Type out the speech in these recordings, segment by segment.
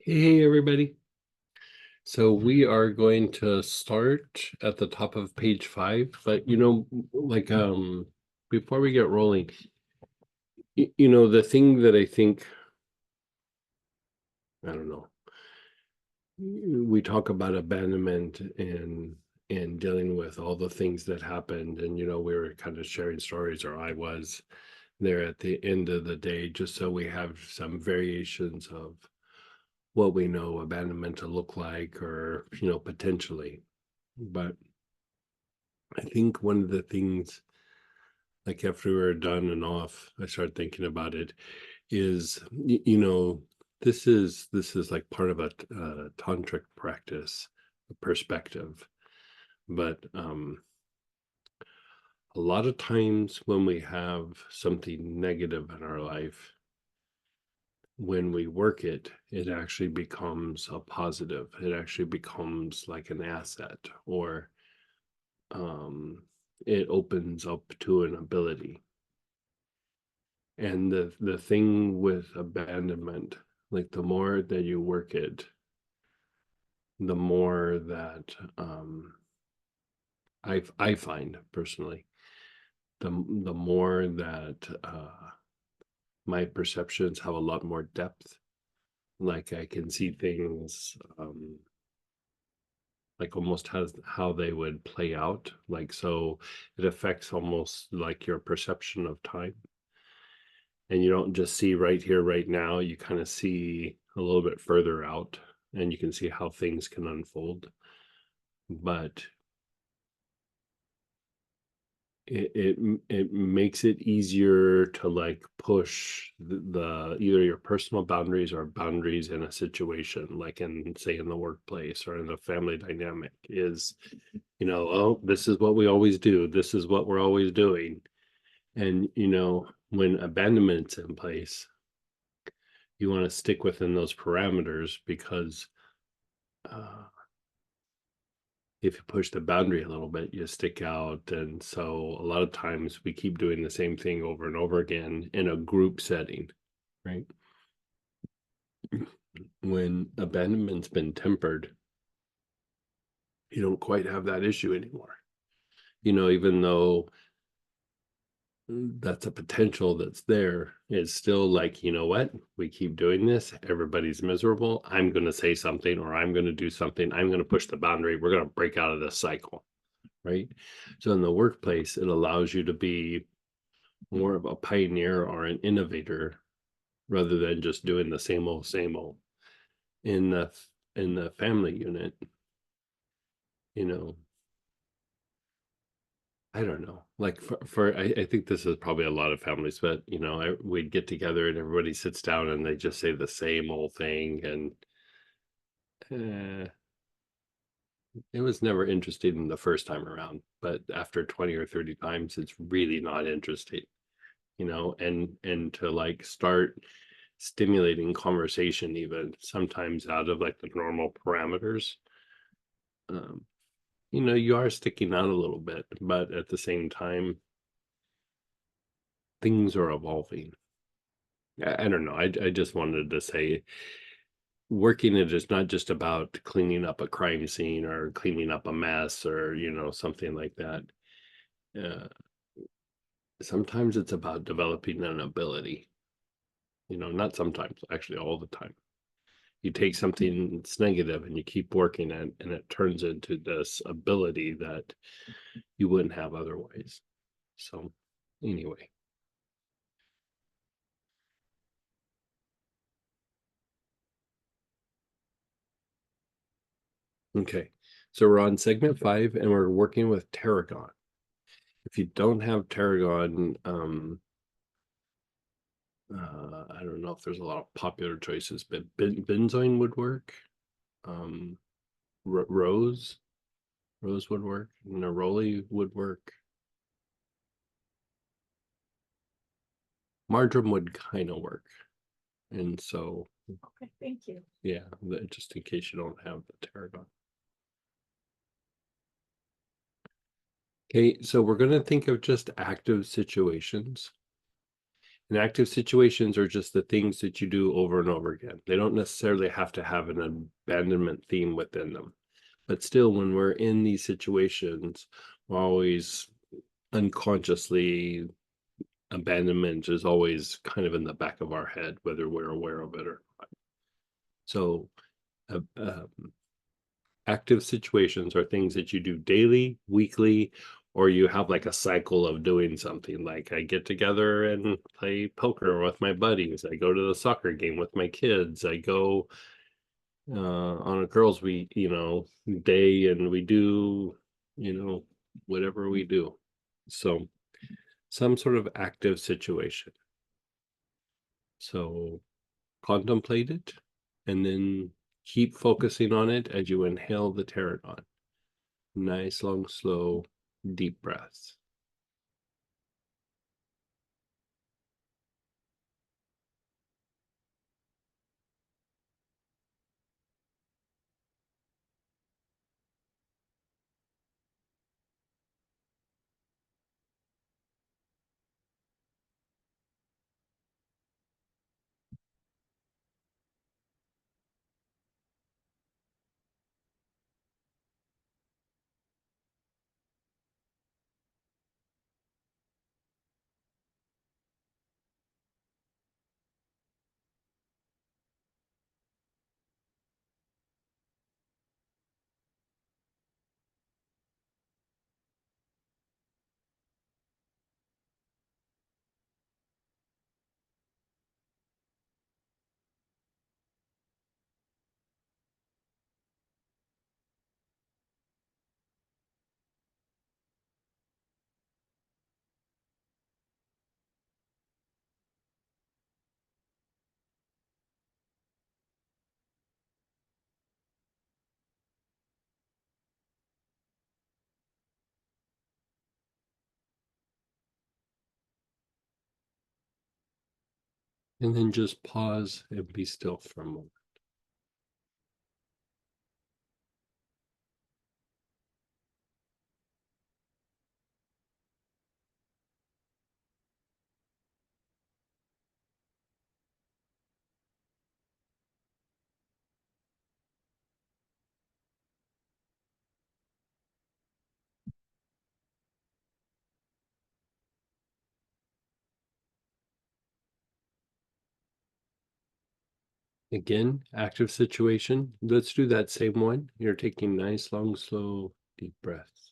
Hey, everybody. So we are going to start at the top of page 5, but before we get rolling, the thing that I think, I don't know, we talk about abandonment and dealing with all the things that happened, and we were kind of sharing stories, or I was there at the end of the day, just so we have some variations of what we know abandonment to look like, or potentially. But I think one of the things, like after we were done and off, I started thinking about it, is this is like part of a tantric practice, a perspective. But a lot of times when we have something negative in our life, when we work it, it actually becomes a positive. It actually becomes like an asset, or um, it opens up to an ability. And the thing with abandonment, like the more that you work it, the more that I find personally, the more that my perceptions have a lot more depth. Like I can see things like almost how they would play out. Like so it affects almost like your perception of time. And you don't just see right here, right now, you kind of see a little bit further out, and you can see how things can unfold. But it makes it easier to like push the either your personal boundaries or boundaries in a situation, like in, say, in the workplace or in the family dynamic, is oh, this is what we always do, this is what we're always doing. And when abandonment's in place, you want to stick within those parameters, because uh, if you push the boundary a little bit, you stick out. And so a lot of times we keep doing the same thing over and over again in a group setting, right? When abandonment's been tempered, you don't quite have that issue anymore. Even though that's a potential that's there, it's still like, what, we keep doing this, everybody's miserable, I'm going to say something, or I'm going to do something, I'm going to push the boundary, we're going to break out of this cycle, right? So in the workplace, it allows you to be more of a pioneer or an innovator, rather than just doing the same old. In the family unit, you know I don't know. Like I think this is probably a lot of families, but we'd get together and everybody sits down and they just say the same old thing, and it was never interesting the first time around, but after 20 or 30 times, it's really not interesting. And to like start stimulating conversation, even sometimes out of like the normal parameters, um, you are sticking out a little bit, but at the same time, things are evolving. I don't know. I just wanted to say, working it is not just about cleaning up a crime scene or cleaning up a mess, or something like that. Uh, Sometimes it's about developing an ability. Not sometimes, actually, all the time. You take something that's negative and you keep working it, and it turns into this ability that you wouldn't have otherwise. So, anyway. Okay, so we're on segment 5 and we're working with tarragon. If you don't have tarragon, I don't know if there's a lot of popular choices, but benzoin would work. Um, rose would work. Neroli would work. Marjoram would kind of work. And so, Okay, thank you. yeah, just in case you don't have the tarragon. Okay, so we're going to think of just active situations. And active situations are just the things that you do over and over again. They don't necessarily have to have an abandonment theme within them. But still, when we're in these situations, we're always unconsciously, abandonment is always kind of in the back of our head, whether we're aware of it or not. So, uh, active situations are things that you do daily, weekly, or you have like a cycle of doing something. Like I get together and play poker with my buddies. I go to the soccer game with my kids. I go on a girls' week, day, and we do, whatever we do. So some sort of active situation. So contemplate it and then keep focusing on it as you inhale the pterodon. Nice, long, slow, deep breaths. And then just pause and be still for a moment. Again, active situation. Let's do that same one. You're taking nice, long, slow, deep breaths.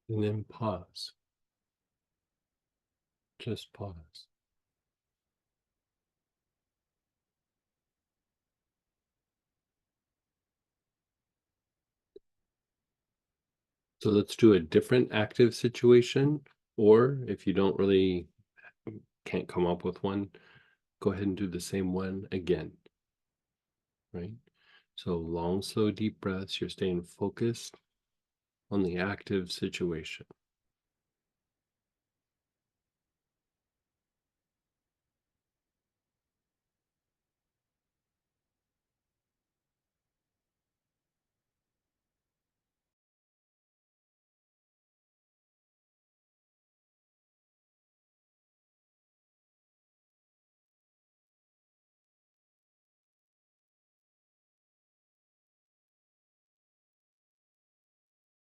And then pause. Just pause. So let's do a different active situation. Or if you don't really can't come up with one, go ahead and do the same one again. Right? So long, slow, deep breaths. You're staying focused on the active situation.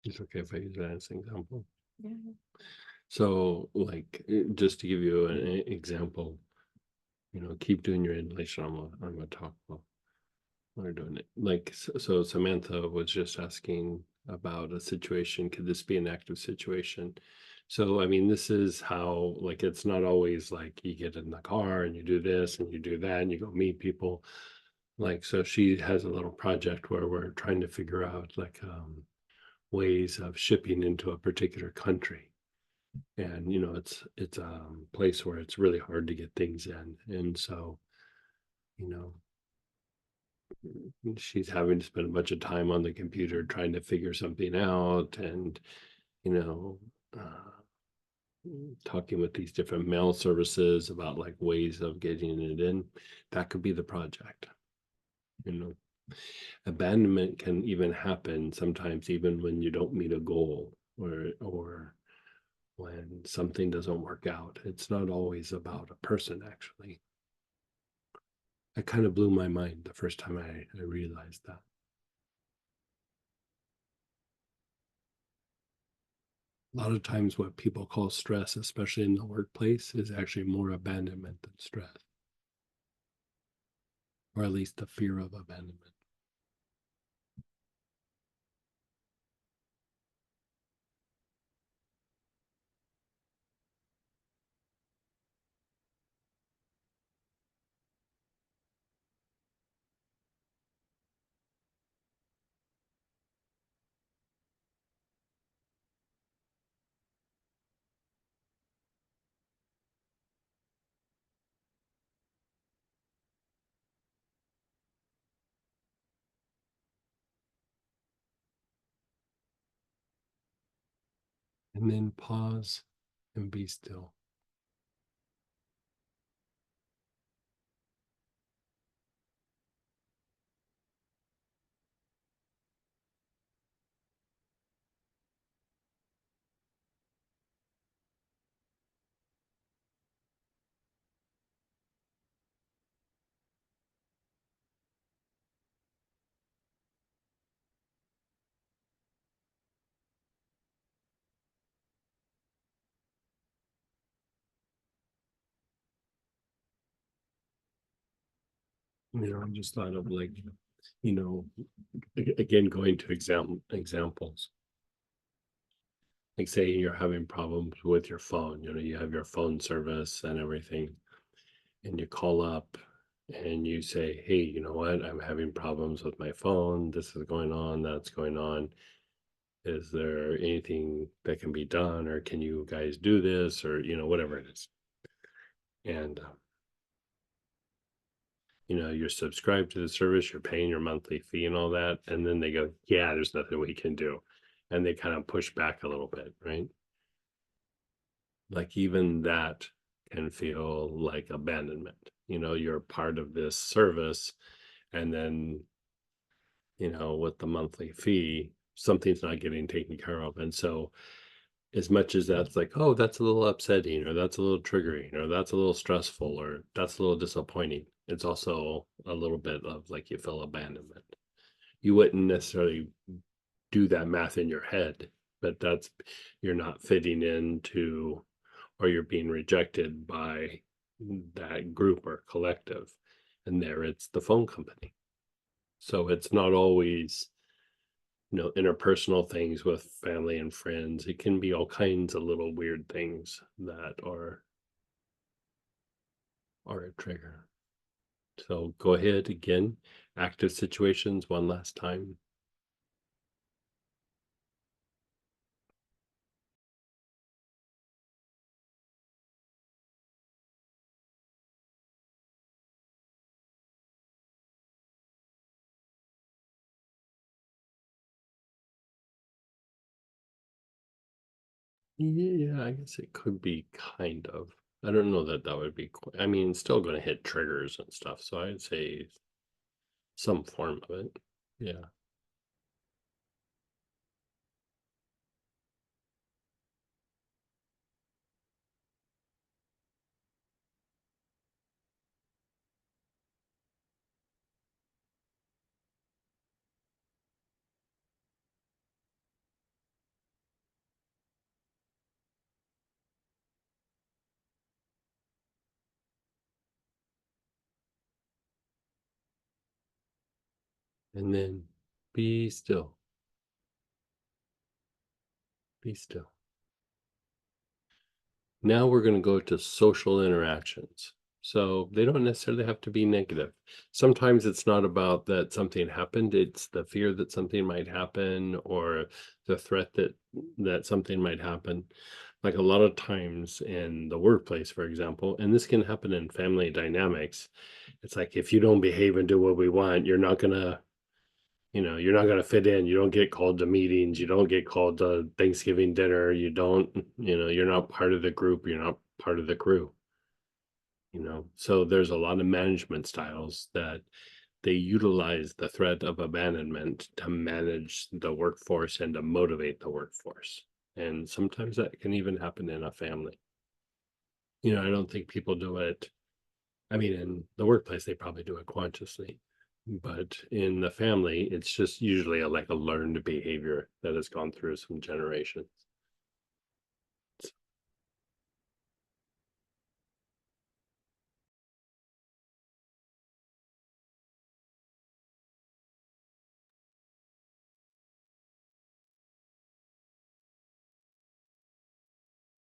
It's okay if I use that as an example. Yeah. So, like, just to give you an example, keep doing your inhalation. I'm gonna talk while we're doing it. Like, so Samantha was just asking about a situation. Could this be an active situation? So, I mean, this is how, like, it's not always like you get in the car and you do this and you do that and you go meet people. Like, so she has a little project where we're trying to figure out like ways of shipping into a particular country. And it's a place where it's really hard to get things in. And so, you know, she's having to spend a bunch of time on the computer trying to figure something out, and you know uh, talking with these different mail services about like ways of getting it in. That could be the project. you know Abandonment can even happen sometimes, even when you don't meet a goal, or when something doesn't work out. It's not always about a person, actually. It kind of blew my mind the first time I realized that. A lot of times, what people call stress, especially in the workplace, is actually more abandonment than stress, or at least the fear of abandonment. And then pause and be still. I just thought of like, you know, again, going to examples. Like, say you're having problems with your phone, you have your phone service and everything, and you call up and you say, hey, you know what, I'm having problems with my phone. This is going on, that's going on. Is there anything that can be done, or can you guys do this, or whatever it is? And you're subscribed to the service, you're paying your monthly fee and all that, and then they go, yeah, there's nothing we can do, and they kind of push back a little bit, right? Like, even that can feel like abandonment. You're part of this service, and then with the monthly fee, something's not getting taken care of. And so, as much as that's like, oh, that's a little upsetting, or that's a little triggering, or that's a little stressful, or that's a little disappointing, it's also a little bit of like you feel abandonment. You wouldn't necessarily do that math in your head, but that's, you're not fitting into, or you're being rejected by that group or collective. And there it's the phone company. So it's not always interpersonal things with family and friends. It can be all kinds of little weird things that are a trigger. So go ahead again, active situations one last time. Yeah, I guess it could be kind of. I don't know that that would be I mean, it's still going to hit triggers and stuff, so I'd say some form of it. Yeah. And then be still, be still. Now we're going to go to social interactions. So they don't necessarily have to be negative. Sometimes it's not about that something happened, it's the fear that something might happen or the threat that something might happen. Like a lot of times in the workplace, for example, and this can happen in family dynamics. It's like if you don't behave and do what we want, you're not gonna fit in. You don't get called to meetings. You don't get called to Thanksgiving dinner. You don't, you're not part of the group. You're not part of the crew. So there's a lot of management styles that they utilize the threat of abandonment to manage the workforce and to motivate the workforce. And sometimes that can even happen in a family. I don't think people do it. I mean, in the workplace, they probably do it consciously, but in the family, it's just usually like a learned behavior that has gone through some generations.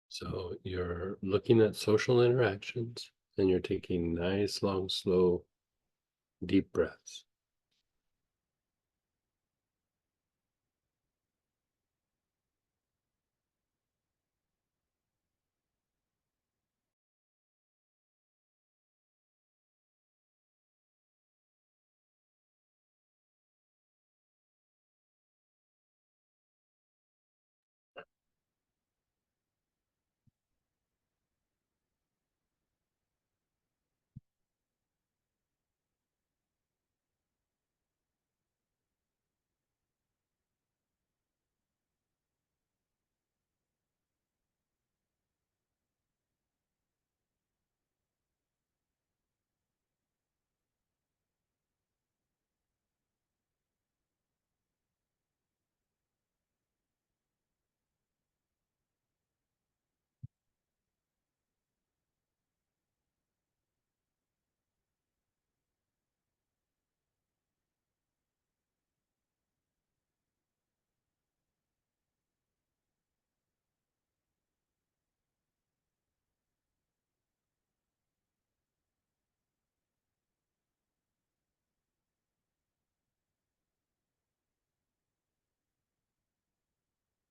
So you're looking at social interactions and you're taking nice, long, slow, deep breaths.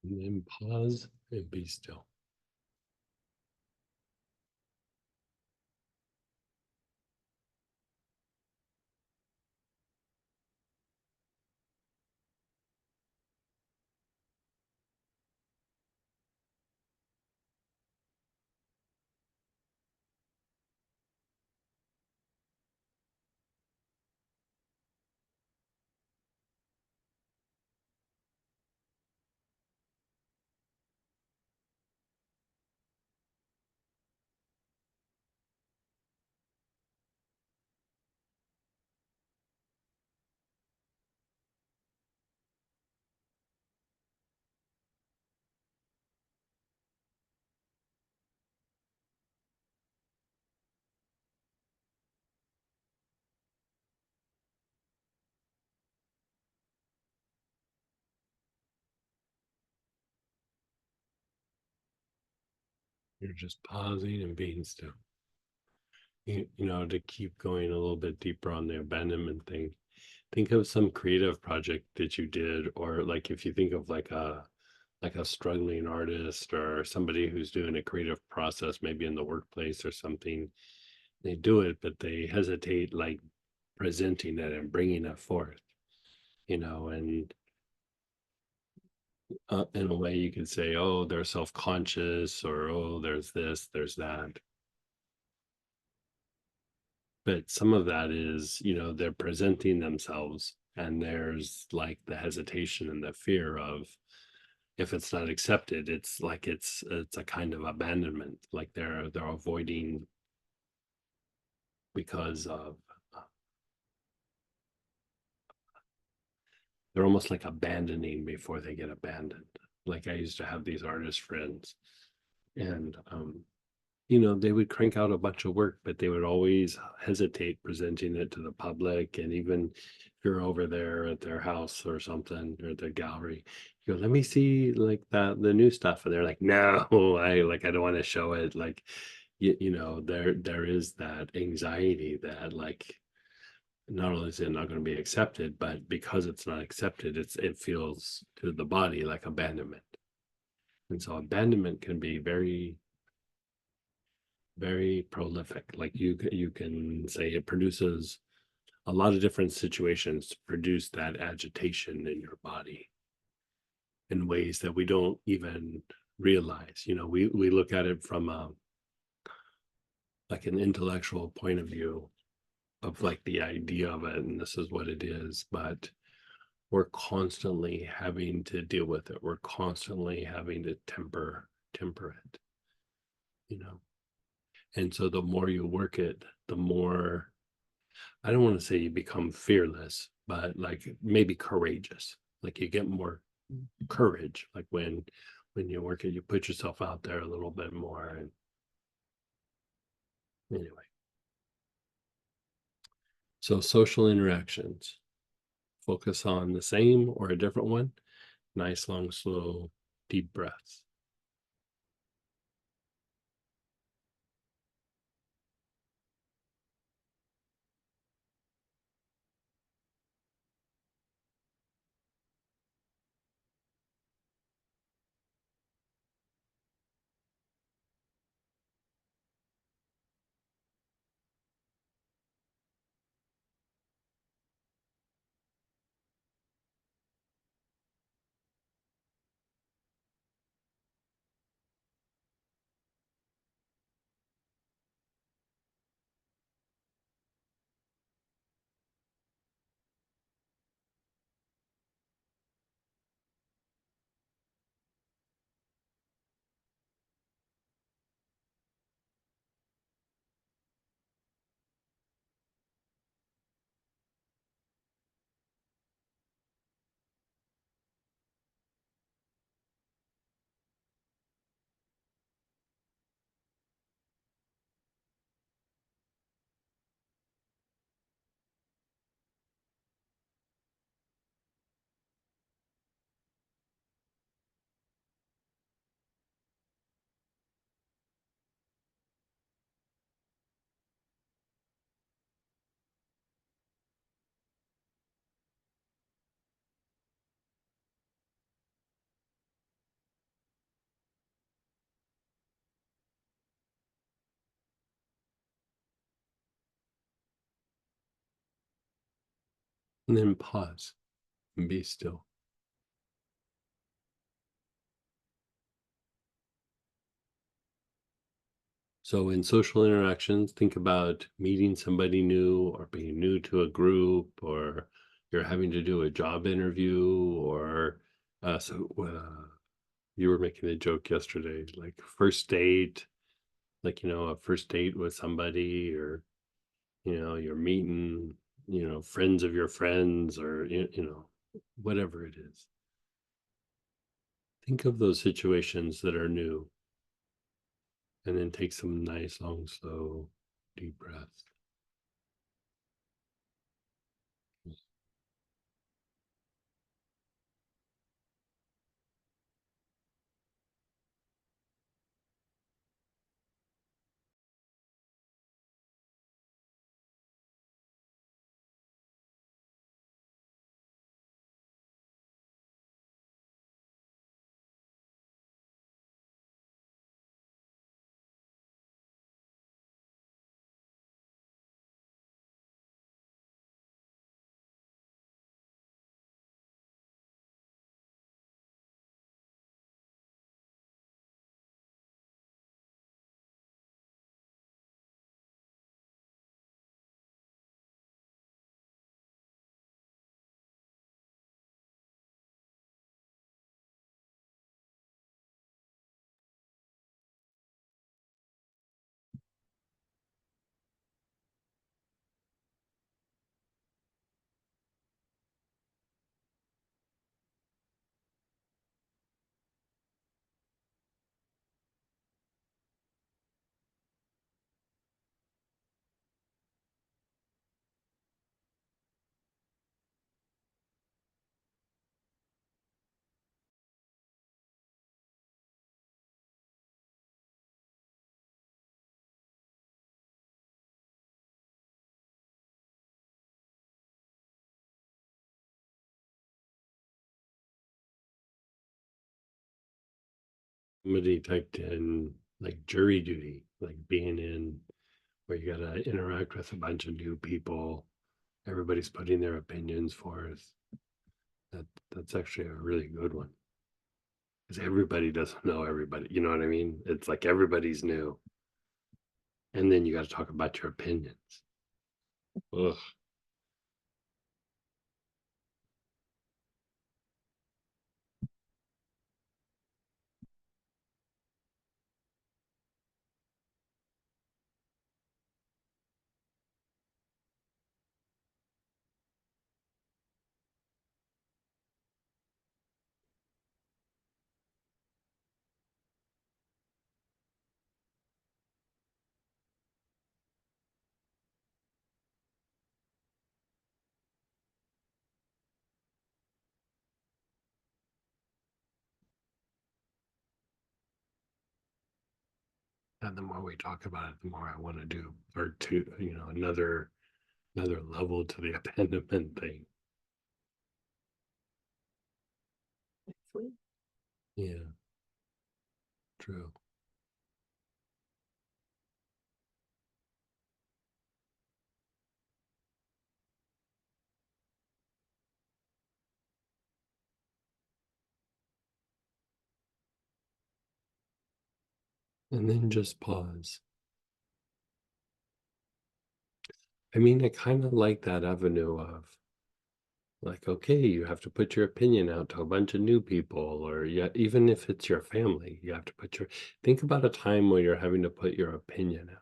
And then pause and be still. You're just pausing and being still. To keep going a little bit deeper on the abandonment thing, think of some creative project that you did, or like if you think of like a struggling artist or somebody who's doing a creative process, maybe in the workplace or something, they do it, but they hesitate like presenting it and bringing it forth, and in a way you could say, oh, they're self-conscious, or oh, there's this, there's that. But some of that is, they're presenting themselves and there's like the hesitation and the fear of, if it's not accepted, it's like it's a kind of abandonment, like they're avoiding because of they're almost like abandoning before they get abandoned. Like I used to have these artist friends, and they would crank out a bunch of work, but they would always hesitate presenting it to the public. And even if you're over there at their house or something, or their gallery, you go, let me see like the new stuff. And they're like, no, I don't want to show it. Like, there is that anxiety that like not only is it not going to be accepted, but because it's not accepted, it feels to the body like abandonment. And so abandonment can be very, very prolific. Like you can say it produces a lot of different situations to produce that agitation in your body in ways that we don't even realize. We look at it from a like an intellectual point of view of like the idea of it, and this is what it is, but we're constantly having to deal with it. We're constantly having to temper it, you know. And so the more you work it, the more, I don't want to say you become fearless, but like maybe courageous. Like you get more courage. Like when you work it, you put yourself out there a little bit more. And anyway, so social interactions, focus on the same or a different one. Nice, long, slow, deep breaths. And then pause and be still. So in social interactions, think about meeting somebody new or being new to a group, or you're having to do a job interview, or you were making a joke yesterday, like first date, like, a first date with somebody, or, you're meeting, friends of your friends, or, whatever it is. Think of those situations that are new, and then take some nice, long, slow, deep breaths. Somebody typed in like jury duty, like being in where you gotta interact with a bunch of new people. Everybody's putting their opinions forth. That's actually a really good one because everybody doesn't know everybody. You know what I mean? It's like everybody's new, and then you got to talk about your opinions. Ugh. And the more we talk about it, the more I want to do part two. Another level to the abandonment thing. Yeah, true. And then just pause. I mean, I kind of like that avenue of like, okay, you have to put your opinion out to a bunch of new people, or yeah, even if it's your family, you have to put your think about a time where you're having to put your opinion out.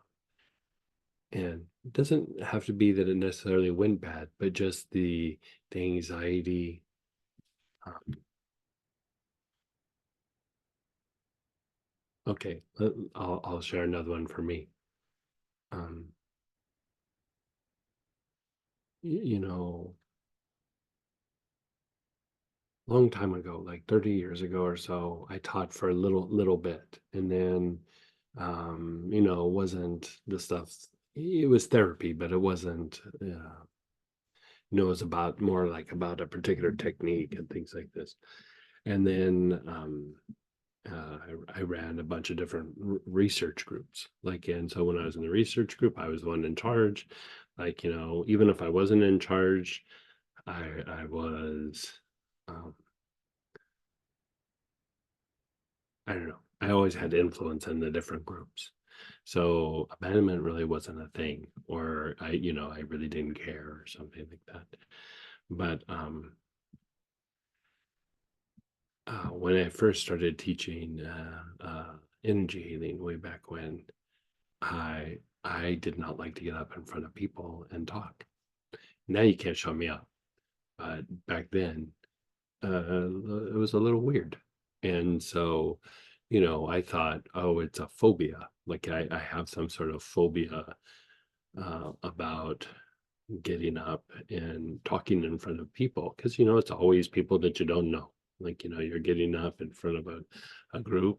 And it doesn't have to be that it necessarily went bad, but just the anxiety. Um, okay, I'll share another one for me. Um, you know, long time ago, like 30 years ago or so, I taught for a little bit, and then wasn't the stuff. It was therapy, but it wasn't. It was about more like about a particular technique and things like this. And then I ran a bunch of different research groups. And so when I was in the research group, I was the one in charge. Even if I wasn't in charge, I was. Um, I don't know. I always had influence in the different groups. So abandonment really wasn't a thing, or I really didn't care or something like that. But when I first started teaching energy healing way back when, I did not like to get up in front of people and talk. Now you can't shut me up, but back then it was a little weird. And so, I thought, oh, it's a phobia. Like I have some sort of phobia about getting up and talking in front of people because, it's always people that you don't know. You're getting up in front of a group,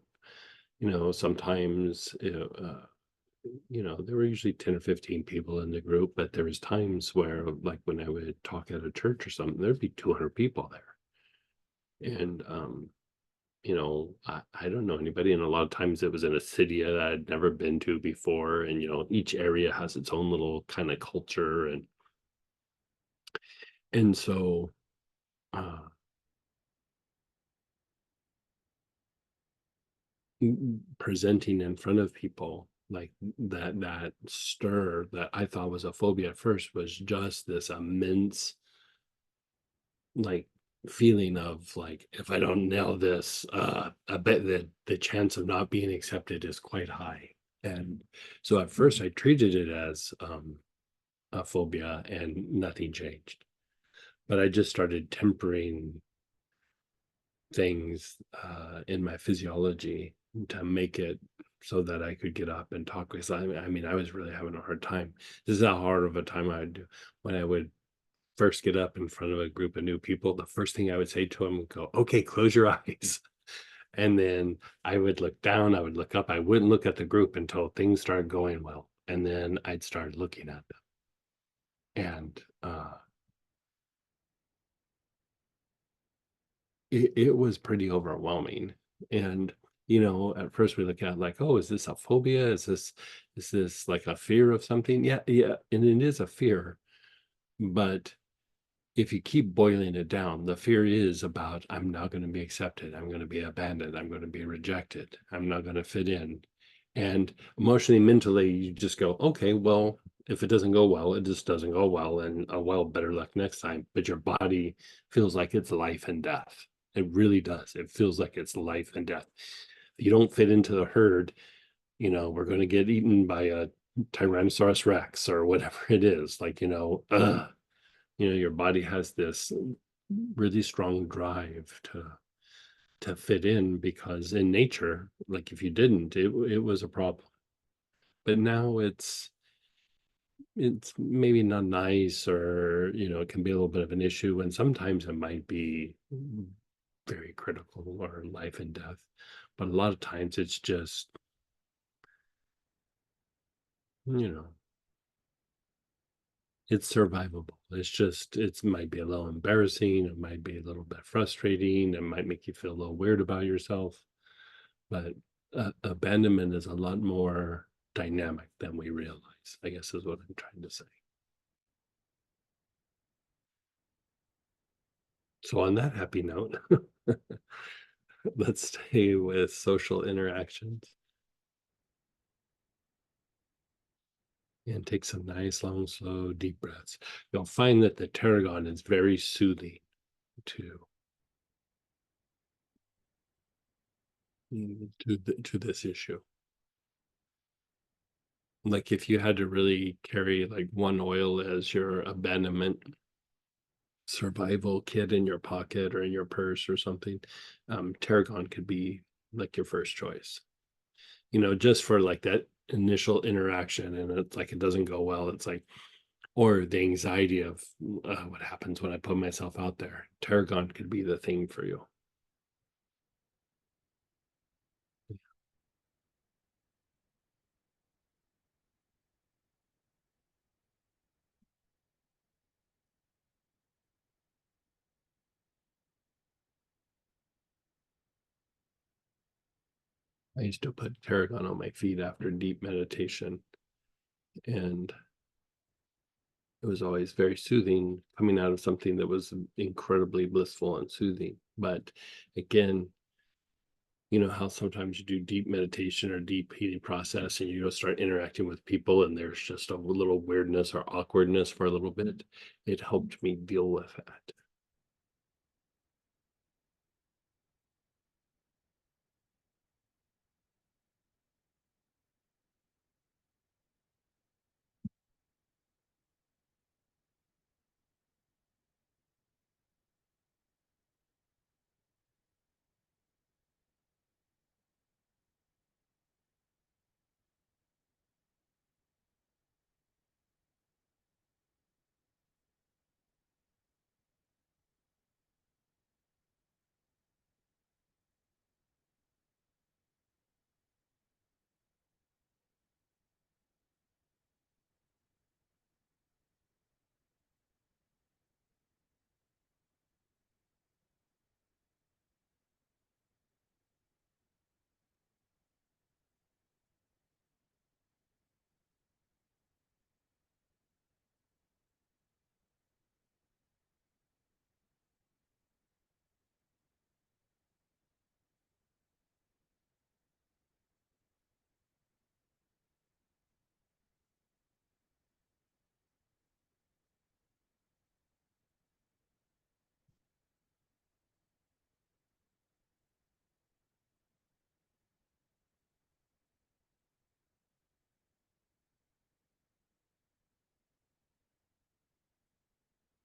sometimes, there were usually 10 or 15 people in the group, but there was times where, like when I would talk at a church or something, there'd be 200 people there. And I don't know anybody, and a lot of times it was in a city that I'd never been to before, and each area has its own little kind of culture, and so uh, presenting in front of people like that stir that I thought was a phobia at first was just this immense like feeling of like if I don't nail this, I bet that the chance of not being accepted is quite high. And so at first I treated it as a phobia and nothing changed. But I just started tempering things in my physiology to make it so that I could get up and talk. Because I mean, I was really having a hard time. This is how hard of a time I would do when I would first get up in front of a group of new people. The first thing I would say to them would go, "Okay, close your eyes." And then I would look down, I would look up. I wouldn't look at the group until things started going well. And then I'd start looking at them. And it was pretty overwhelming. And, at first we look at like, oh, is this a phobia? Is this like a fear of something? Yeah, yeah, and it is a fear, but if you keep boiling it down, the fear is about I'm not going to be accepted. I'm going to be abandoned. I'm going to be rejected. I'm not going to fit in. And emotionally, mentally, you just go, okay, well, if it doesn't go well, it just doesn't go well. And well, better luck next time. But your body feels like it's life and death. It really does. It feels like it's life and death. If you don't fit into the herd, we're going to get eaten by a Tyrannosaurus Rex or whatever it is. Like, your body has this really strong drive to fit in, because in nature, like if you didn't, it was a problem. But now it's maybe not nice, or it can be a little bit of an issue, and sometimes it might be very critical or life and death. But a lot of times it's just, you know it's survivable. It's just, it might be a little embarrassing, it might be a little bit frustrating, it might make you feel a little weird about yourself. But abandonment is a lot more dynamic than we realize, I guess is what I'm trying to say. So on that happy note, let's stay with social interactions and take some nice, long, slow, deep breaths. You'll find that the tarragon is very soothing to to this issue. Like if you had to really carry like one oil as your abandonment survival kit in your pocket or in your purse or something, tarragon could be like your first choice. Just for like that initial interaction, and it's like it doesn't go well. It's like, or the anxiety of what happens when I put myself out there. Tarragon could be the thing for you. I used to put tarragon on my feet after deep meditation, and it was always very soothing, coming out of something that was incredibly blissful and soothing. But again, how sometimes you do deep meditation or deep healing process, and you start interacting with people and there's just a little weirdness or awkwardness for a little bit. It helped me deal with that.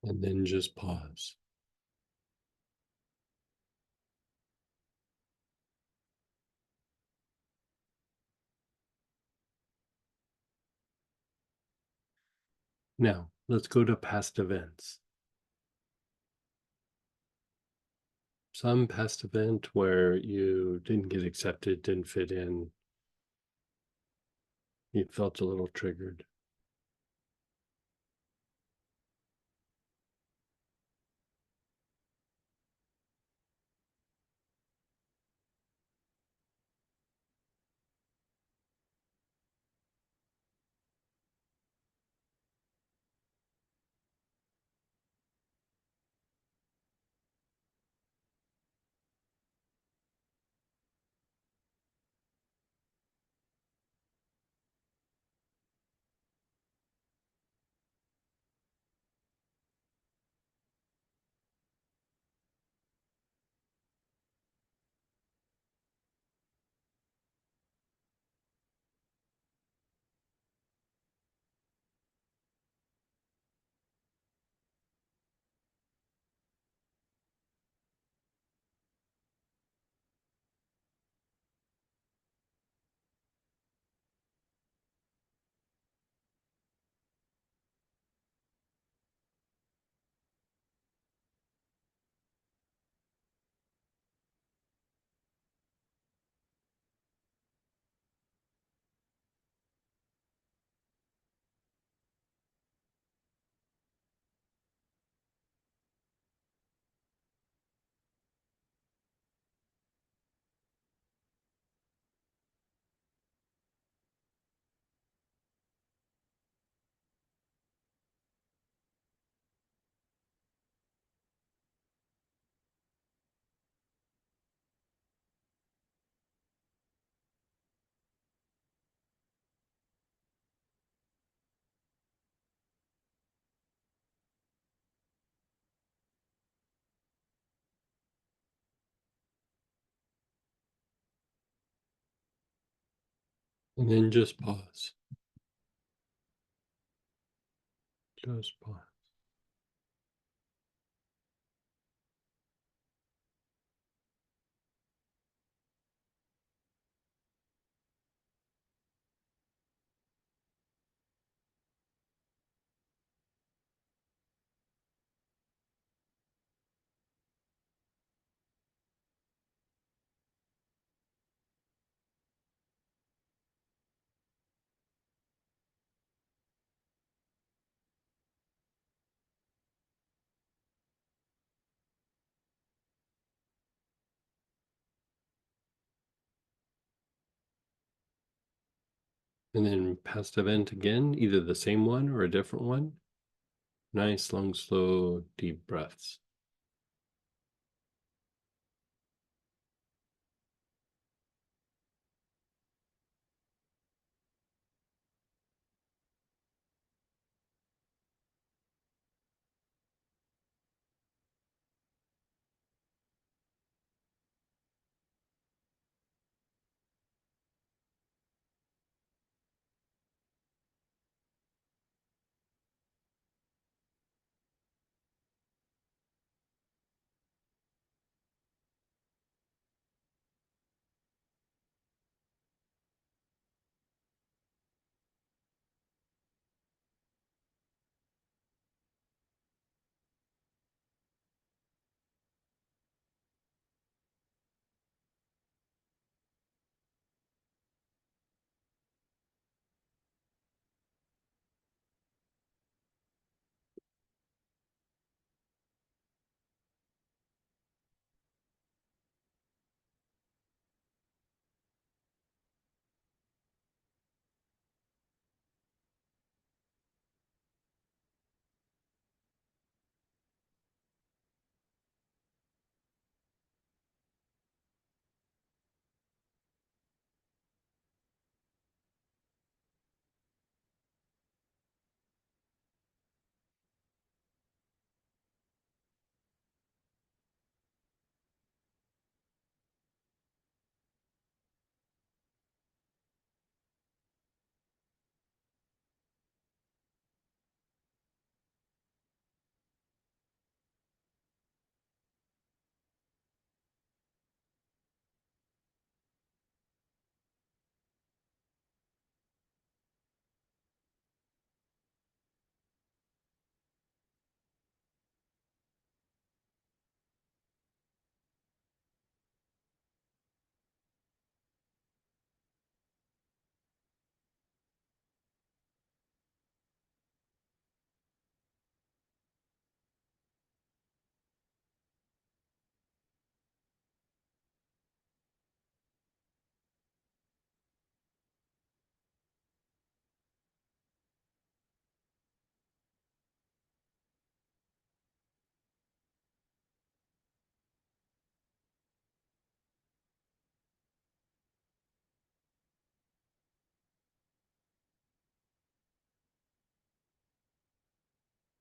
And then just pause. Now let's go to past events. Some past event where you didn't get accepted, didn't fit in, you felt a little triggered. And then just pause. Just pause. And then past event again, either the same one or a different one. Nice, long, slow, deep breaths.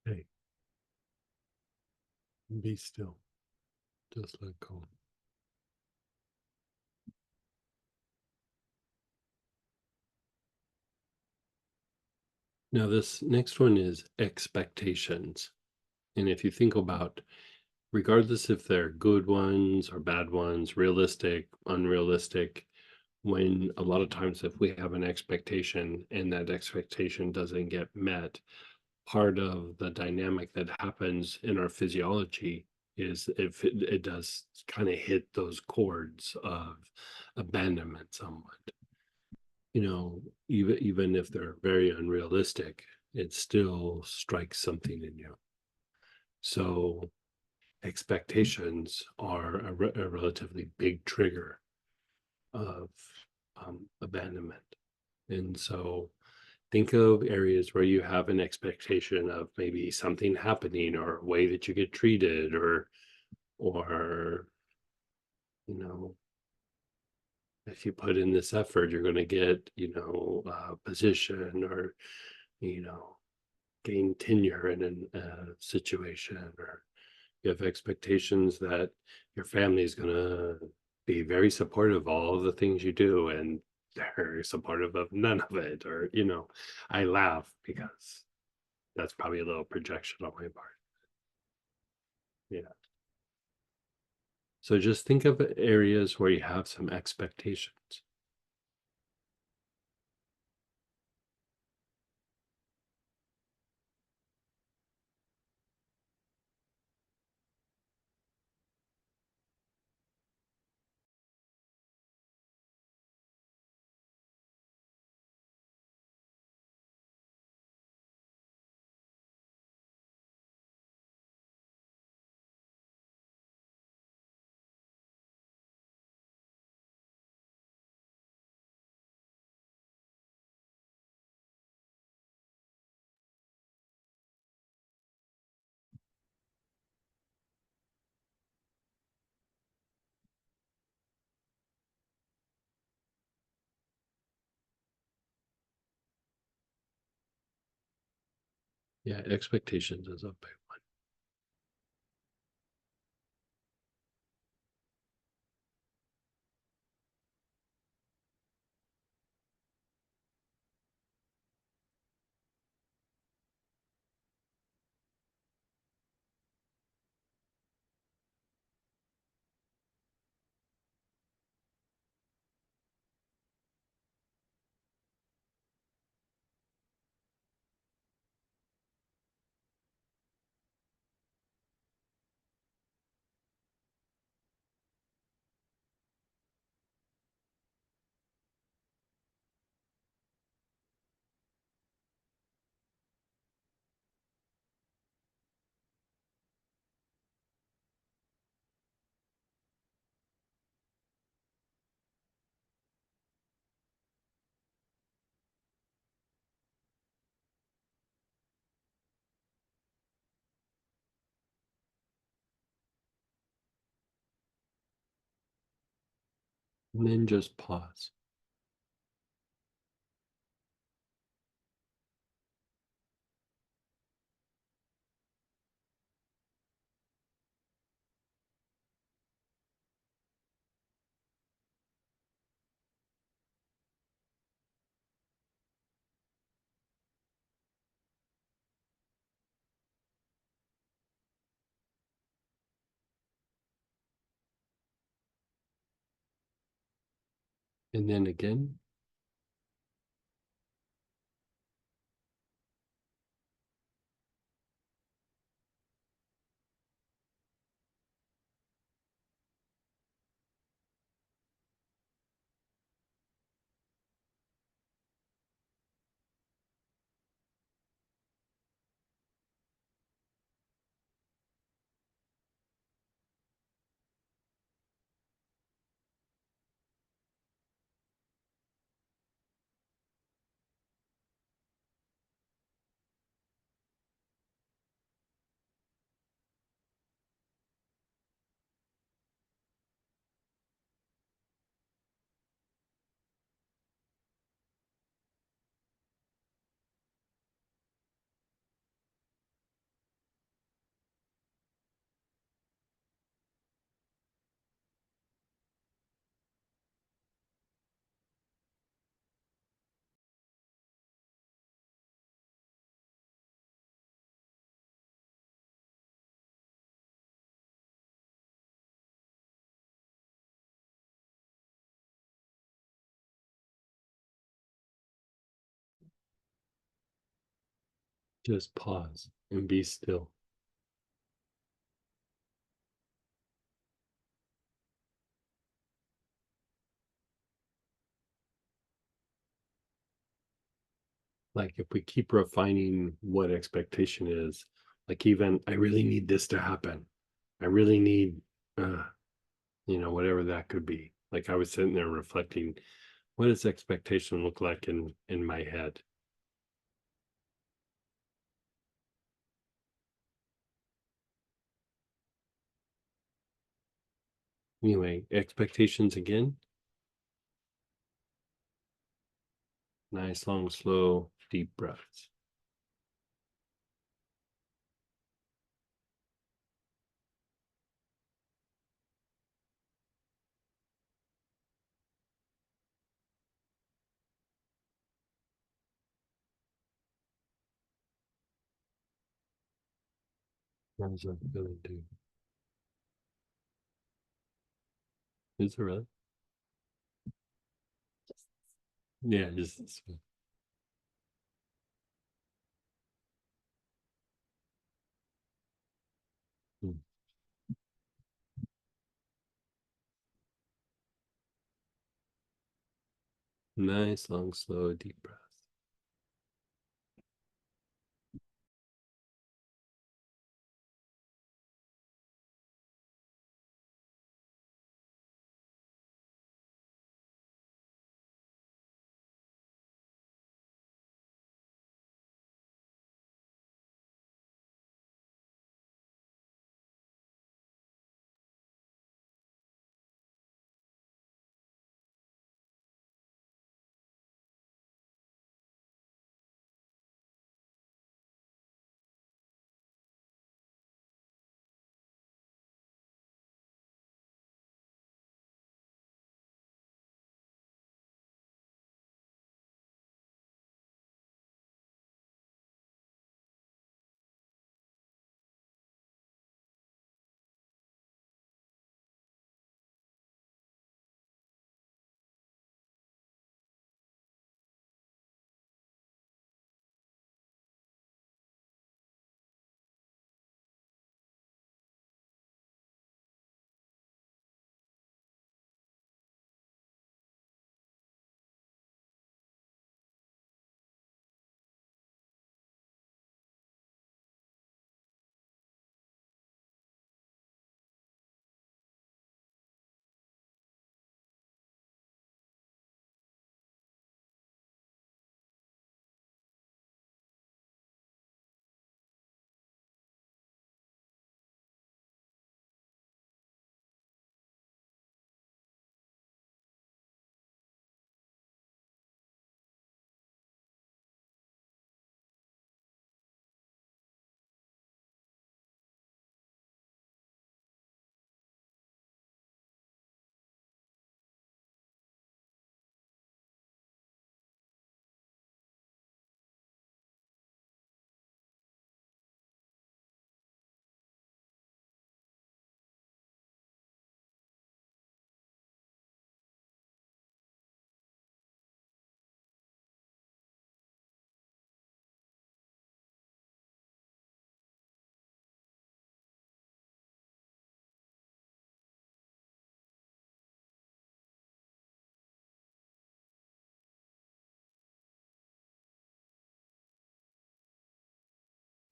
Hey, be still. Just let go. Now, this next one is expectations. And if you think about, regardless if they're good ones or bad ones, realistic, unrealistic, when a lot of times if we have an expectation and that expectation doesn't get met, part of the dynamic that happens in our physiology is if it does kind of hit those chords of abandonment somewhat. Even if they're very unrealistic, it still strikes something in you. So expectations are a relatively big trigger of abandonment. And so think of areas where you have an expectation of maybe something happening or a way that you get treated or you know if you put in this effort you're going to get a position or you know gain tenure in a situation, or you have expectations that your family is going to be very supportive of all of the things you do, and they're supportive of none of it, or, I laugh because that's probably a little projection on my part. Yeah. So just think of areas where you have some expectations. Yeah, expectations is a big one. And then just pause. And then again, just pause and be still. Like if we keep refining what expectation is, like even I really need this to happen. I really need, uh, whatever that could be. Like I was sitting there reflecting, what does expectation look like in my head? Anyway, expectations again. Nice, long, slow, deep breaths. How's that feeling too? Is it really? Yeah, just this one. Mm. Nice, long, slow, deep breath.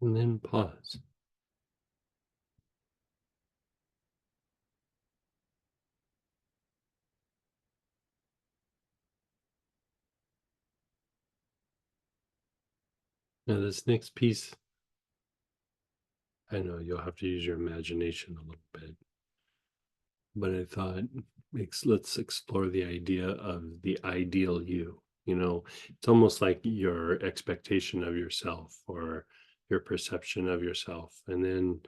And then pause. Now, this next piece, I know you'll have to use your imagination a little bit, but I thought let's explore the idea of the ideal you. It's almost like your expectation of yourself or your perception of yourself. And then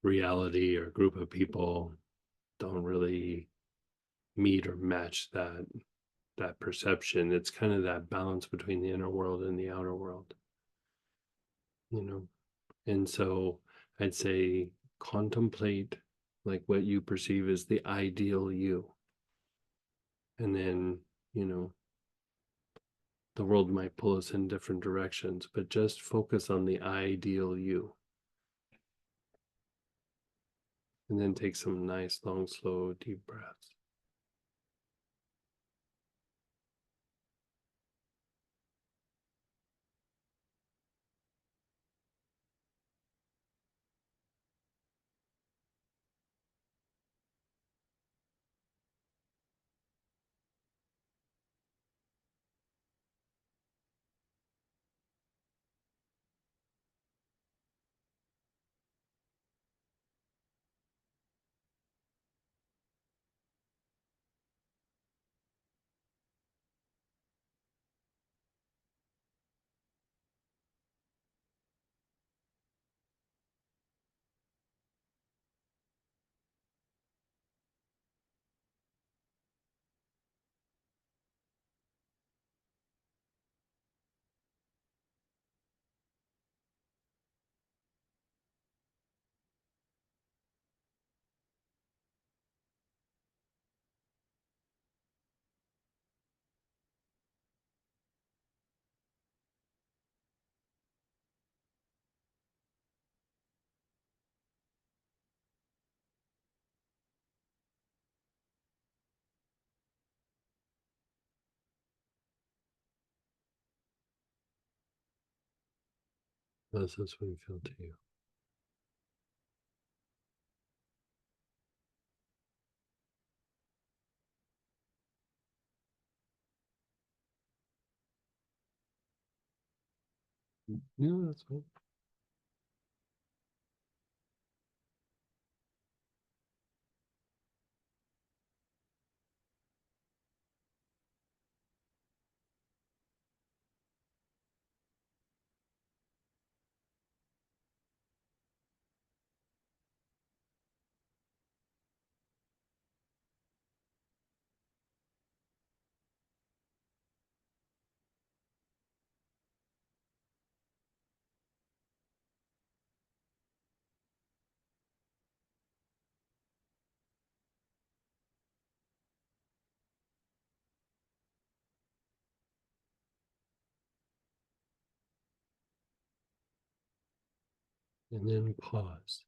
reality or group of people don't really meet or match that perception. It's kind of that balance between the inner world and the outer world, you know. And so I'd say contemplate like what you perceive as the ideal you. And then, you know, the world might pull us in different directions, but just focus on the ideal you. And then take some nice, long, slow, deep breaths. How does this one feel to you? Yeah, that's fine. And then pause.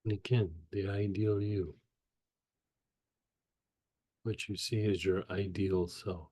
And again, the ideal you, what you see as your ideal self.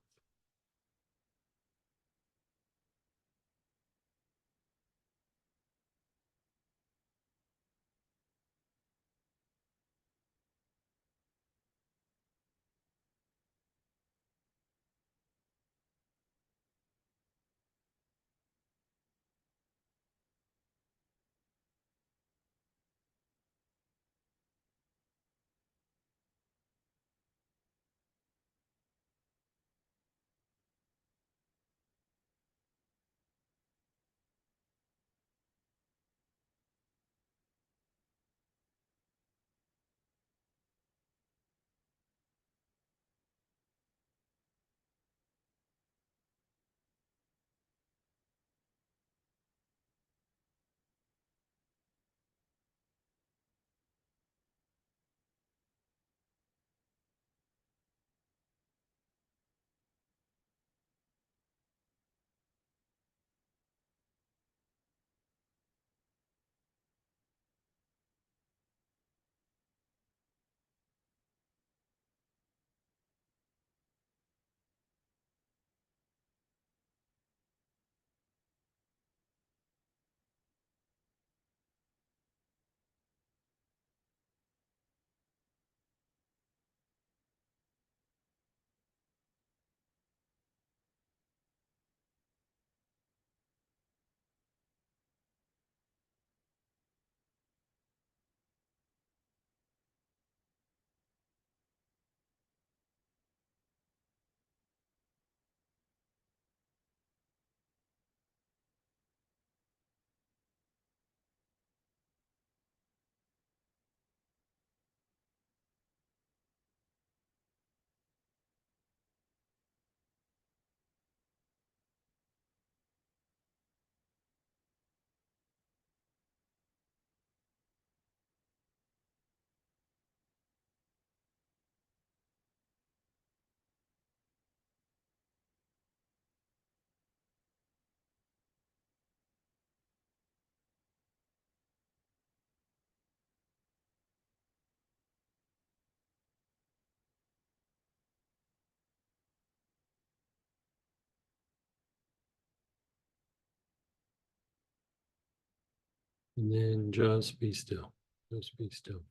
And then just be still. Just be still.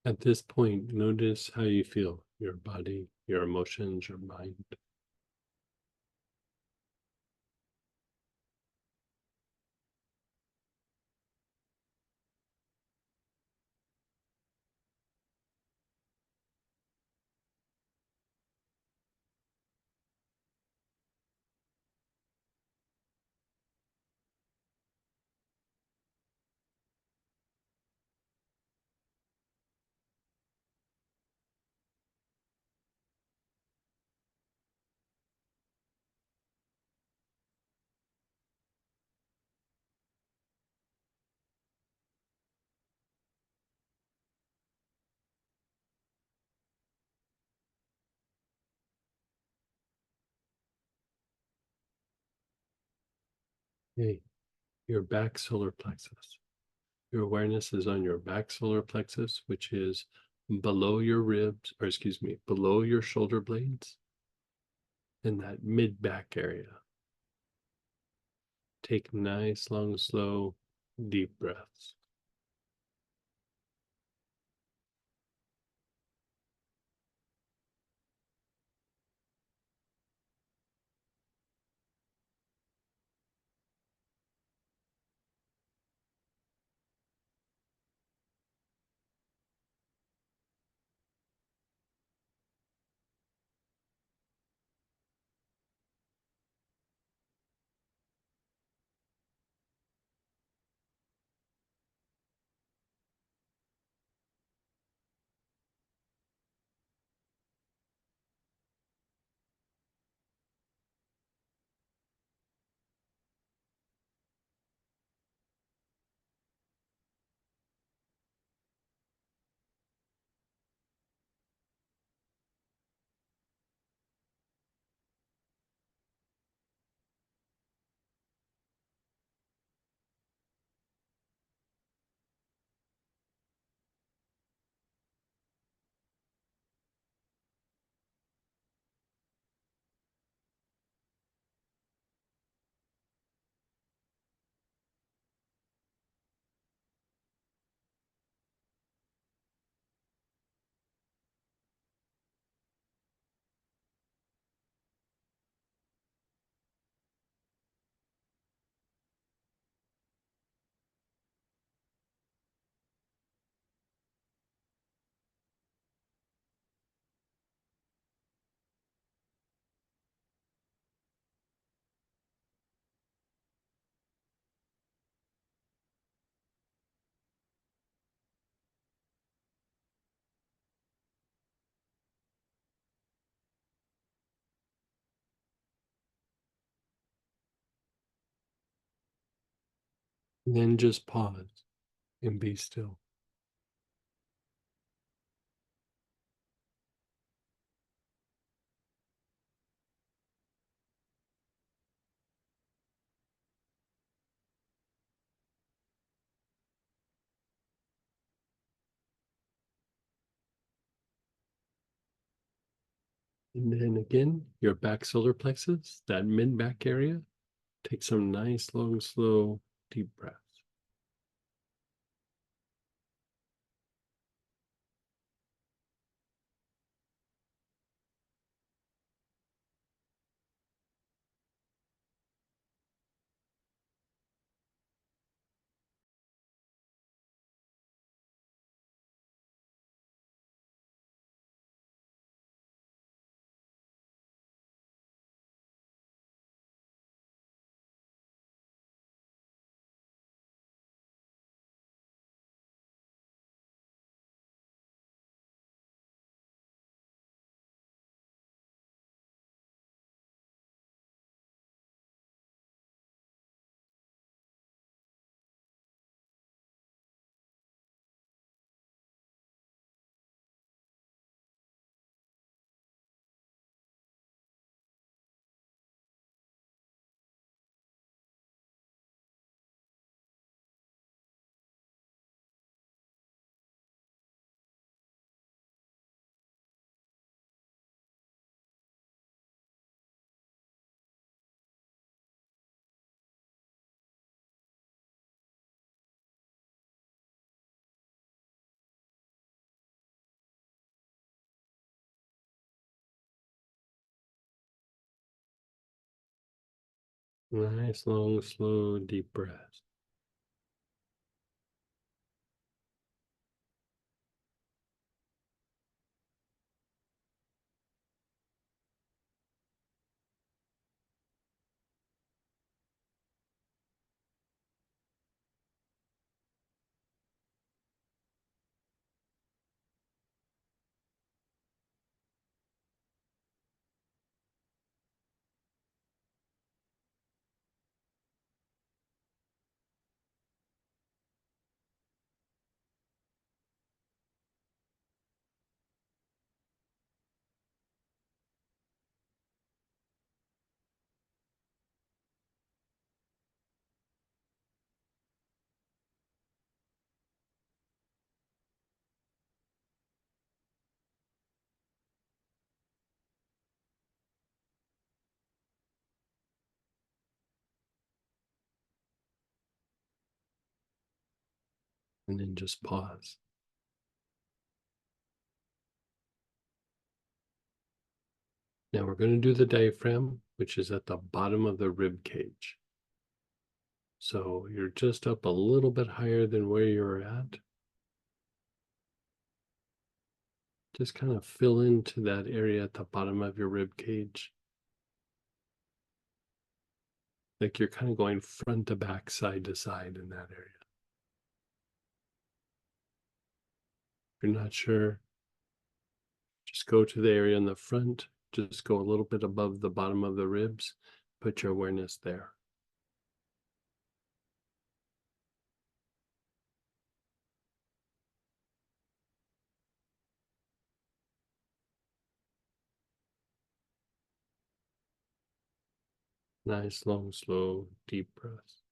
At this point, notice how you feel, your body, your emotions, your mind. Hey, your back solar plexus. Your awareness is on your back solar plexus, which is below your ribs, or excuse me, below your shoulder blades in that mid back area. Take nice, long, slow, deep breaths. And then just pause and be still. And then again, your back solar plexus, that mid back area, take some nice, long, slow, deep breaths. Nice, long, slow, deep breaths. And then just pause. Now we're going to do the diaphragm, which is at the bottom of the rib cage. So you're just up a little bit higher than where you're at. Just kind of fill into that area at the bottom of your rib cage. Like you're kind of going front to back, side to side in that area. If you're not sure, just go to the area in the front. Just go a little bit above the bottom of the ribs. Put your awareness there. Nice, long, slow, deep breaths.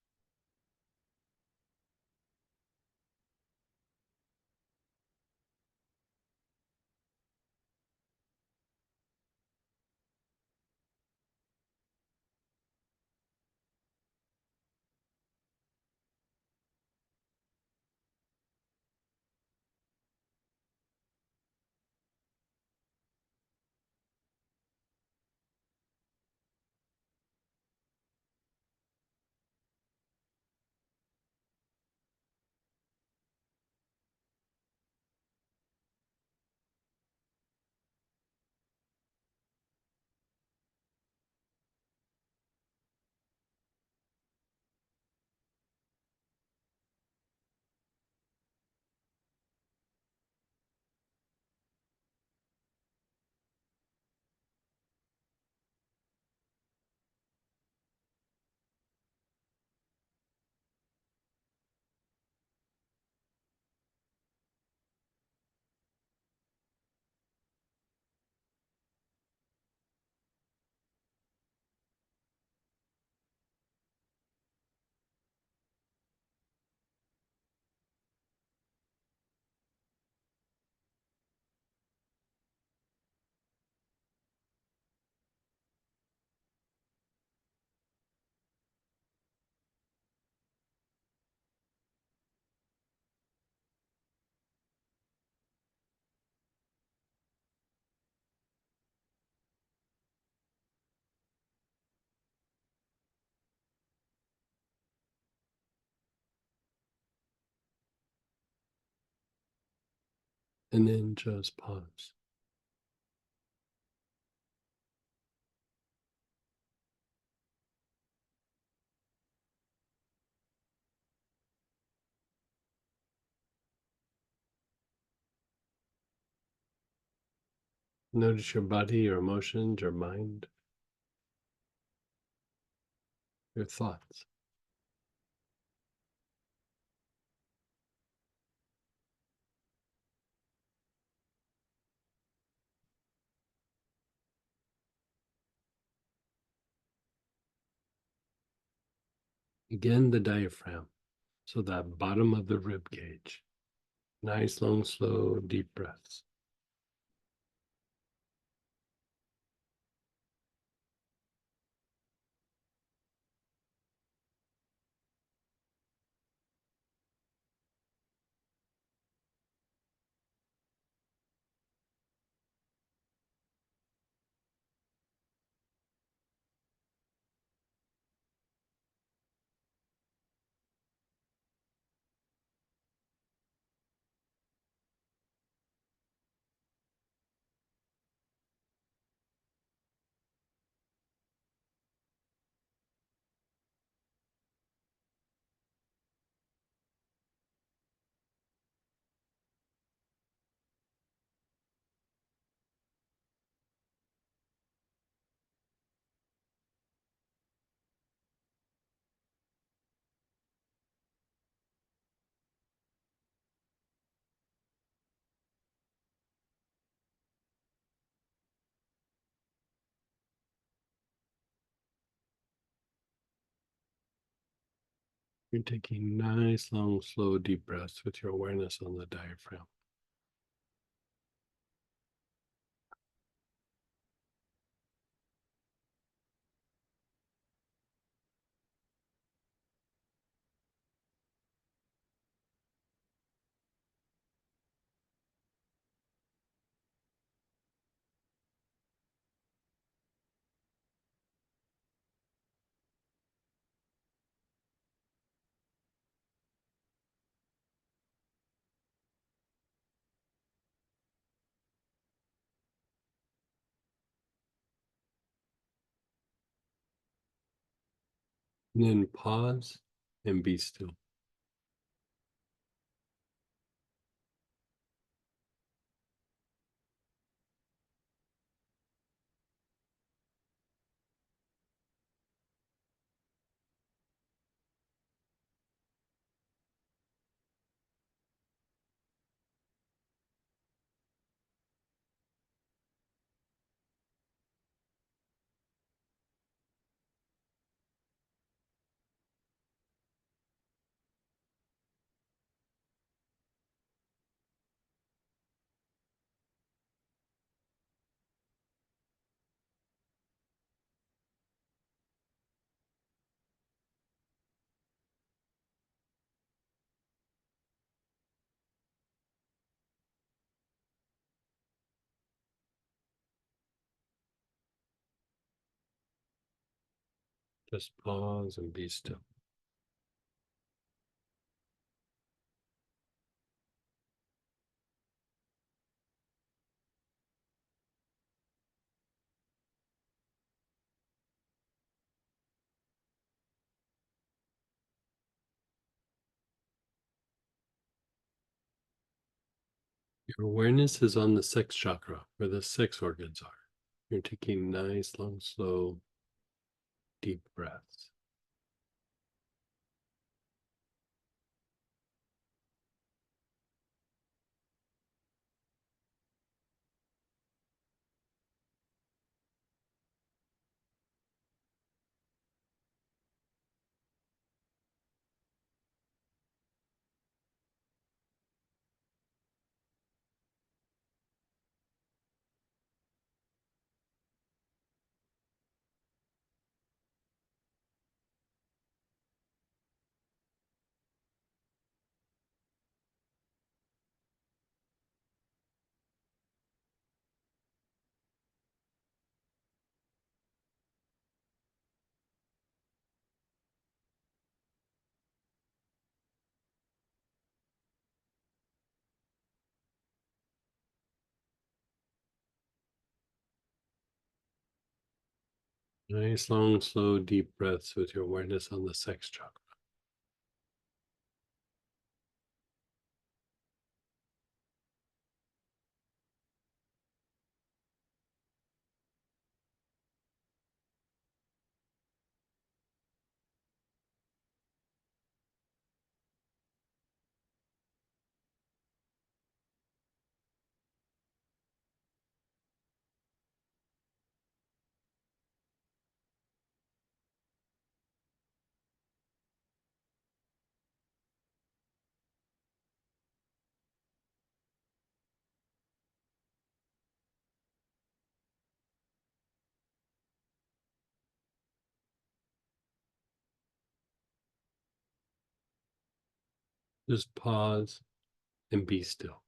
And then just pause. Notice your body, your emotions, your mind, your thoughts. Again, the diaphragm. So that bottom of the rib cage. Nice, long, slow, deep breaths. You're taking nice, long, slow, deep breaths with your awareness on the diaphragm. And then pause and be still. Just pause and be still. Your awareness is on the sex chakra, where the sex organs are. You're taking nice, long, slow, deep breaths. Nice, long, slow, deep breaths with your awareness on the sex chakra. Just pause and be still.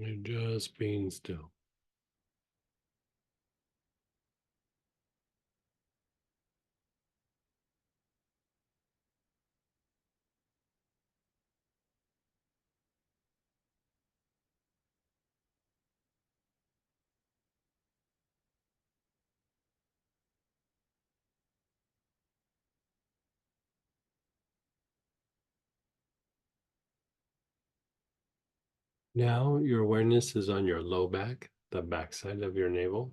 You're just being still. Now your awareness is on your low back, the backside of your navel.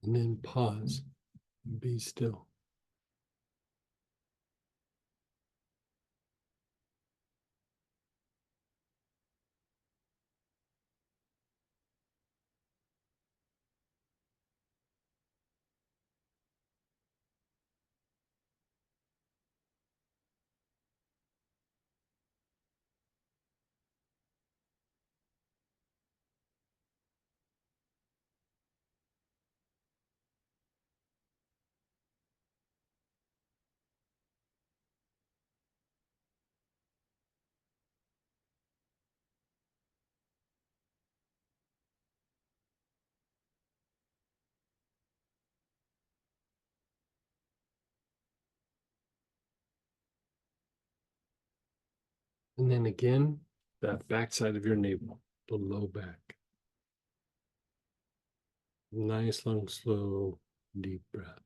And then pause and be still. And then again, that backside of your navel, the low back. Nice, long, slow, deep breath.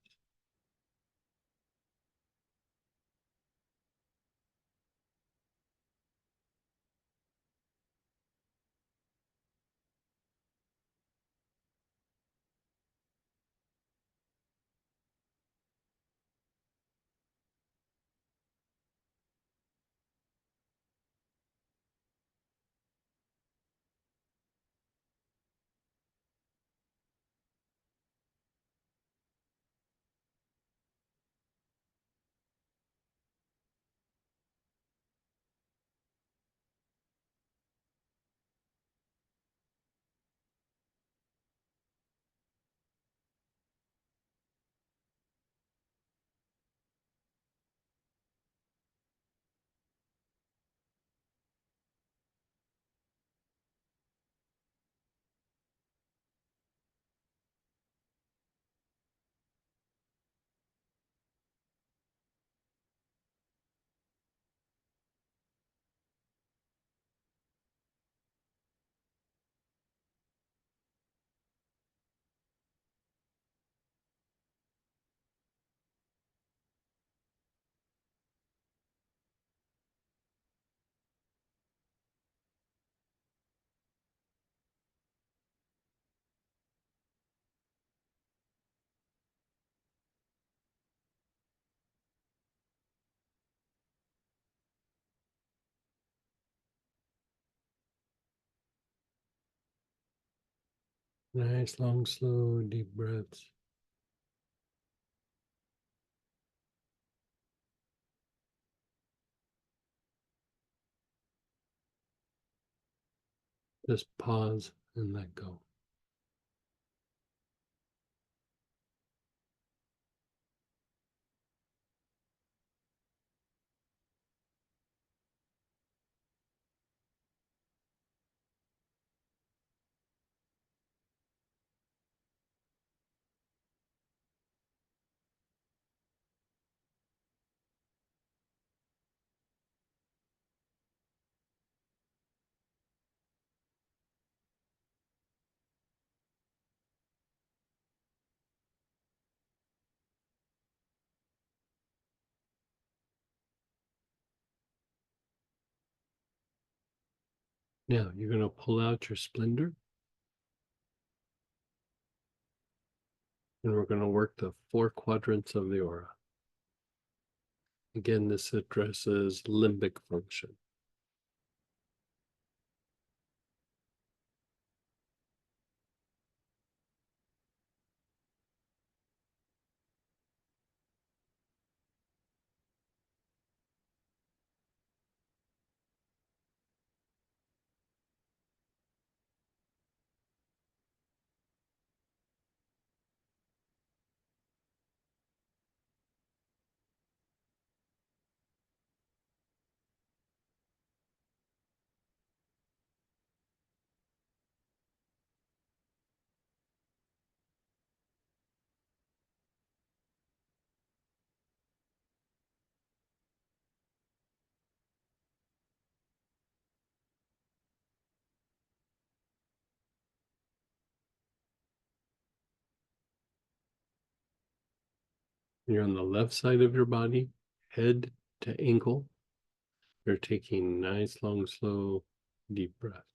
Nice, long, slow, deep breaths. Just pause and let go. Now you're going to pull out your splendor, and we're going to work the 4 quadrants of the aura. Again, this addresses limbic function. You're on the left side of your body, head to ankle. You're taking nice, long, slow, deep breaths.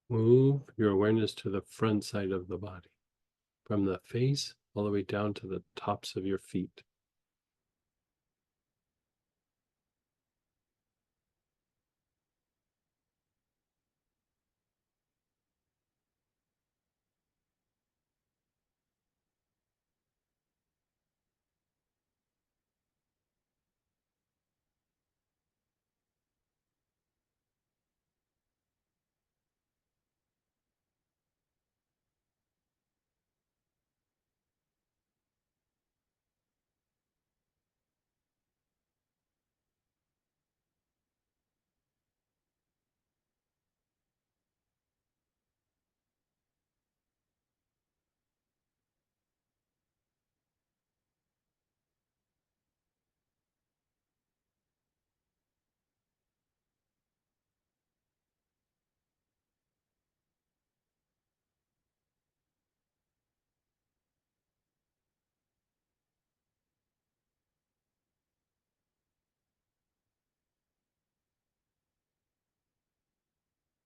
Move your awareness to the front side of the body, from the face all the way down to the tops of your feet.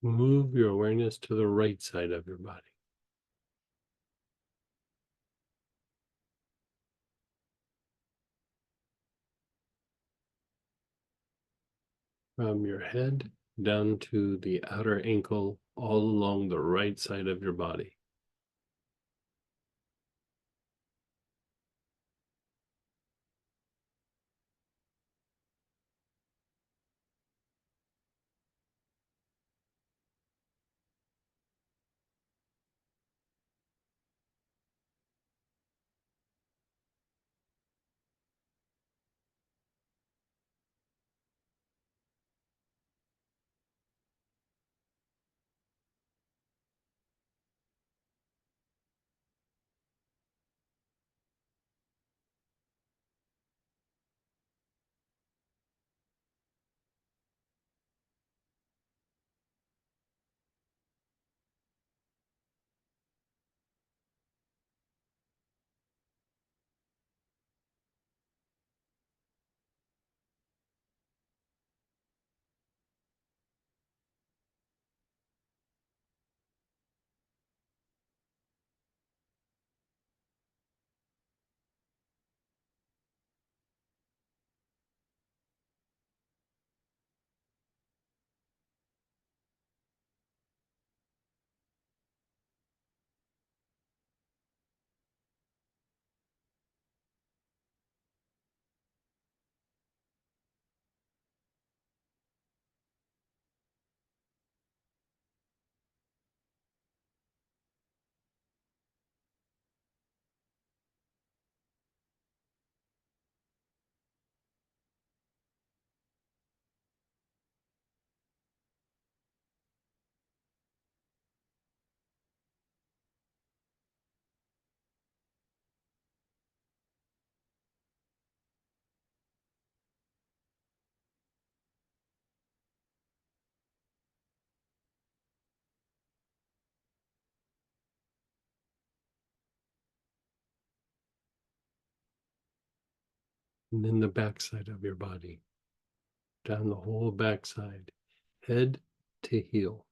Move your awareness to the right side of your body. From your head down to the outer ankle, all along the right side of your body. And then the backside of your body, down the whole backside, head to heel.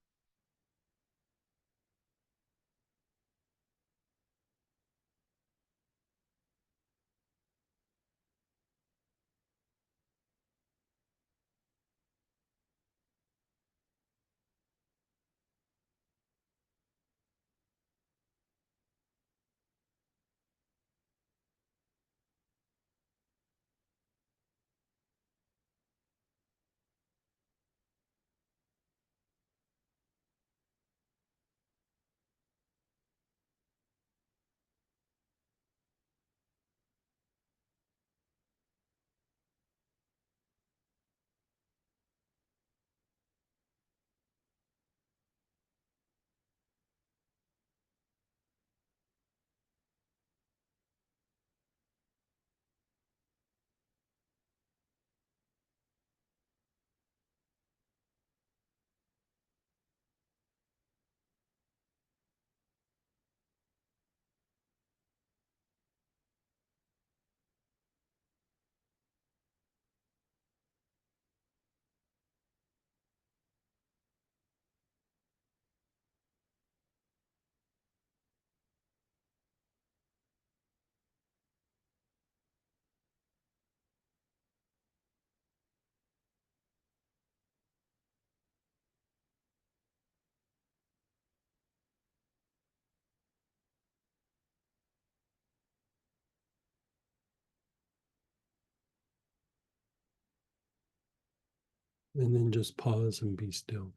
And then just pause and be still.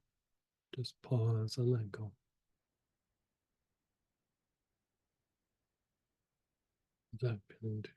Just pause and let go. That pinned.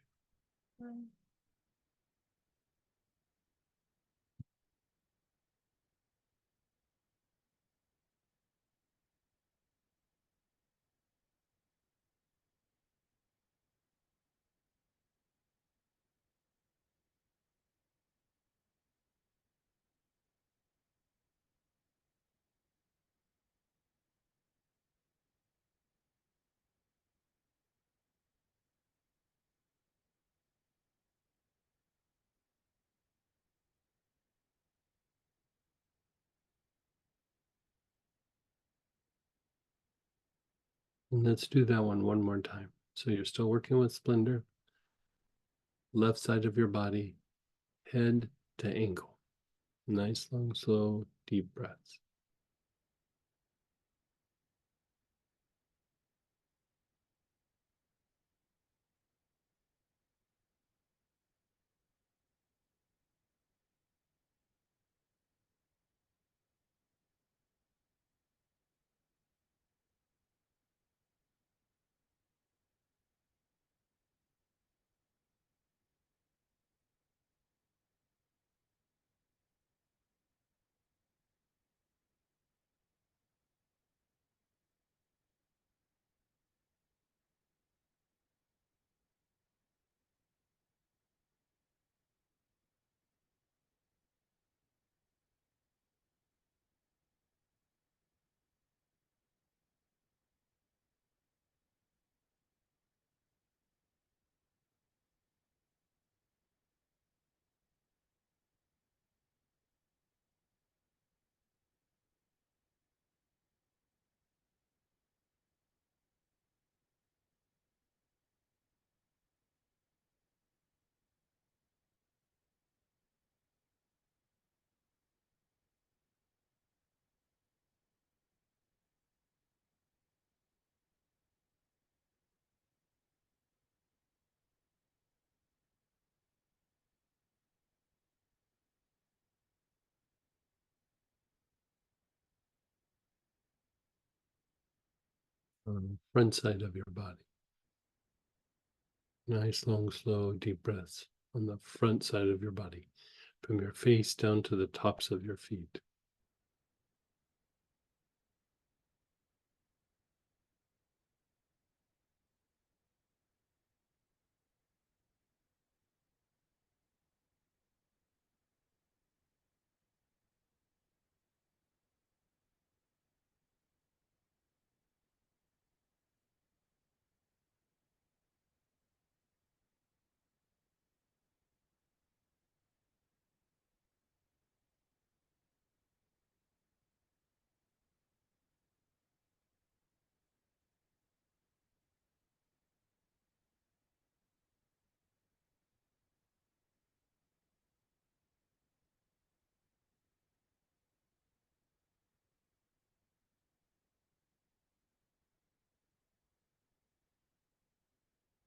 And let's do that one more time. So you're still working with splendor. Left side of your body, head to ankle. Nice, long, slow, deep breaths. Front side of your body. Nice, long, slow, deep breaths on the front side of your body, from your face down to the tops of your feet.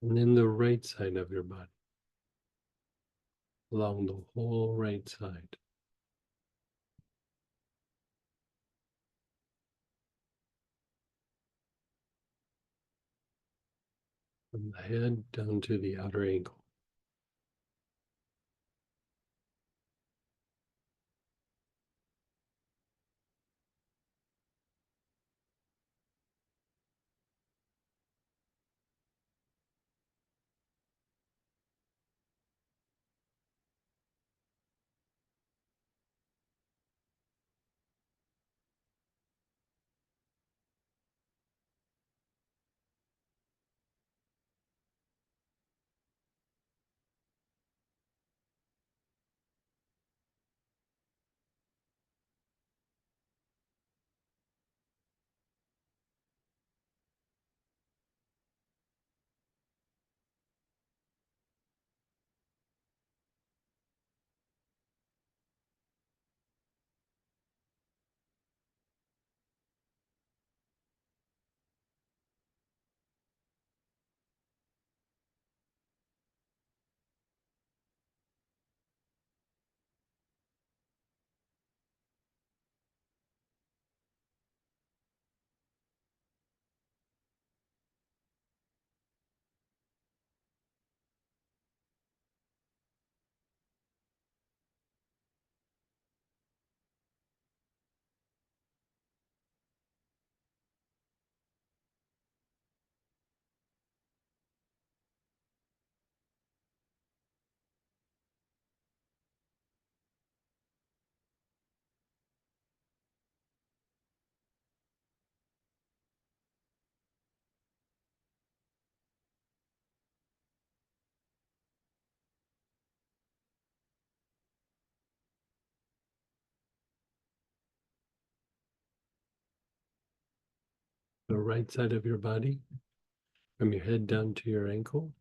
And then the right side of your body, along the whole right side. From the head down to the outer ankle. The right side of your body, from your head down to your ankle.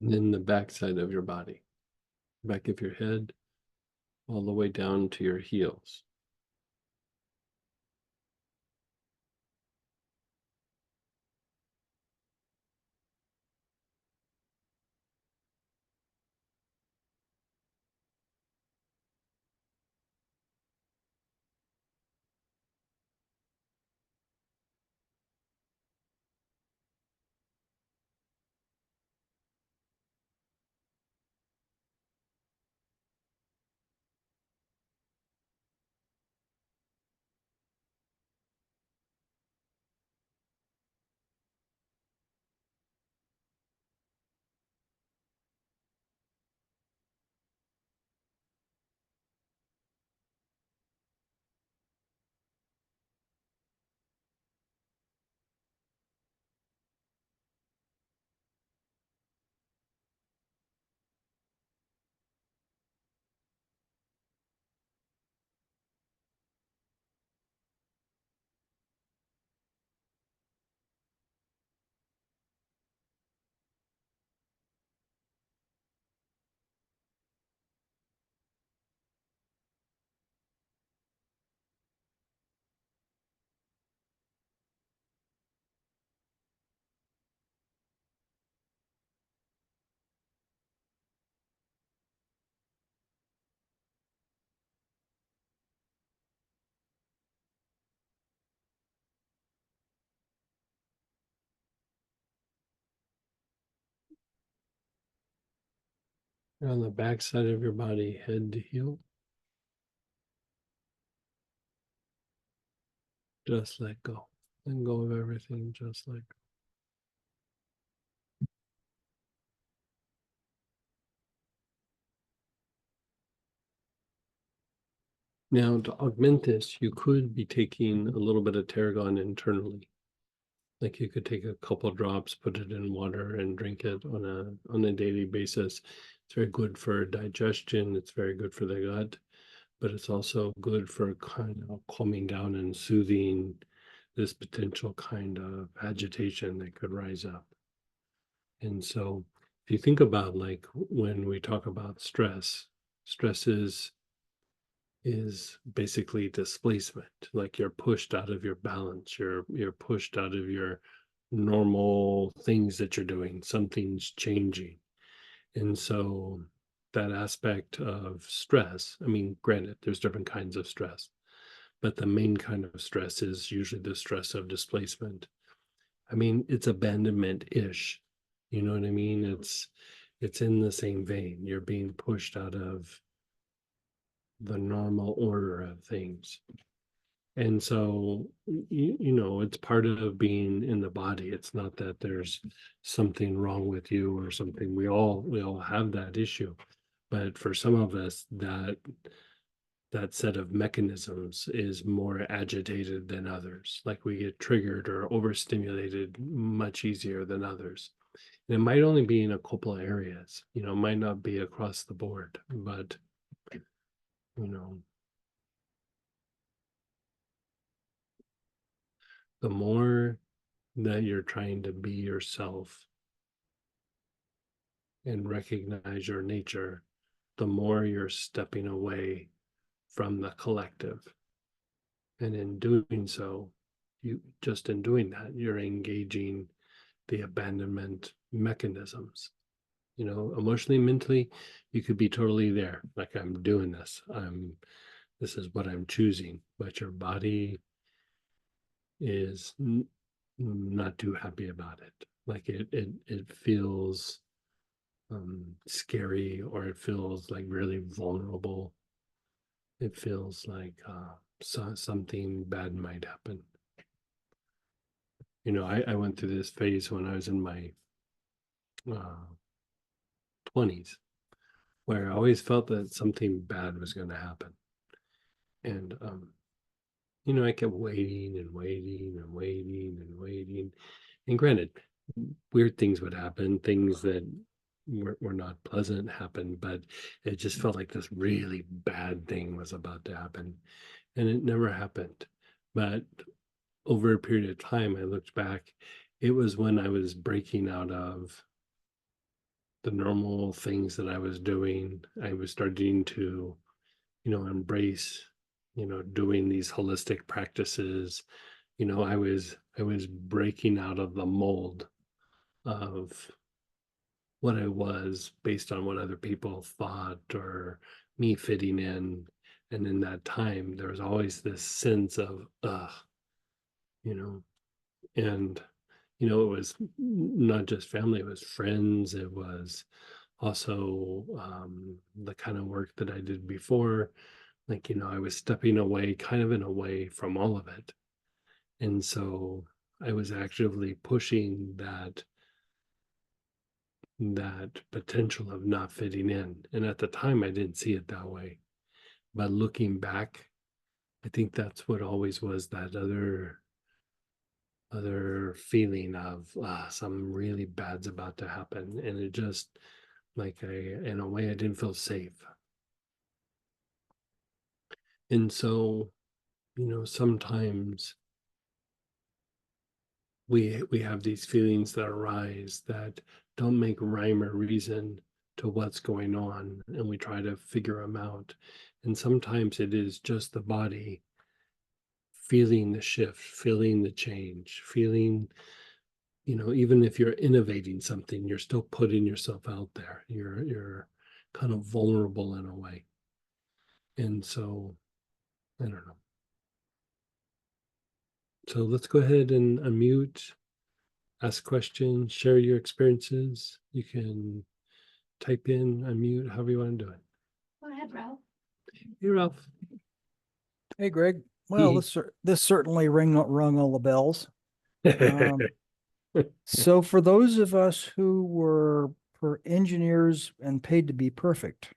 And then the back side of your body, back of your head, all the way down to your heels. On the back side of your body, head to heel. Just let go. Let go of everything, just let go. Now, to augment this, you could be taking a little bit of tarragon internally. Like you could take a couple drops, put it in water, and drink it on a daily basis. It's very good for digestion. It's very good for the gut, but it's also good for kind of calming down and soothing this potential kind of agitation that could rise up. And so, if you think about like when we talk about stress, stress is basically displacement. Like you're pushed out of your balance, you're pushed out of your normal things that you're doing, something's changing. And so that aspect of stress, I mean, granted, there's different kinds of stress, but the main kind of stress is usually the stress of displacement. I mean, it's abandonment-ish. You know what I mean? It's in the same vein. You're being pushed out of the normal order of things. And so, you know, it's part of being in the body. It's not that there's something wrong with you or something. We all have that issue. But for some of us, that set of mechanisms is more agitated than others. Like we get triggered or overstimulated much easier than others. And it might only be in a couple of areas, you know, it might not be across the board, but you know, the more that you're trying to be yourself and recognize your nature, the more you're stepping away from the collective. And in doing so, in doing that, you're engaging the abandonment mechanisms. You know, emotionally, mentally, you could be totally there. Like I'm doing this. This is what I'm choosing. But your body is not too happy about it. Like it feels scary, or it feels like really vulnerable. It feels like something bad might happen. You know, I went through this phase when I was in my uh, 20s, where I always felt that something bad was going to happen. And, you know, I kept waiting and waiting and waiting and waiting. And granted, weird things would happen, things that were not pleasant happened, but it just felt like this really bad thing was about to happen. And it never happened. But over a period of time, I looked back, it was when I was breaking out of the normal things that I was doing. I was starting to, you know, embrace, you know, doing these holistic practices. You know, I was breaking out of the mold of what I was based on what other people thought or me fitting in. And in that time, there was always this sense of, you know, and, you know, it was not just family, it was friends. It was also the kind of work that I did before. Like, you know, I was stepping away, kind of in a way, from all of it. And so I was actively pushing that potential of not fitting in. And at the time, I didn't see it that way. But looking back, I think that's what always was that other feeling of something really bad's about to happen. And it just, like, in a way, I didn't feel safe. And so, you know, sometimes we have these feelings that arise that don't make rhyme or reason to what's going on, and we try to figure them out. And sometimes it is just the body feeling the shift, feeling the change, feeling, you know, even if you're innovating something, you're still putting yourself out there. You're kind of vulnerable in a way. And so I don't know. So let's go ahead and unmute, ask questions, share your experiences. You can type in, unmute, however you want to do it. Go ahead, Ralph. Hey, Ralph. Hey, Greg. Well, this certainly rung all the bells. So for those of us who were engineers and paid to be perfect,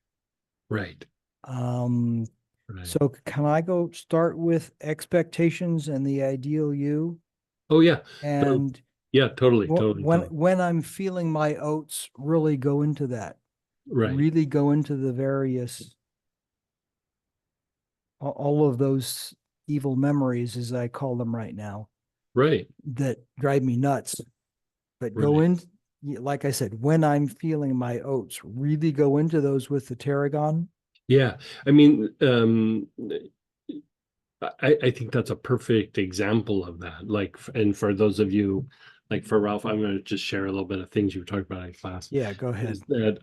Right. um, Right. so can I go start with expectations and the ideal you? Oh yeah. And yeah, totally. when I'm feeling my oats, really go into that. Right. Really go into the various all of those evil memories, as I call them right now, Right. that drive me nuts. But go Right. in, like I said, when I'm feeling my oats, really go into those with the tarragon. Yeah. I mean, I think that's a perfect example of that. Like, and for those of you, like for Ralph, I'm going to just share a little bit of things you were talking about in class. Yeah, go ahead. Is that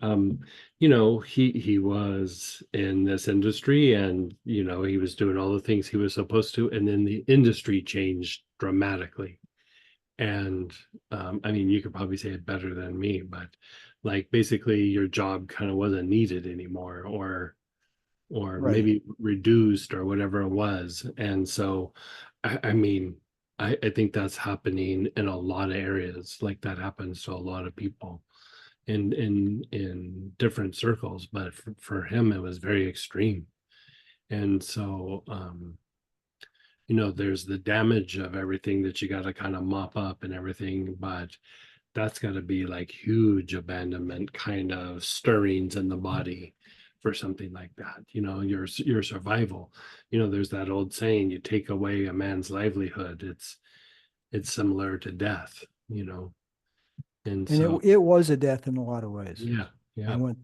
he was in this industry, and he was doing all the things he was supposed to, and then the industry changed dramatically. And I mean, you could probably say it better than me, but like basically your job kind of wasn't needed anymore, or Right. maybe reduced or whatever it was. And so, I mean, I think that's happening in a lot of areas. Like that happens to a lot of people in different circles. But for him, it was very extreme. And so, there's the damage of everything that you got to kind of mop up and everything, but that's got to be like huge abandonment kind of stirrings in the body for something like that. Your survival. There's that old saying, you take away a man's livelihood, it's similar to death. And so it was a death in a lot of ways. yeah.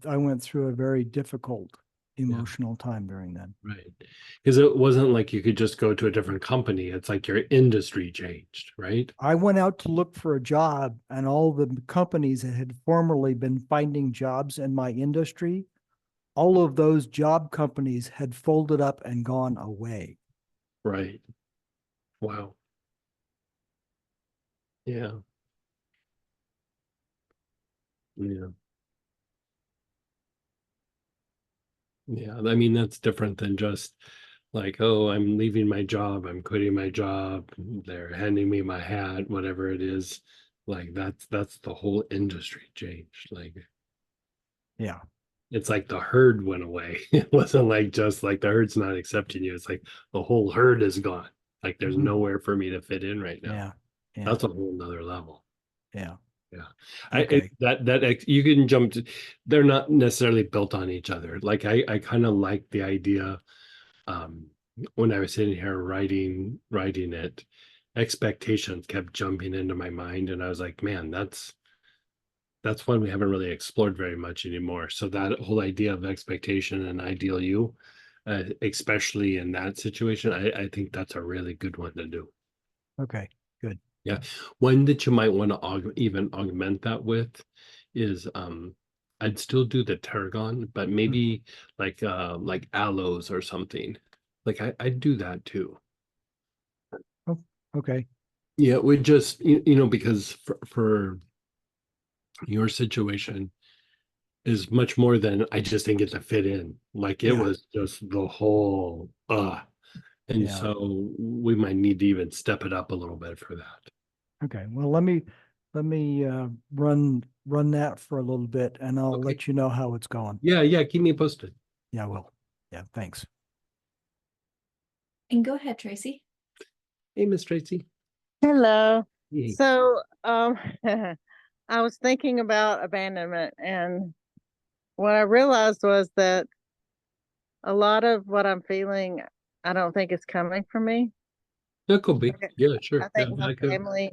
I went through a very difficult emotional time during that. Right. Because it wasn't like you could just go to a different company. It's like your industry changed, right? I went out to look for a job, and all the companies that had formerly been finding jobs in my industry, all of those job companies had folded up and gone away. Right. Wow. Yeah. Yeah. Yeah. I mean, that's different than just like, oh, I'm leaving my job, I'm quitting my job, they're handing me my hat, whatever it is. Like that's the whole industry changed. Like Yeah. it's like the herd went away. It wasn't like just like the herd's not accepting you. It's like the whole herd is gone. Like there's nowhere for me to fit in right now. Yeah. Yeah. That's a whole nother level. Yeah. Yeah. Okay. You can jump to, they're not necessarily built on each other. Like I kind of like the idea, um when I was sitting here writing it, expectations kept jumping into my mind, and I was like, man, that's one we haven't really explored very much anymore. So that whole idea of expectation and ideal you, especially in that situation, I think that's a really good one to do. Okay. Good. Yeah. One that you might want to even augment that with is I'd still do the tarragon, but maybe like aloes or something. Like I'd do that too. Oh, okay. Yeah, it would just because for your situation is much more than I just didn't get to fit in. Like it Yeah. was just the whole and Yeah. so we might need to even step it up a little bit for that. Okay. Well, let me run that for a little bit, and I'll Okay. let you know how it's going. Yeah, keep me posted. Yeah, I will. Yeah, thanks. And go ahead, Tracy. Hey, Miss Tracy. Hello. Hey. So, I was thinking about abandonment, and what I realized was that a lot of what I'm feeling, I don't think it's coming from me. That could be. Okay. Yeah, sure. I think my family,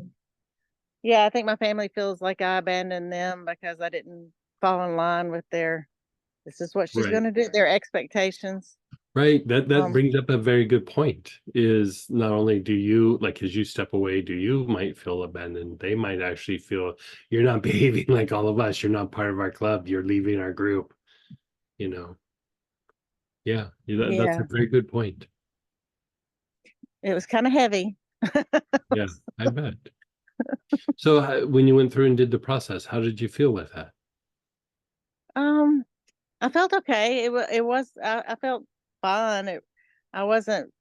I think my family feels like I abandoned them because I didn't fall in line with this is what she's Right. going to do, their expectations. Right. That Um, brings up a very good point. Is not only do you, like, as you step away, do you might feel abandoned, they might actually feel you're not behaving like all of us. You're not part of our club. You're leaving our group. You know. Yeah, that's a yeah, very good point. it was kind of heavy. Yeah, I bet. So when you went through and did the process, how did you feel with that? I felt okay. I felt fine. I wasn't,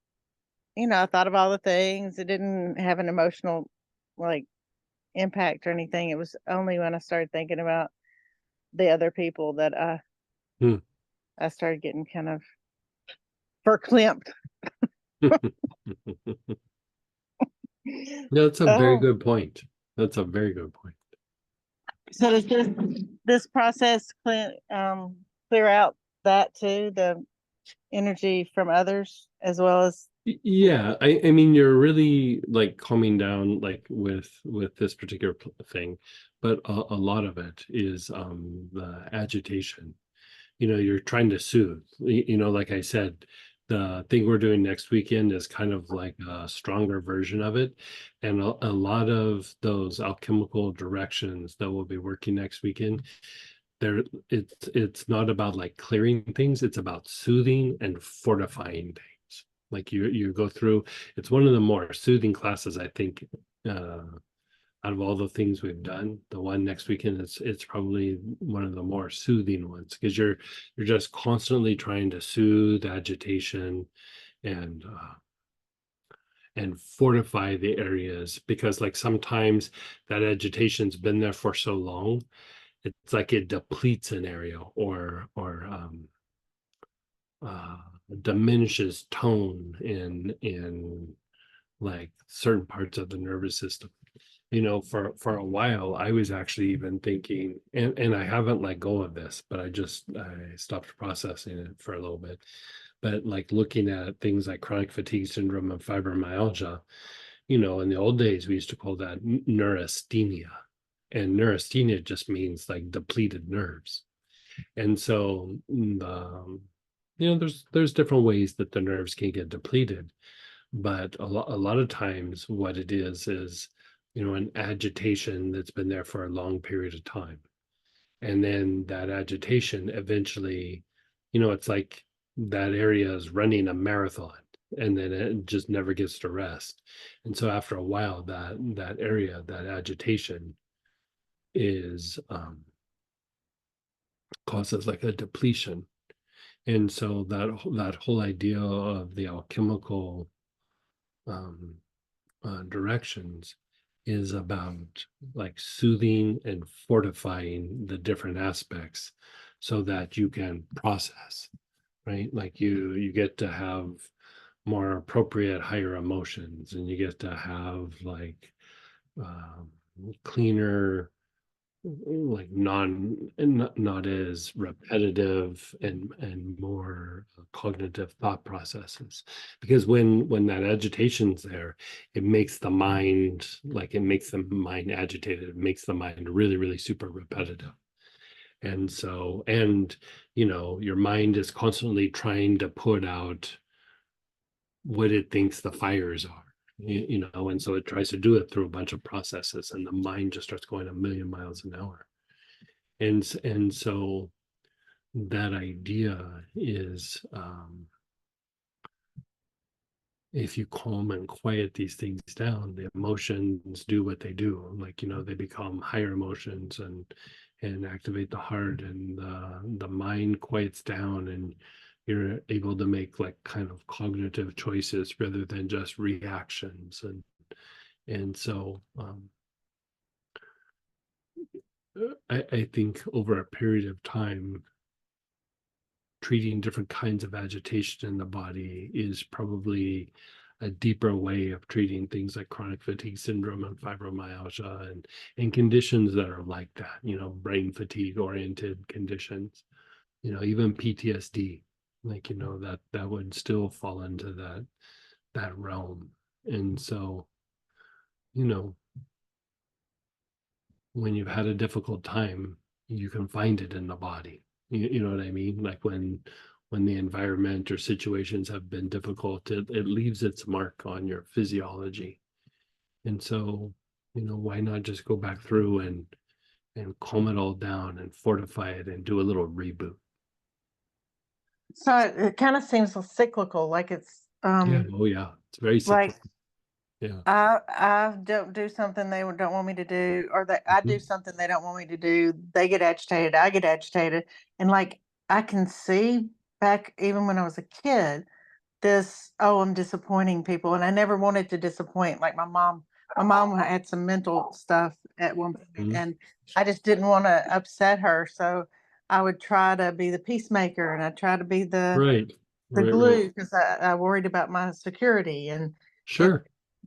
I thought of all the things. It didn't have an emotional, like, impact or anything. It was only when I started thinking about the other people that Hmm. I started getting kind of verklempt. That's a very Oh, good point. That's a very good point. so does this process clear out that too, the energy from others as well as Yeah, I mean you're really like calming down like with this particular thing, but a lot of it is the agitation. You're trying to soothe. Like I said, the thing we're doing next weekend is kind of like a stronger version of it, and a lot of those alchemical directions that we'll be working next weekend, there it's not about like clearing things, it's about soothing and fortifying things. Like you go through, it's one of the more soothing classes, I think, out of all the things we've done. The one next weekend, it's probably one of the more soothing ones, because you're just constantly trying to soothe agitation and fortify the areas, because like sometimes that agitation's been there for so long, it's like it depletes an area, or uh diminishes tone in like certain parts of the nervous system. For a while I was actually even thinking, and I haven't let go of this, but I stopped processing it for a little bit, but like looking at things like chronic fatigue syndrome and fibromyalgia, in the old days we used to call that neurasthenia, and neurasthenia just means like depleted nerves. And so there's different ways that the nerves can get depleted, but a lot of times what it is an agitation that's been there for a long period of time. And then that agitation eventually, it's like that area is running a marathon, and then it just never gets to rest. And so after a while, that area, that agitation is causes like a depletion. And so that whole idea of the alchemical um, directions is about like soothing and fortifying the different aspects so that you can process, right? Like you get to have more appropriate higher emotions, and you get to have like um, cleaner, like not as repetitive and more cognitive thought processes, because when that agitation's there, it makes the mind, agitated, it makes the mind really really super repetitive. And so, and your mind is constantly trying to put out what it thinks the fires are, and so it tries to do it through a bunch of processes, and the mind just starts going a million miles an hour. And so that idea is, if you calm and quiet these things down, the emotions do what they do. Like, they become higher emotions and activate the heart, and the mind quiets down, and you're able to make like kind of cognitive choices rather than just reactions. And so I think over a period of time, treating different kinds of agitation in the body is probably a deeper way of treating things like chronic fatigue syndrome and fibromyalgia, and conditions that are like that, brain fatigue oriented conditions, even PTSD, like, that would still fall into that realm. And so, you know, when you've had a difficult time, you can find it in the body. You know what I mean? Like when the environment or situations have been difficult, it leaves its mark on your physiology. And so, why not just go back through and calm it all down and fortify it and do a little reboot? so it kind of seems cyclical, like it's Yeah. Oh yeah. It's very like cyclical. Yeah. I don't do something they don't want me to do, or that I do Mhm. something they don't want me to do. They get agitated, I get agitated, and like I can see back even when I was a kid, this, oh, I'm disappointing people, and I never wanted to disappoint. Like my mom had some mental stuff at one point, Mhm. and I just didn't want to upset her, so I would try to be the peacemaker, and I try to be Right. the Right, right. glue because I worried about my security, and it Sure.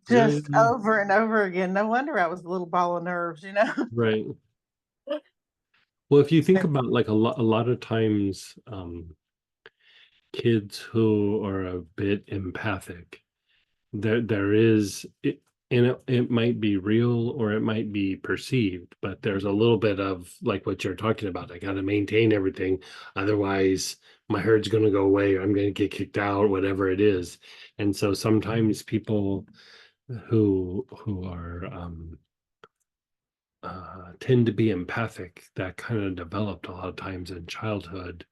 Yeah, yeah, just yeah. over and over again. No wonder I was a little ball of nerves, you know? Right. Well, if you think about like a lot of times, kids who are a bit empathic, there is it, and it might be real or it might be perceived, but there's a little bit of like what you're talking about. I got to maintain everything, otherwise my herd's going to go away. I'm going to get kicked out, whatever it is. And so sometimes people who are tend to be empathic, that kind of developed a lot of times in childhood,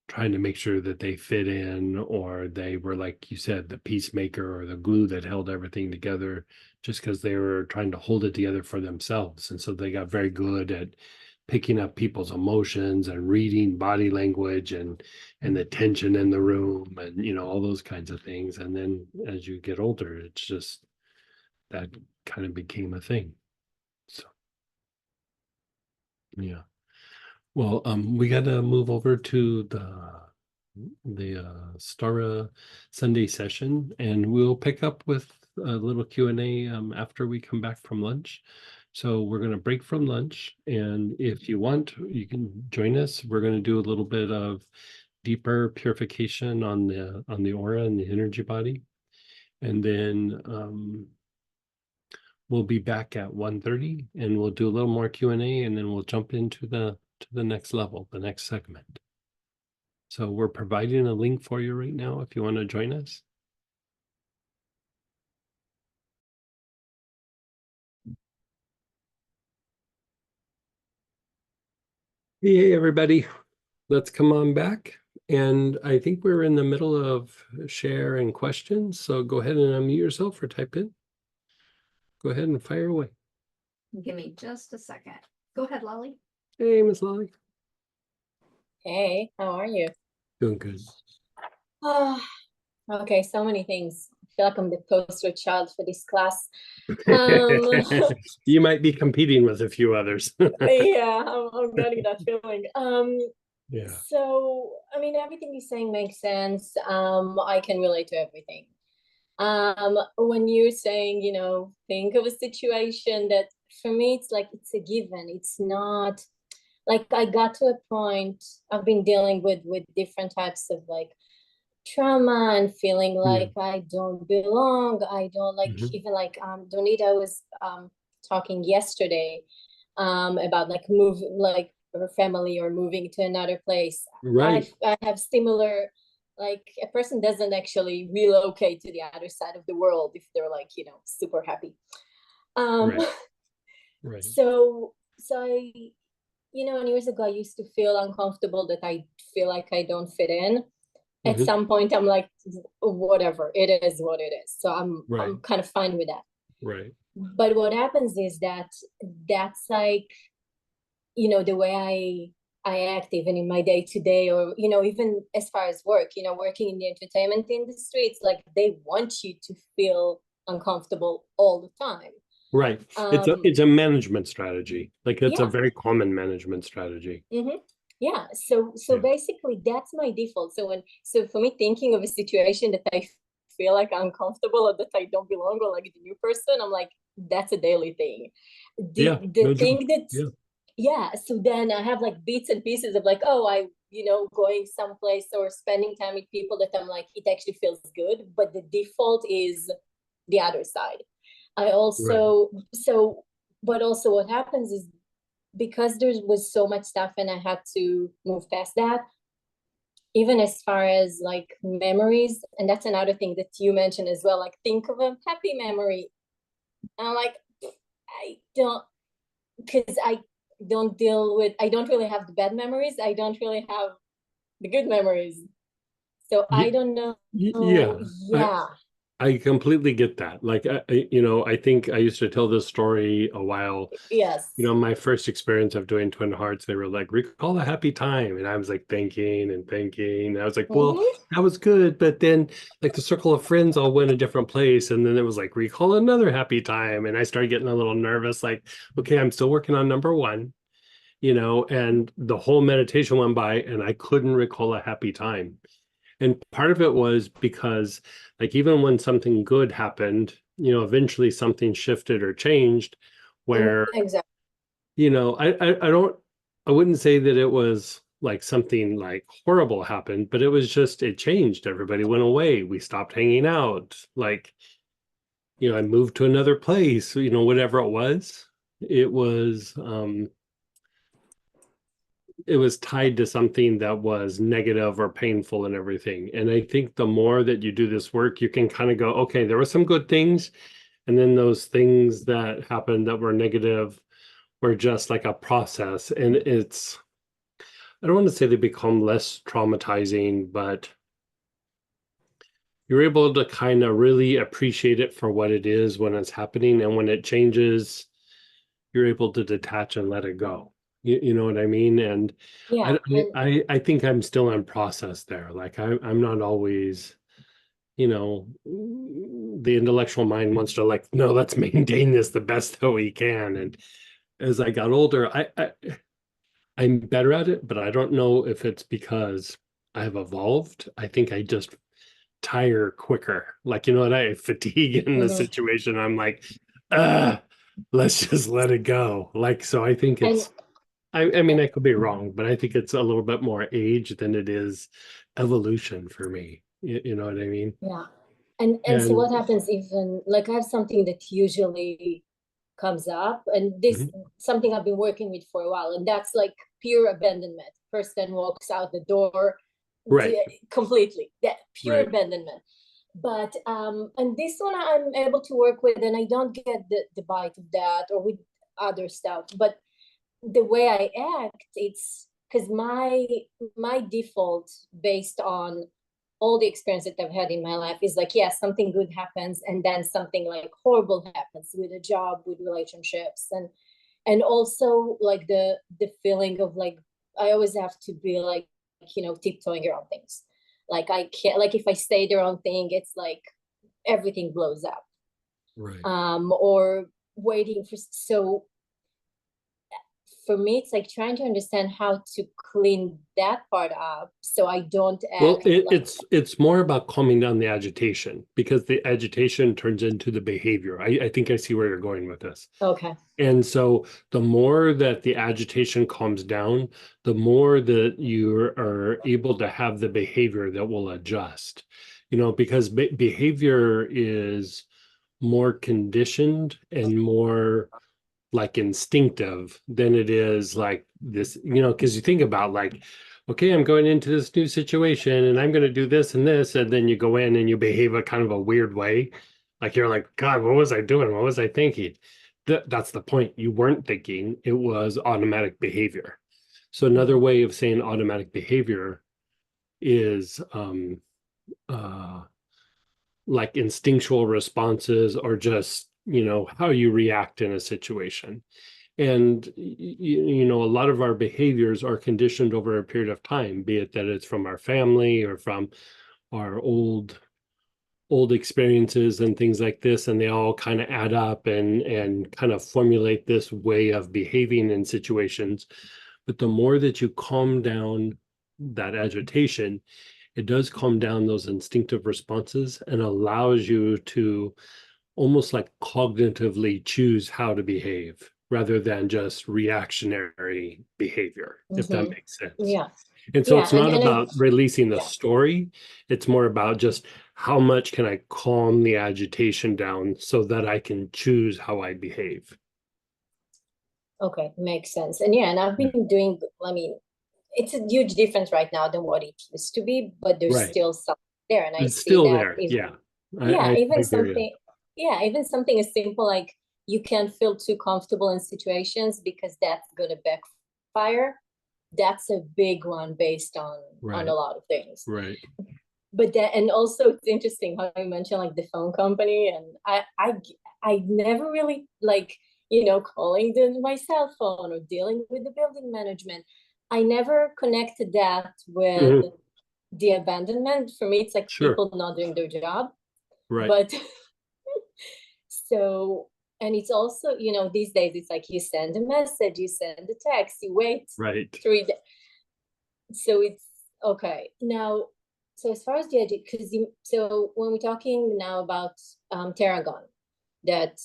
trying to make sure that they fit in, or they were, like you said, the peacemaker or the glue that held everything together, just because they were trying to hold it together for themselves. And so they got very good at picking up people's emotions and reading body language and the tension in the room, and all those kinds of things. And then as you get older, it's just that kind of became a thing. So yeah. Well, we got to move over to the Stara Sunday session, and we'll pick up with a little Q&A after we come back from lunch. So we're going to break from lunch, and if you want, you can join us. We're going to do a little bit of deeper purification on the aura and the energy body, and then we'll be back at 1:30, and we'll do a little more Q&A, and then we'll jump into the next level, the next segment. So we're providing a link for you right now if you want to join us. Hey, everybody, let's come on back. And I think we're in the middle of share and questions. So go ahead and unmute yourself or type in. Go ahead and fire away. Give me just a second. Go ahead, Lolly. Hey, Miss Lolly. Hey, how are you? Doing good. Ah, okay, so many things. I feel like I'm the poster child for this class. Um, You might be competing with a few others. yeah, I'm getting that feeling. Yeah. So I mean, everything you're saying makes sense. I can relate to everything. When you're saying, think of a situation that for me, it's like it's a given. It's not like I got to a point. I've been dealing with different types of like trauma and feeling like I don't belong. I don't like Mhm. even like Donita was talking yesterday about like move like her family or moving to another place. Right. I have similar, like a person doesn't actually relocate to the other side of the world if they're like, super happy. Right. Right. So I, and years ago I used to feel uncomfortable that I feel like I don't fit in. At Mhm. some point I'm like, whatever, it is what it is. So Right. I'm kind of fine with that. Right. But what happens is that's like, the way I act even in my day to day, or even as far as work, working in the entertainment industry, it's like they want you to feel uncomfortable all the time. Right. It's a management strategy. Like it's a Yeah. very common management strategy. Mm-hmm. Yeah. So Yeah. basically that's my default. So for me, thinking of a situation that I feel like I'm comfortable or that I don't belong or like the new person, I'm like, that's a daily thing. Yeah. The No thing joke. that Yeah. yeah, so then I have like bits and pieces of like, oh, I going someplace or spending time with people that I'm like, it actually feels good, but the default is the other side. I also but also what happens is because there was so much stuff and I had to move past that, even as far as like memories. And that's another thing that you mentioned as well, like think of a happy memory. And I'm like, I don't, because I don't really have the bad memories. I don't really have the good memories. So I don't know. Yeah. Yeah. I completely get that. Like, I think I used to tell this story a while. Yes. My first experience of doing Twin Hearts, they were like, recall a happy time. And I was like thinking and thinking. And I was like, well, Mhm. that was good. But then like the circle of friends all went a different place. And then it was like, recall another happy time. And I started getting a little nervous, like, okay, I'm still working on number one, and the whole meditation went by and I couldn't recall a happy time. And part of it was because, like, even when something good happened, eventually something shifted or changed where, Exactly. I wouldn't say that it was like something like horrible happened, but it was just, it changed. Everybody went away. We stopped hanging out. Like, I moved to another place, whatever it was. It was, it was tied to something that was negative or painful and everything. And I think the more that you do this work, you can kind of go, okay, there were some good things. And then those things that happened that were negative were just like a process. And I don't want to say they become less traumatizing, but you're able to kind of really appreciate it for what it is when it's happening. And when it changes, you're able to detach and let it go. You know what I mean? And Yeah. And I think I'm still in process there. Like I'm not always, the intellectual mind wants to like, no, let's maintain this the best that we can. And as I got older, I'm better at it, but I don't know if it's because I've evolved. I think I just tire quicker. Like, what I fatigue in the mhm. situation. I'm like, ah, let's just let it go. Like, so I think And I mean, I could be wrong, but I think it's a little bit more age than it is evolution for me. You know what I mean? yeah. And so what And happens even like I have something that usually comes up, and this Mhm. something I've been working with for a while, and that's like pure abandonment. Person walks out the door Right, completely, that pure right. abandonment. But and this one I'm able to work with, and I don't get the bite of that or with other stuff. But the way I act, it's because my default based on all the experience that I've had in my life is like, yeah, something good happens, and then something like horrible happens with a job, with relationships, and also like the feeling of like I always have to be like, tiptoeing around things. Like I can't, like if I say the wrong thing, it's like everything blows up. Right. Or waiting for, so for me it's like trying to understand how to clean that part up so I don't Well, act like, it's more about calming down the agitation because the agitation turns into the behavior. I think I see where you're going with this. okay. And so the more that the agitation calms down, the more that you are able to have the behavior that will adjust, because behavior is more conditioned and more like instinctive than it is like this, because you think about like, okay, I'm going into this new situation and I'm going to do this and this. And then you go in and you behave a kind of a weird way. Like you're like, God, what was I doing? What was I thinking? That's the point. You weren't thinking, it was automatic behavior. So another way of saying automatic behavior is uh like instinctual responses or just, how you react in a situation. And a lot of our behaviors are conditioned over a period of time, be it that it's from our family or from our old experiences and things like this, and they all kind of add up and kind of formulate this way of behaving in situations. But the more that you calm down that agitation, it does calm down those instinctive responses and allows you to almost like cognitively choose how to behave rather than just reactionary behavior, if that Mm-hmm. makes sense. Yeah. And so Yeah. it's and not and I, about releasing the yeah. story, it's more about just how much can I calm the agitation down so that I can choose how I behave. Okay, makes sense. And yeah, and I've been doing, I mean, it's a huge difference right now than what it used to be, but there's Right. still something there. And I It's see still that there. if, Yeah. yeah, I hear you. even something as simple like you can't feel too comfortable in situations because that's gonna backfire. That's a big one based on a Right. lot of things. Right. but that, and also it's interesting how you mentioned like the phone company, and I never really like, calling my cell phone or dealing with the building management. I never connected that with Mhm. the abandonment. For me, it's like Sure. people not doing their job. Right. But so, and it's also, these days it's like you send a message, you send a text, you wait Right. 3 days. So it's okay. Now, so as far as the because so when we're talking now about Tarragon, that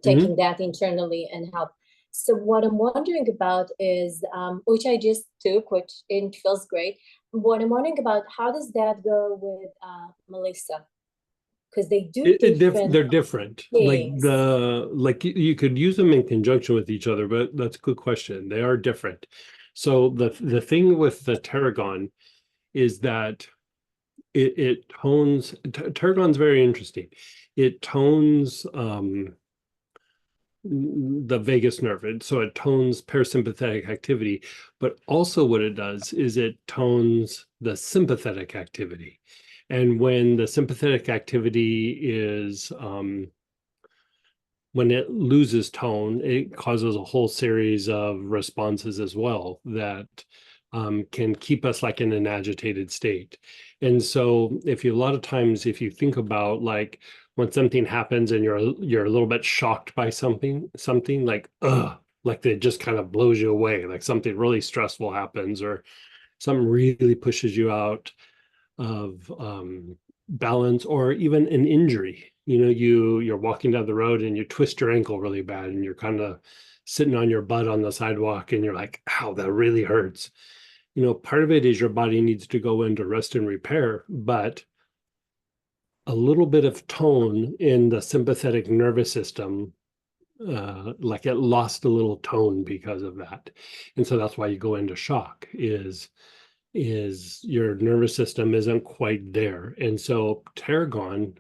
taking that internally and help. So what I'm wondering about is, which I just took, which it feels great. What I'm wondering about, how does that go with Melissa? Because they do different They're different. Like things. you could use them in conjunction with each other, but that's a good question. They are different. So the thing with the tarragon is that it tones. Tarragon's very interesting. It tones the vagus nerve, and so it tones parasympathetic activity. But also, what it does is it tones the sympathetic activity. And when the sympathetic activity is when it loses tone, it causes a whole series of responses as well that can keep us like in an agitated state. And so if you, a lot of times, if you think about like when something happens and you're a little bit shocked by something like that just kind of blows you away, like something really stressful happens or something really pushes you out of balance, or even an injury. You're walking down the road and you twist your ankle really bad and you're kind of sitting on your butt on the sidewalk and you're like, ow, that really hurts. Part of it is your body needs to go into rest and repair, but a little bit of tone in the sympathetic nervous system, like it lost a little tone because of that. And so that's why you go into shock, is your nervous system isn't quite there. And so tarragon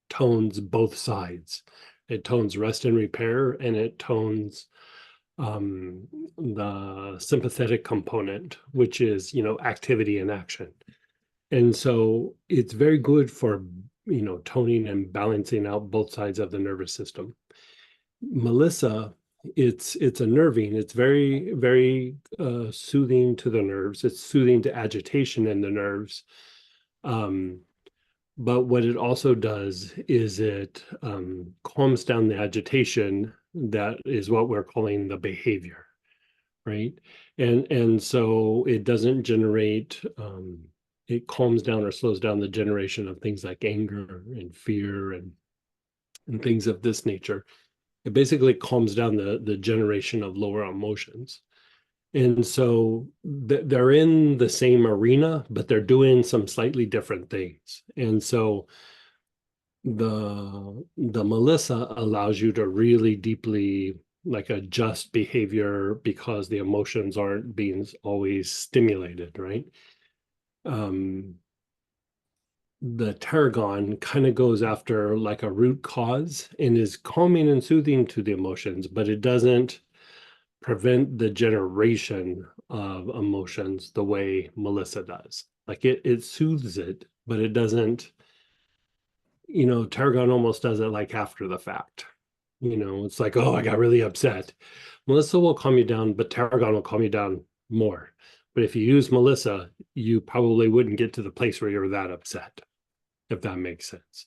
tones both sides. It tones rest and repair, and it tones the sympathetic component, which is, activity and action. And so it's very good for, toning and balancing out both sides of the nervous system. Melissa, it's a nervine. It's very, very soothing to the nerves. It's soothing to agitation in the nerves. But what it also does is it calms down the agitation. That is what we're calling the behavior, right? And so it doesn't generate, it calms down or slows down the generation of things like anger and fear and things of this nature. It basically calms down the generation of lower emotions. And so they're in the same arena, but they're doing some slightly different things. And so the Melissa allows you to really deeply like adjust behavior because the emotions aren't being always stimulated, right? The tarragon kind of goes after like a root cause and is calming and soothing to the emotions, but it doesn't prevent the generation of emotions the way Melissa does. Like it soothes it, but it doesn't, tarragon almost does it like after the fact. It's like, oh, I got really upset. Melissa will calm you down, but tarragon will calm you down more. But if you use Melissa, you probably wouldn't get to the place where you're that upset, if that makes sense.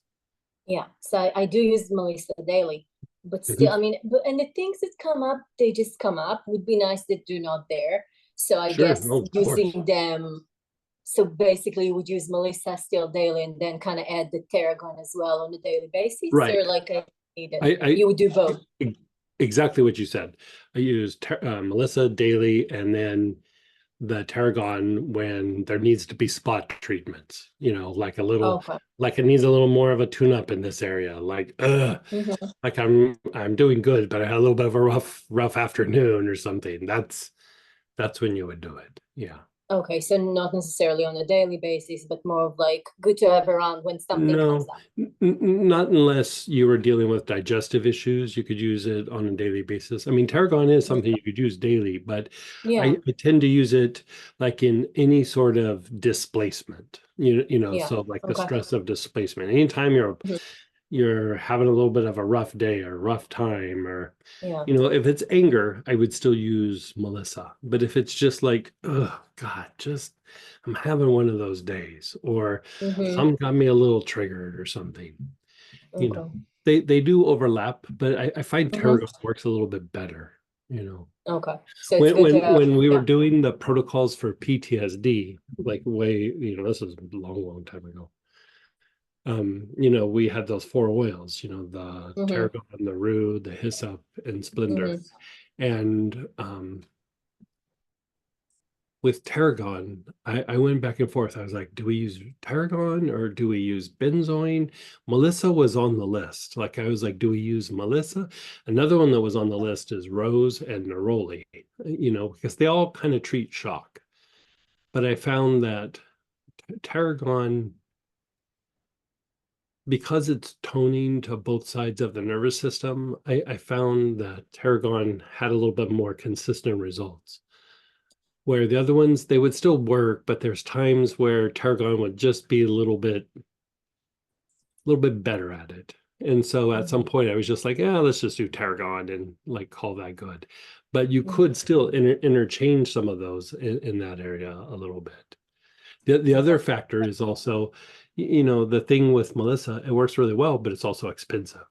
Yeah, so I do use Melissa daily, but still, I mean, and the things that come up, they just come up. Would be nice that they're not there. So I Sure. guess No, of course. using them. So basically, you would use Melissa still daily, and then kind of add the tarragon as well on a daily basis, Right. or like you would do both. Exactly what you said. I use Melissa daily, and then the tarragon when there needs to be spot treatments, like a little, Okay. like it needs a little more of a tune up in this area. Like, like I'm doing good, but I had a little bit of a rough afternoon or something. That's when you would do it. Yeah. Okay, so not necessarily on a daily basis, but more of like good to have around when something comes No, up. not unless you were dealing with digestive issues. You could use it on a daily basis. I mean, tarragon is something you could use daily, but Yeah, I tend to use it like in any sort of displacement. yeah, So like the okay. stress of displacement. Anytime Mhm. you're having a little bit of a rough day or rough time, or Yeah, if it's anger, I would still use Melissa. But if it's just like, oh God, just I'm having one of those days, or mm-hmm. some got me a little triggered or something, you know, Okay. they do overlap, but I find Mm-hmm. tarragon works a little bit better, Okay, so it's When good to have, when we were yeah. doing the protocols for PTSD, like this is a long, long time ago. We had those four oils, the Mm-hmm. tarragon, the rue, the hyssop, and splendor. Mm-hmm. And with tarragon, I went back and forth. I was like, do we use tarragon or do we use benzoin? Melissa was on the list. Like I was like, do we use Melissa? Another one that was on the list is rose and neroli, because they all kind of treat shock. But I found that tarragon, because it's toning to both sides of the nervous system, I found that tarragon had a little bit more consistent results. Where the other ones, they would still work, but there's times where tarragon would just be a little bit better at it. And so at some point I was just like, yeah, let's just do tarragon and like call that good. But you could still interchange some of those in that area a little bit. The other factor is also, the thing with Melissa, it works really well, but it's also expensive.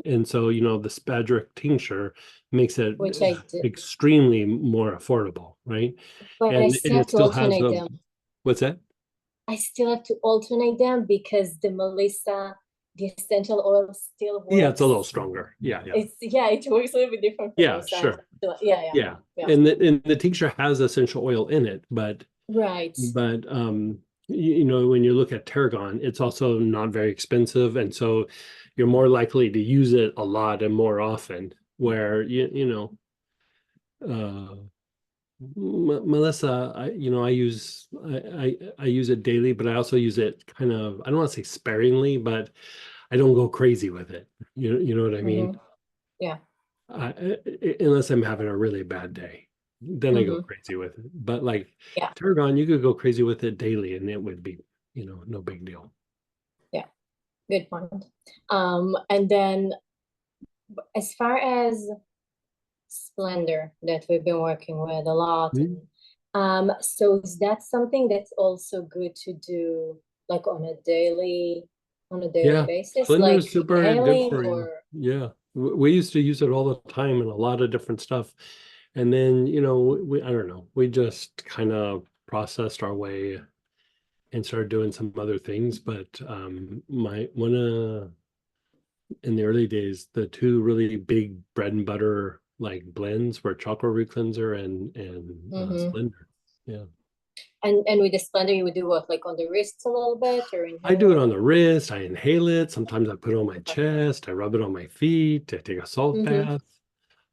And so, the Spadric tincture makes it Which I did, extremely more affordable, right? but I And still have it to still has alternate them. what's that? I still have to alternate them because the Melissa, the essential oil still Yeah, it's a little works. stronger. Yeah, yeah. It works a little bit different for me. Yeah, So I have sure. to, yeah. Yeah. Yeah. And the tincture has essential oil in it, but Right. when you look at tarragon, it's also not very expensive, and so you're more likely to use it a lot and more often. Where uh, Melissa, I use it daily, but I also use it kind of, I don't want to say sparingly, but I don't go crazy with it. You know what I mean? Mm-hmm. Yeah. Unless I'm having a really bad day, then I go Mm-hmm. crazy with it. But like Yeah. tarragon, you could go crazy with it daily, and it would be, no big deal. Yeah. Good point. And then as far as Splendor that we've been working with a lot, Mhm. and so is that something that's also good to do like on a daily Yeah, basis, Splendor like is super good inhaling for you. or Yeah, we used to use it all the time in a lot of different stuff, and then we I don't know, we just kind of processed our way and started doing some other things. But my one in the early days, the two really big bread and butter like blends were chocolate root cleanser and mm-hmm. Splendor. Yeah. And with the Splendor you would do what, like on the wrists a little bit or I do it on inhaling? the wrist, I inhale it. Sometimes I put it on my chest, I rub it on my feet, I take a salt Mm-hmm. bath.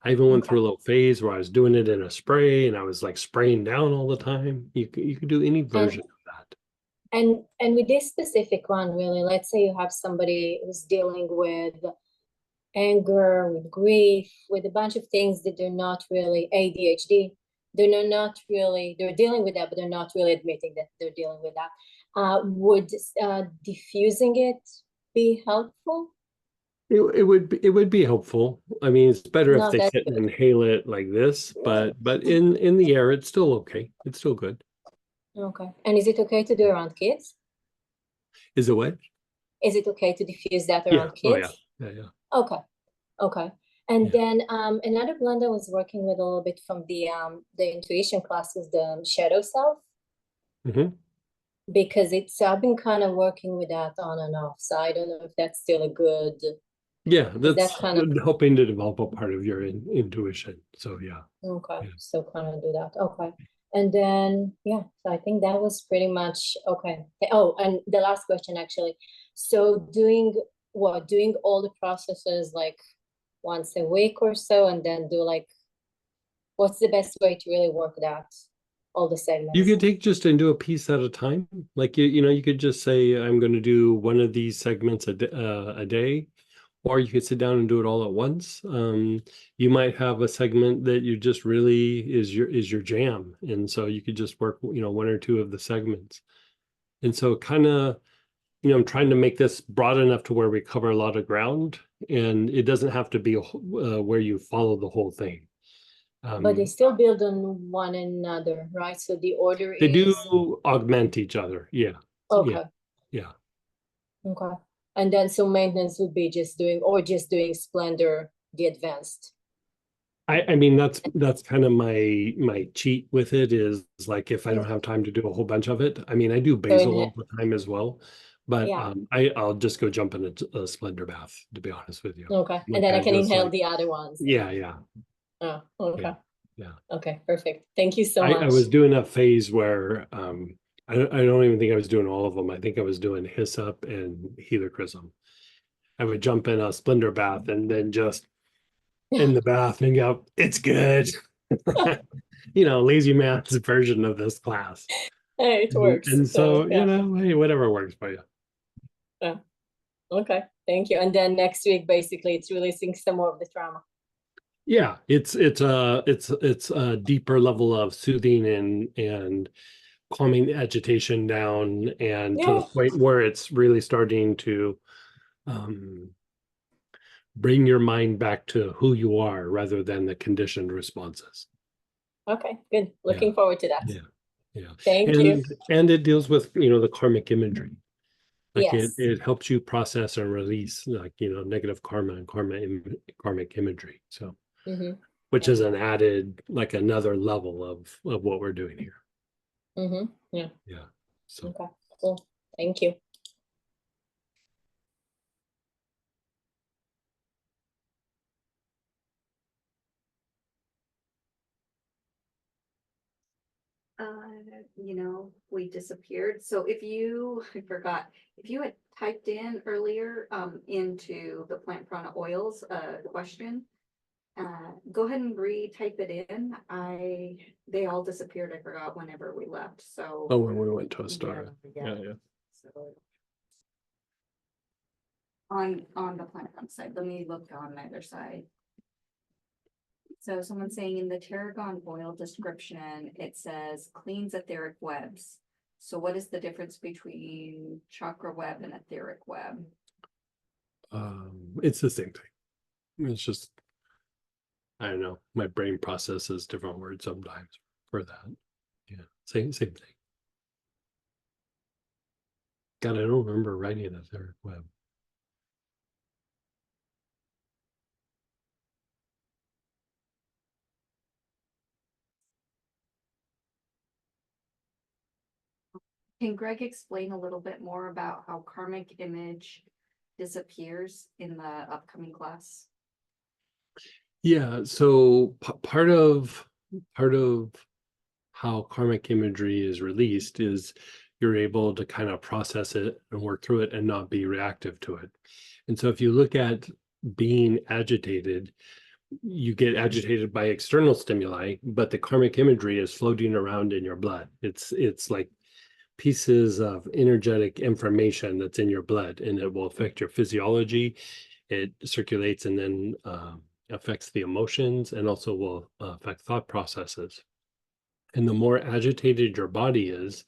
I even went Okay. through a little phase where I was doing it in a spray and I was like spraying down all the time. You can do any version And of that. and with this specific one, really, let's say you have somebody who's dealing with anger, with grief, with a bunch of things that they're not really ADHD. They're dealing with that, but they're not really admitting that they're dealing with that. Would diffusing it be helpful? It would be helpful. I mean, it's better if No, they that's sit and good. inhale it like this, but in the air, it's still okay. It's still good. Okay. And is it okay to do around kids? Is it what? Is it okay to diffuse that Yeah. around Oh yeah. kids? Yeah, yeah. Okay. Okay. And Yeah. then another blend I was working with a little bit from the intuition class was the shadow self, Mhm. because I've been kind of working with that on and off. So I don't know if that's still a good, Yeah, because that's that's kind of helping to develop a part of your intuition. So yeah. okay. Yeah. So kind of do that. Okay. And then yeah, so I think that was pretty much okay. Oh, and the last question actually. So doing all the processes like once a week or so, and then do like what's the best way to really work that? all the segments. You could take just and do a piece at a time. Like you know, you could just say, I'm going to do one of these segments a day, or you could sit down and do it all at once. You might have a segment that you just really is your jam, and so you could just work, you know, one or two of the segments. And so kind of, you know, I'm trying to make this broad enough to where we cover a lot of ground, and it doesn't have to be where you follow the whole thing. But they still build on one another, right? So the order They is do augment each other. Yeah. okay. Yeah. Okay. And then so maintenance would be just doing Splendor, the advanced. I mean, that's kind of my cheat with it is like if I don't have time to do a whole bunch of it. I mean, I do basil all the time as well, but Yeah. I'll just go jump in a Splendor bath, to be honest with you. Okay. Like And then I can just inhale like, the other ones. yeah. Oh, okay. Yeah. Okay, perfect. Thank you so much. I was doing a phase where I don't even think I was doing all of them. I think I was doing hyssop and helichrysum. I would jump in a Splendor bath and then just in the bath and go, it's good. You know, lazy man's version of this class. Hey, it works. And so, yeah. you know, hey, whatever works for you. Okay, thank you. And then next week, basically, it's releasing some more of the trauma. Yeah, it's a deeper level of soothing and calming the agitation down, and to the point where it's really starting to bring your mind back to who you are rather than the conditioned responses. Okay, good. Looking forward to that. Yeah. Thank you. And it deals with, you know, the karmic imagery. Like Yes. it helps you process and release, like, you know, negative karma and karmic imagery. So, which is an added, like another level of what we're doing here. Yeah. Yeah. So. Okay, cool. Thank you. You know, we disappeared. So if you, I forgot, if you had typed in earlier, into the plant prana oils, question, go ahead and re-type it in. They all disappeared. I forgot whenever we left, so. Oh, when we went to a star. Yeah. So on the plant prana side, let me look on the other side. So someone's saying in the tarragon oil description, it says cleans etheric webs. So what is the difference between chakra web and etheric web? It's the same thing. It's just, I don't know, my brain processes different words sometimes for that. Yeah, same thing. God, I don't remember writing an etheric web. Can Greg explain a little bit more about how karmic image disappears in the upcoming class? Yeah, so part of how karmic imagery is released is you're able to kind of process it and work through it and not be reactive to it. And so if you look at being agitated, you get agitated by external stimuli, but the karmic imagery is floating around in your blood. It's like pieces of energetic information that's in your blood, and it will affect your physiology. It circulates and then affects the emotions, and also will affect thought processes. And the more agitated your body is,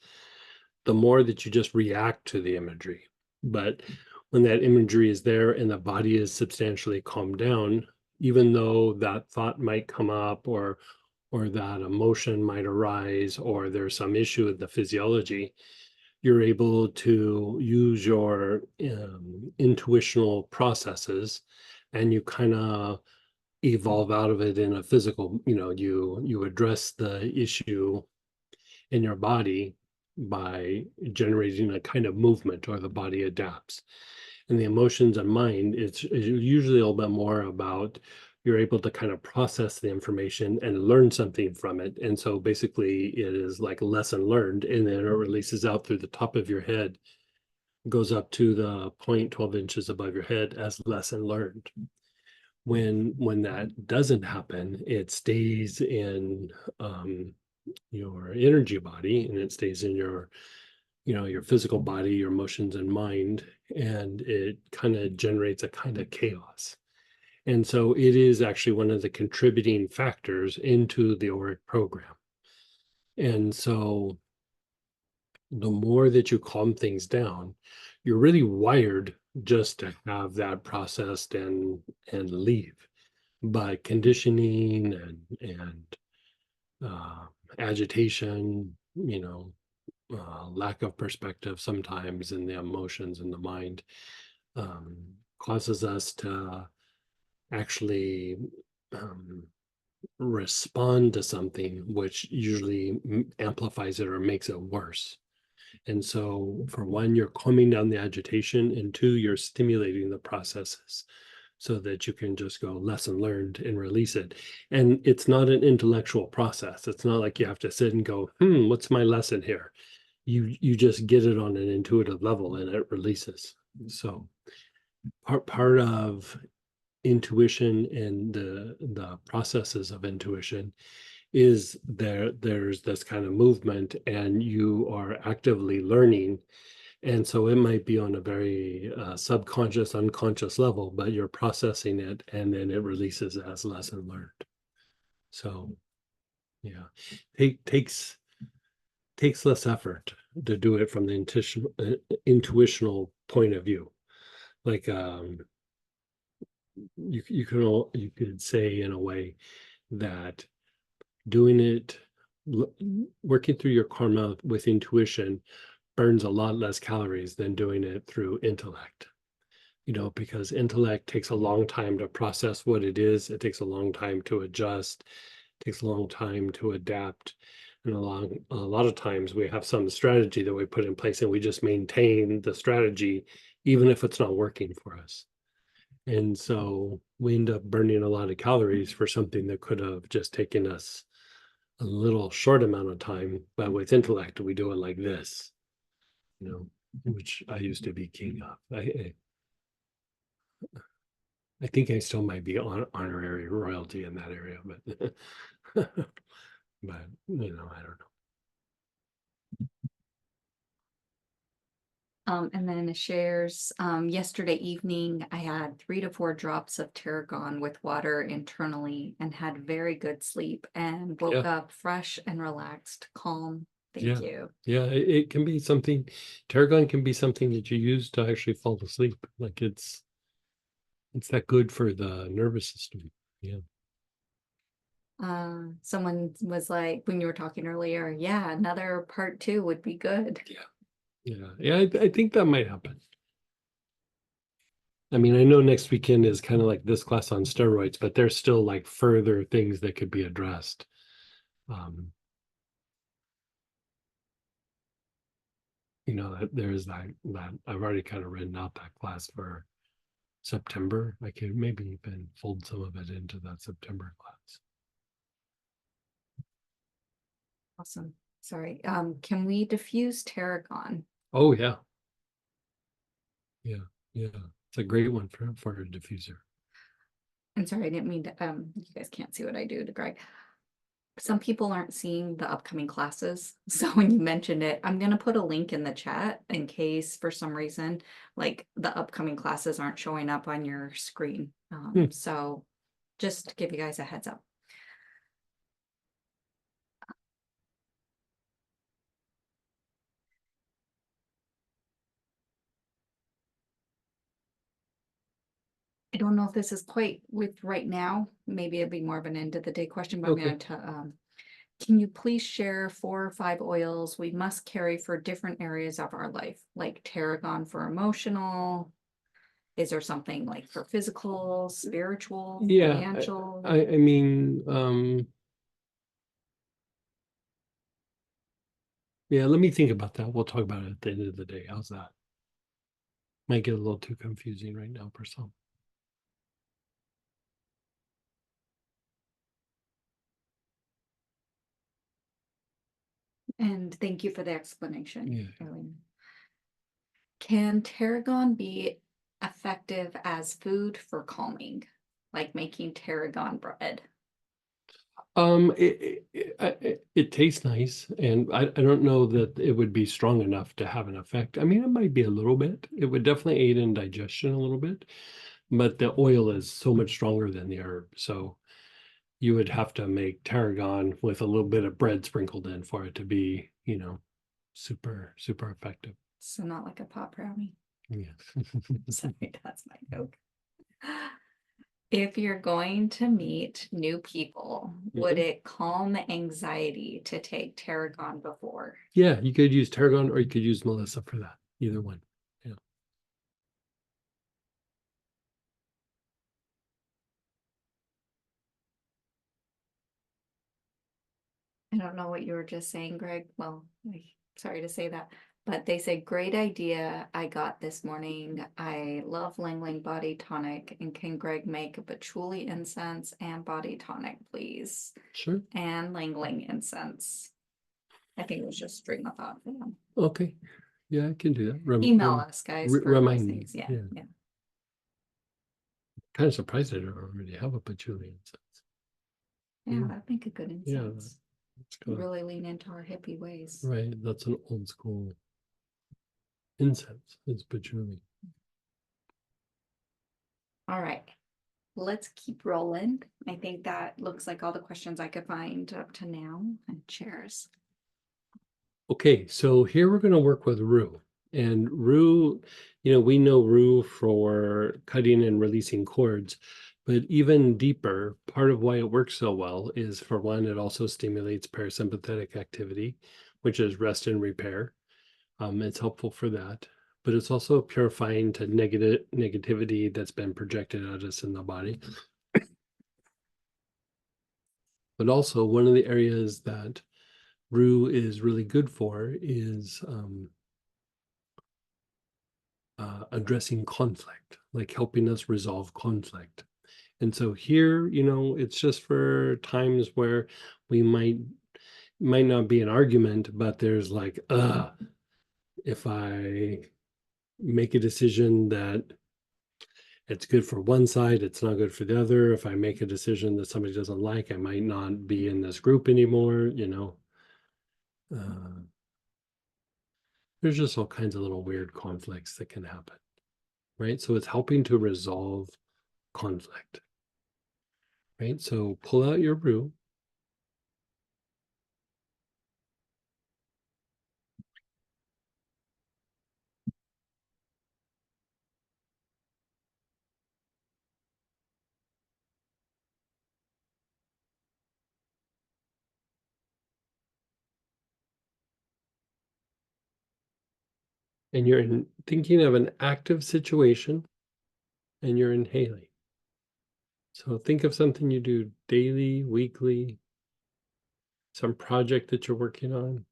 the more that you just react to the imagery. But when that imagery is there and the body is substantially calmed down, even though that thought might come up or that emotion might arise, or there's some issue with the physiology, you're able to use your intuitional processes, and you kind of evolve out of it in a physical, you know, you address the issue in your body by generating a kind of movement, or the body adapts. And the emotions and mind, it's usually a little bit more about you're able to kind of process the information and learn something from it. And so basically it is like a lesson learned, and then it releases out through the top of your head, goes up to the point 12 inches above your head as lesson learned. When that doesn't happen, it stays in your energy body, and it stays in your, your physical body, your emotions and mind, and it kind of generates a kind of chaos. And so it is actually one of the contributing factors into the auric program. And so the more that you calm things down, you're really wired just to have that processed and leave. But conditioning and agitation, lack of perspective sometimes in the emotions and the mind, um, causes us to actually respond to something, which usually amplifies it or makes it worse. And so, for one, you're calming down the agitation, and two, you're stimulating the processes so that you can just go lesson learned and release it. And it's not an intellectual process. It's not like you have to sit and go, what's my lesson here? You just get it on an intuitive level and it releases. So part of intuition and the processes of intuition is there's this kind of movement, and you are actively learning. And so it might be on a very subconscious, unconscious level, but you're processing it and then it releases as lesson learned. So yeah, takes less effort to do it from the intuitional point of view. Like you could say in a way that doing it, working through your karma with intuition burns a lot less calories than doing it through intellect. Because intellect takes a long time to process what it is. It takes a long time to adjust, takes a long time to adapt. And a lot of times we have some strategy that we put in place and we just maintain the strategy, even if it's not working for us. And so we end up burning a lot of calories for something that could have just taken us a little short amount of time. But with intellect, we do it like this, which I used to be king of. I think I still might be honorary royalty in that area, but but I don't know. And then shares, yesterday evening, I had 3 to 4 drops of tarragon with water internally and had very good sleep and woke up fresh and relaxed, calm. Thank you. Yeah, it can be something. Tarragon can be something that you use to actually fall asleep. Like it's that good for the nervous system. Yeah. Someone was like, when you were talking earlier, yeah, another part 2 would be good. Yeah. I think that might happen. I mean, I know next weekend is kind of like this class on steroids, but there's still like further things that could be addressed. That there's that I've already kind of written out that class for September. I could maybe even fold some of it into that September class. Awesome. Sorry. Can we diffuse tarragon? Oh yeah. Yeah. It's a great one for a diffuser. I'm sorry, I didn't mean to, you guys can't see what I do to Greg. Some people aren't seeing the upcoming classes. So when you mentioned it, I'm gonna put a link in the chat in case for some reason, like the upcoming classes aren't showing up on your screen. So just to give you guys a heads up. I don't know if this is quite with right now. Maybe it'll be more of an end of the day question, but Okay. I'm gonna can you please share 4 or 5 oils we must carry for different areas of our life, like tarragon for emotional? Is there something like for physical, spiritual, Yeah. financial? I mean, yeah, let me think about that. We'll talk about it at the end of the day. How's that? Might get a little too confusing right now for some. And thank you for the explanation. Yeah. Can tarragon be effective as food for calming, like making tarragon bread? It tastes nice, and I don't know that it would be strong enough to have an effect. I mean, it might be a little bit. It would definitely aid in digestion a little bit, but the oil is so much stronger than the herb. So you would have to make tarragon with a little bit of bread sprinkled in for it to be, super, super effective. So not like a pot brownie. Yeah. Sorry, that's my joke. If you're going to meet new people, would Mhm. it calm anxiety to take tarragon before? Yeah, you could use tarragon or you could use Melissa for that. Either one. Yeah. I don't know what you were just saying, Greg. Well, sorry to say that, but they said, great idea I got this morning. I love Ling Ling body tonic, and can Greg make a patchouli incense and body tonic, please? Sure. And Ling Ling incense. I think it was just string of thought for them. Okay. Yeah, I can do that. Email us, guys, for remind me. things. Yeah, Yeah. yeah. Kind of surprised I don't already have a patchouli incense. Yeah, Mm. that'd make a good Yeah, incense. It's good. Really lean into our hippie ways. Right. That's an old school incense. It's patchouli. All right. Let's keep rolling. I think that looks like all the questions I could find up to now. And cheers. Okay, so here we're going to work with rue. And rue, we know rue for cutting and releasing cords, but even deeper, part of why it works so well is, for one, it also stimulates parasympathetic activity, which is rest and repair. It's helpful for that, but it's also purifying to negativity that's been projected at us in the body. But also, one of the areas that rue is really good for is addressing conflict, like helping us resolve conflict. And so here, it's just for times where we might not be an argument, but there's like, if I make a decision that it's good for one side, it's not good for the other. If I make a decision that somebody doesn't like, I might not be in this group anymore. There's just all kinds of little weird conflicts that can happen, right? So it's helping to resolve conflict, right? So pull out your rue. And you're thinking of an active situation and you're inhaling. So think of something you do daily, weekly, some project that you're working on.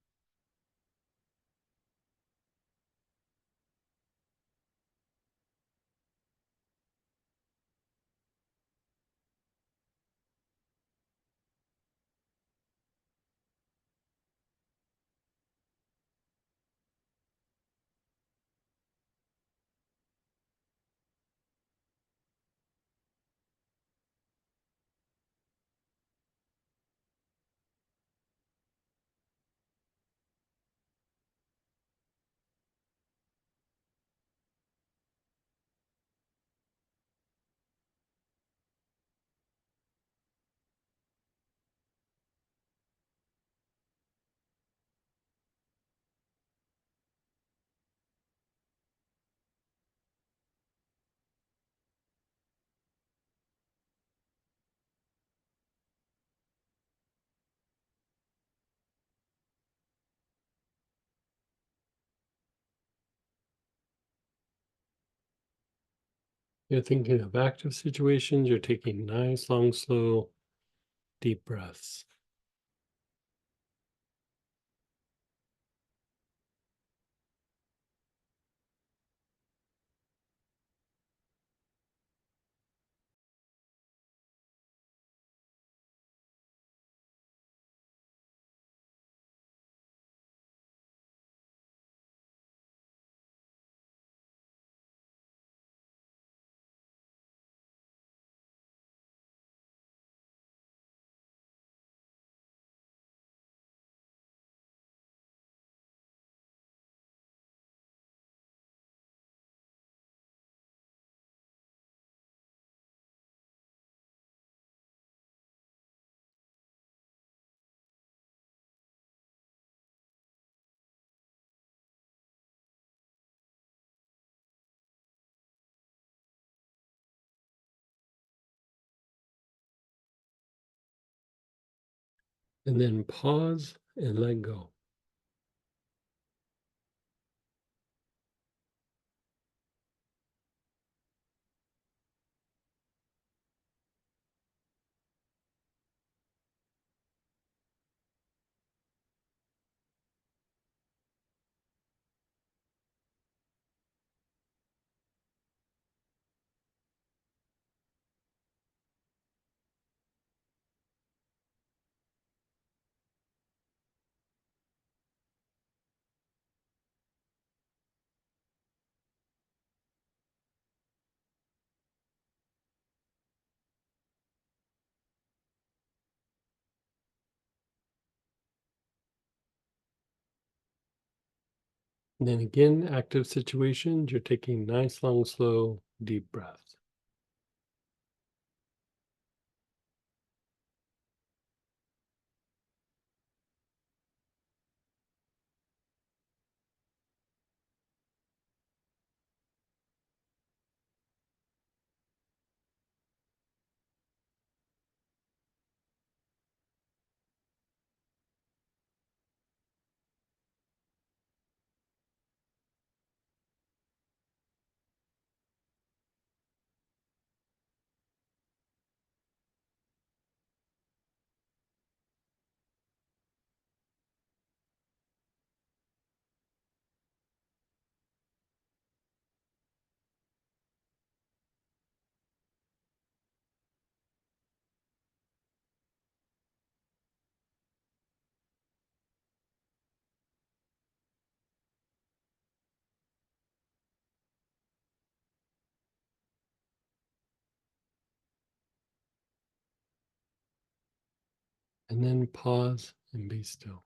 You're thinking of active situations. You're taking nice, long, slow, deep breaths. And then pause and let go. And then again, active situations, you're taking nice, long, slow, deep breaths. And then pause and be still.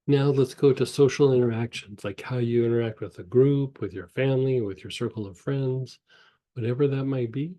Now let's go to social interactions, like how you interact with a group, with your family, with your circle of friends, whatever that might be.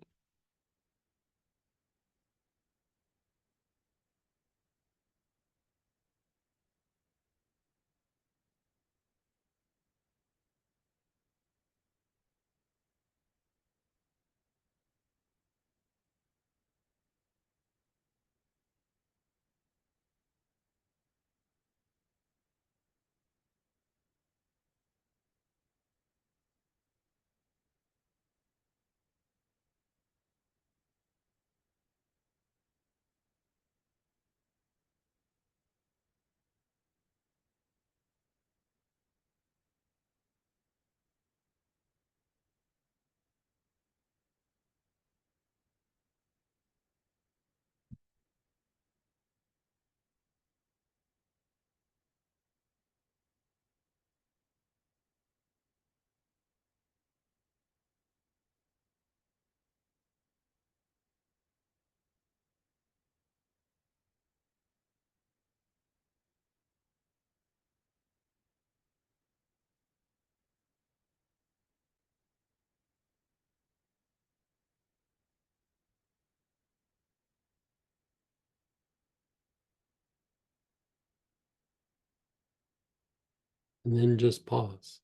And then just pause.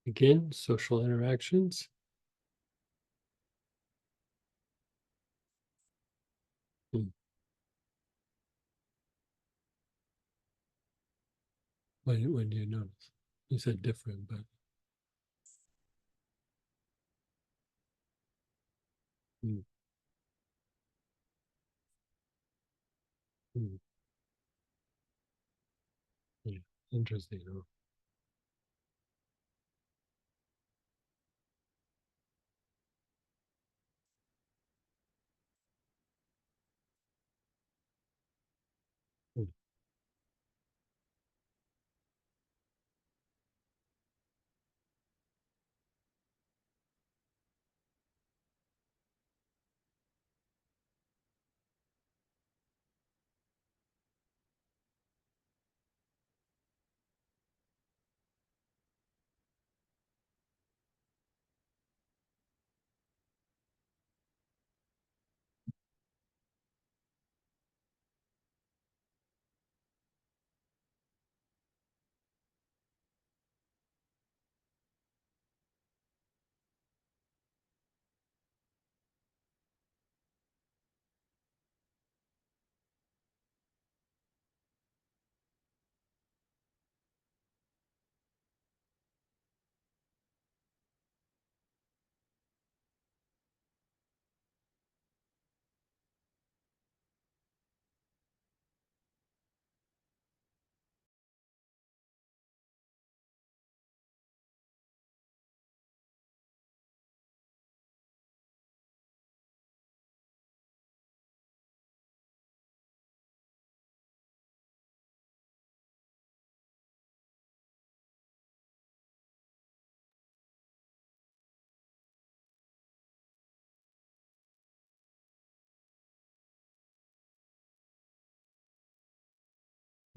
Again, social interactions. Hmm. When do you notice? You said different, but hmm, hmm, yeah, interesting. Huh?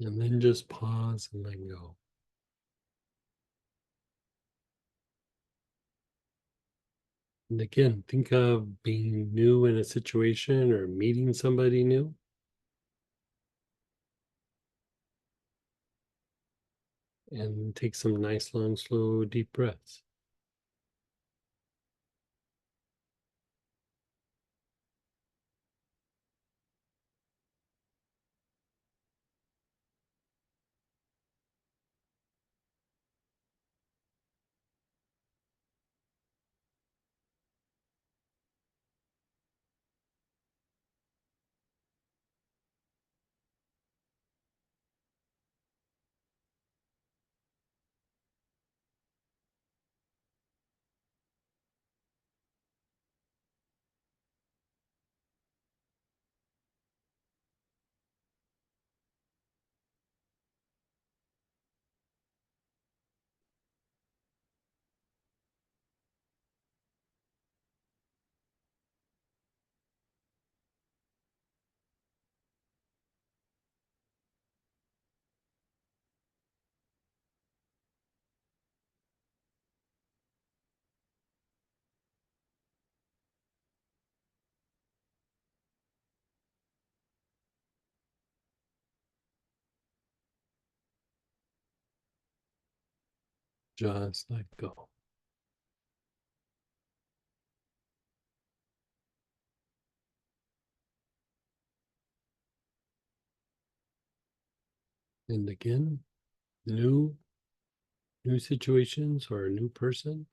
And then just pause and let go. And again, think of being new in a situation or meeting somebody new. And take some nice, long, slow, deep breaths. Just let go. And again, new situations or a new person.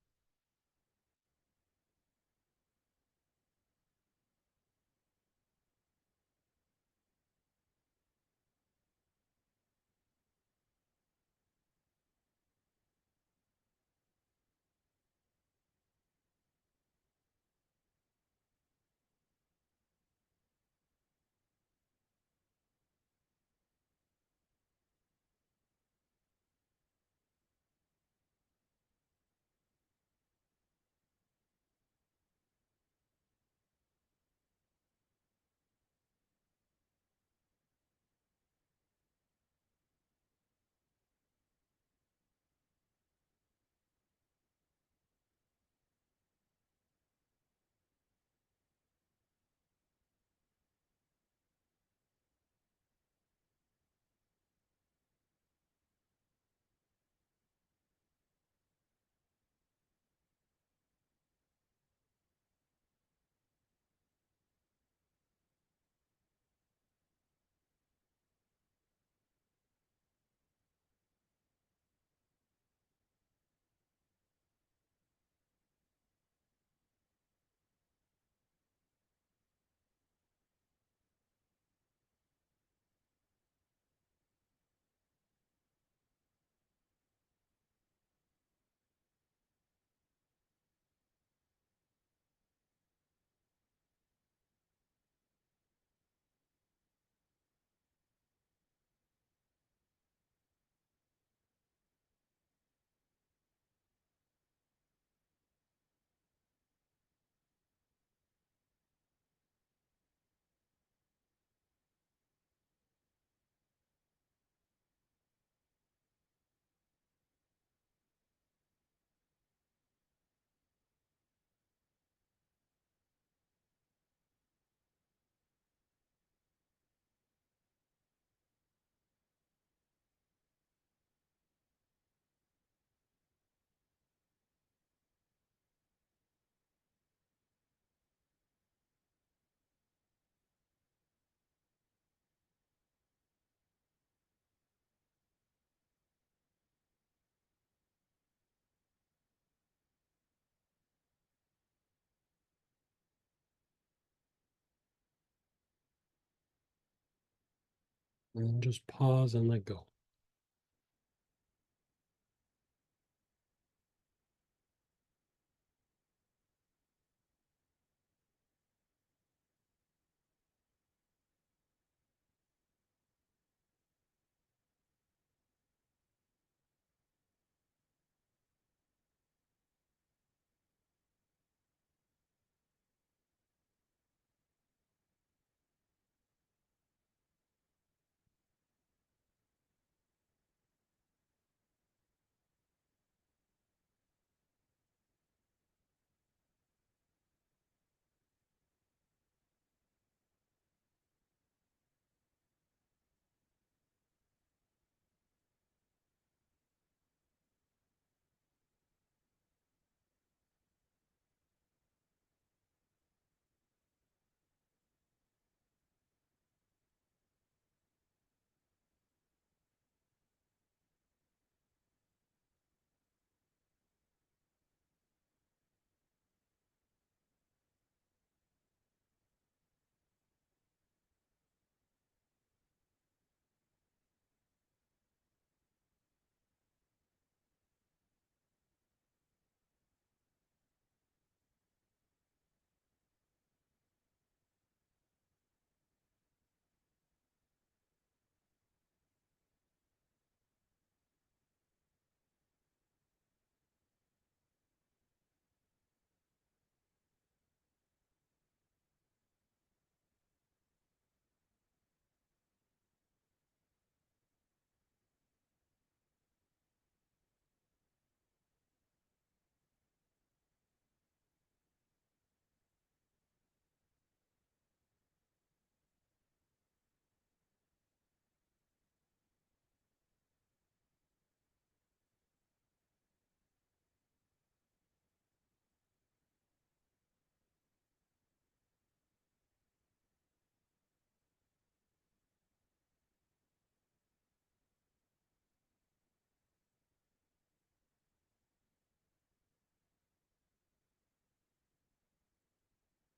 And then just pause and let go.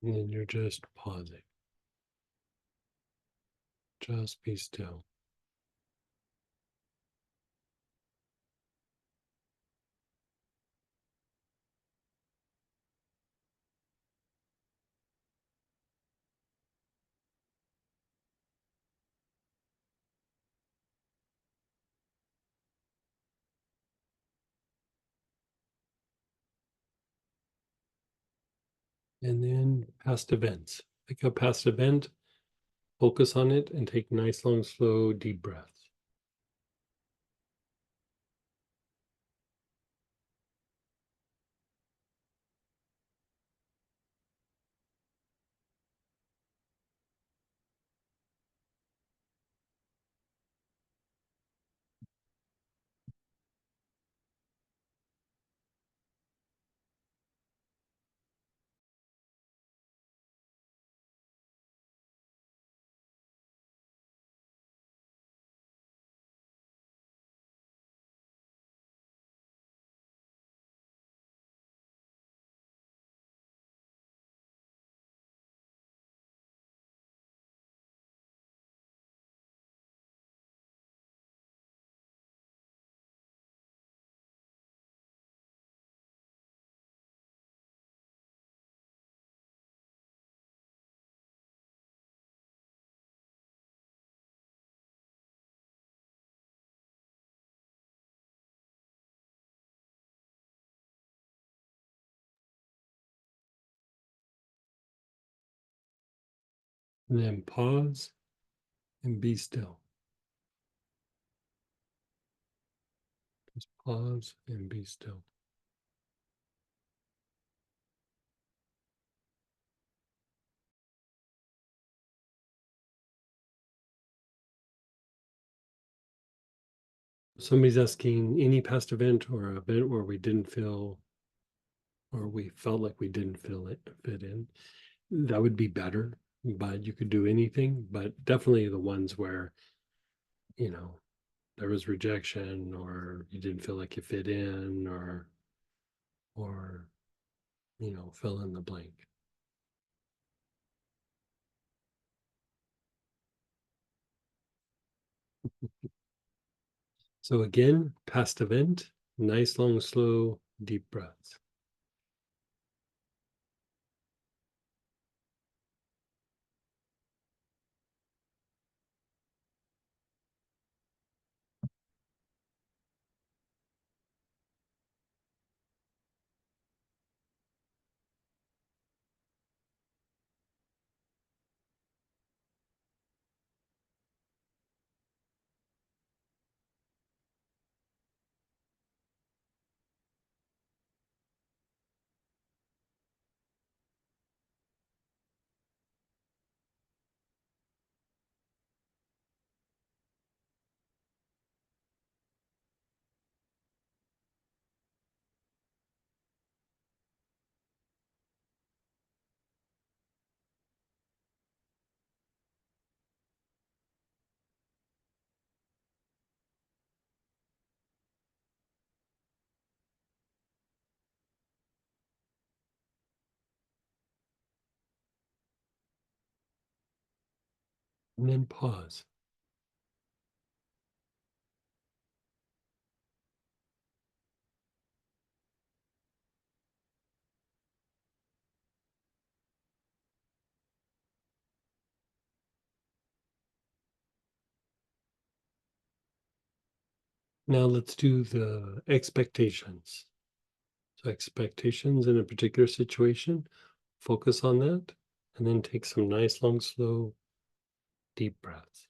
And then you're just pausing. Just be still. And then past events. Pick up past event, focus on it, and take nice, long, slow, deep breaths. And then pause and be still. Just pause and be still. Somebody's asking any past event or event where we didn't feel or we felt like we didn't feel it fit in. That would be better, but you could do anything, but definitely the ones where, you know, there was rejection or you didn't feel like you fit in or fill in the blank. So again, past event, nice, long, slow, deep breaths. And then pause. Now let's do the expectations. So expectations in a particular situation, focus on that, and then take some nice, long, slow, deep breaths.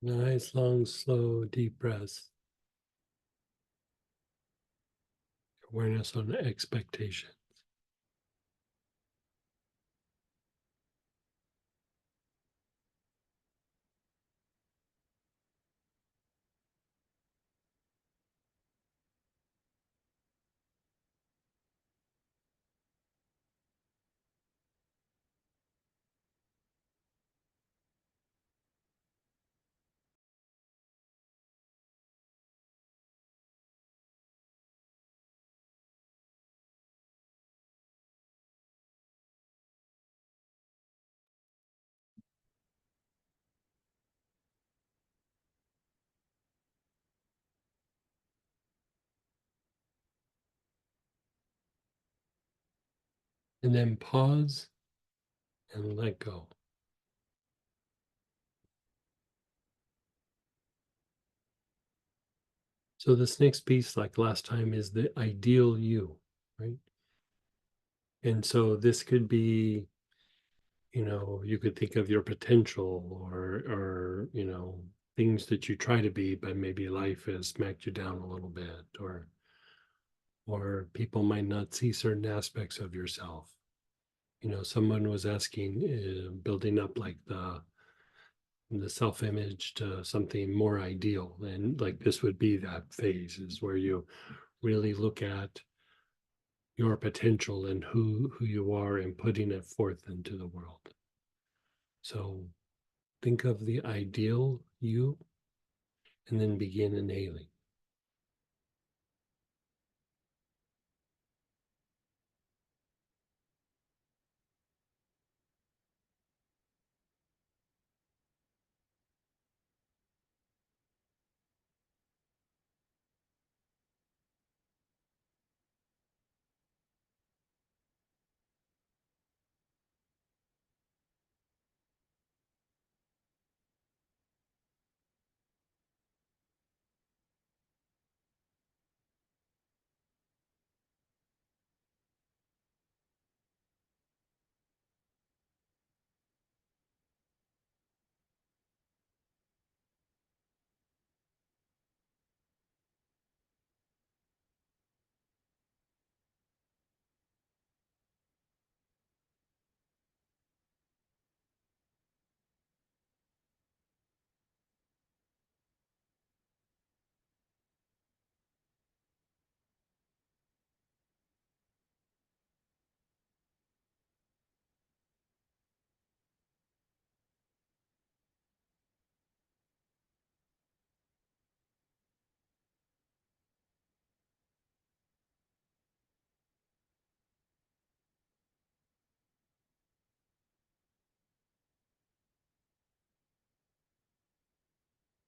Nice, long, slow, deep breaths. Awareness on expectation. And then pause and let go. So this next piece, like last time, is the ideal you, right? And so this could be, you could think of your potential or things that you try to be, but maybe life has smacked you down a little bit, or people might not see certain aspects of yourself. Someone was asking, building up like the self-image to something more ideal, and like this would be that phase is where you really look at your potential and who you are and putting it forth into the world. So think of the ideal you and then begin inhaling.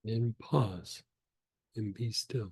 Then pause and be still.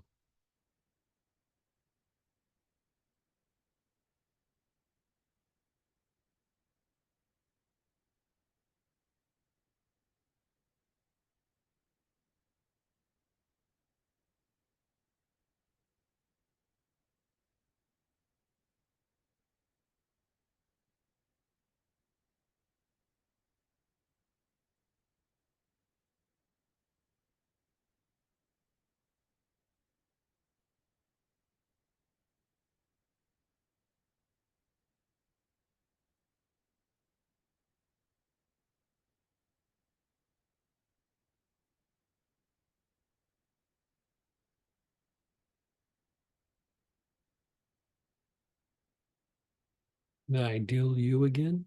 The ideal you again.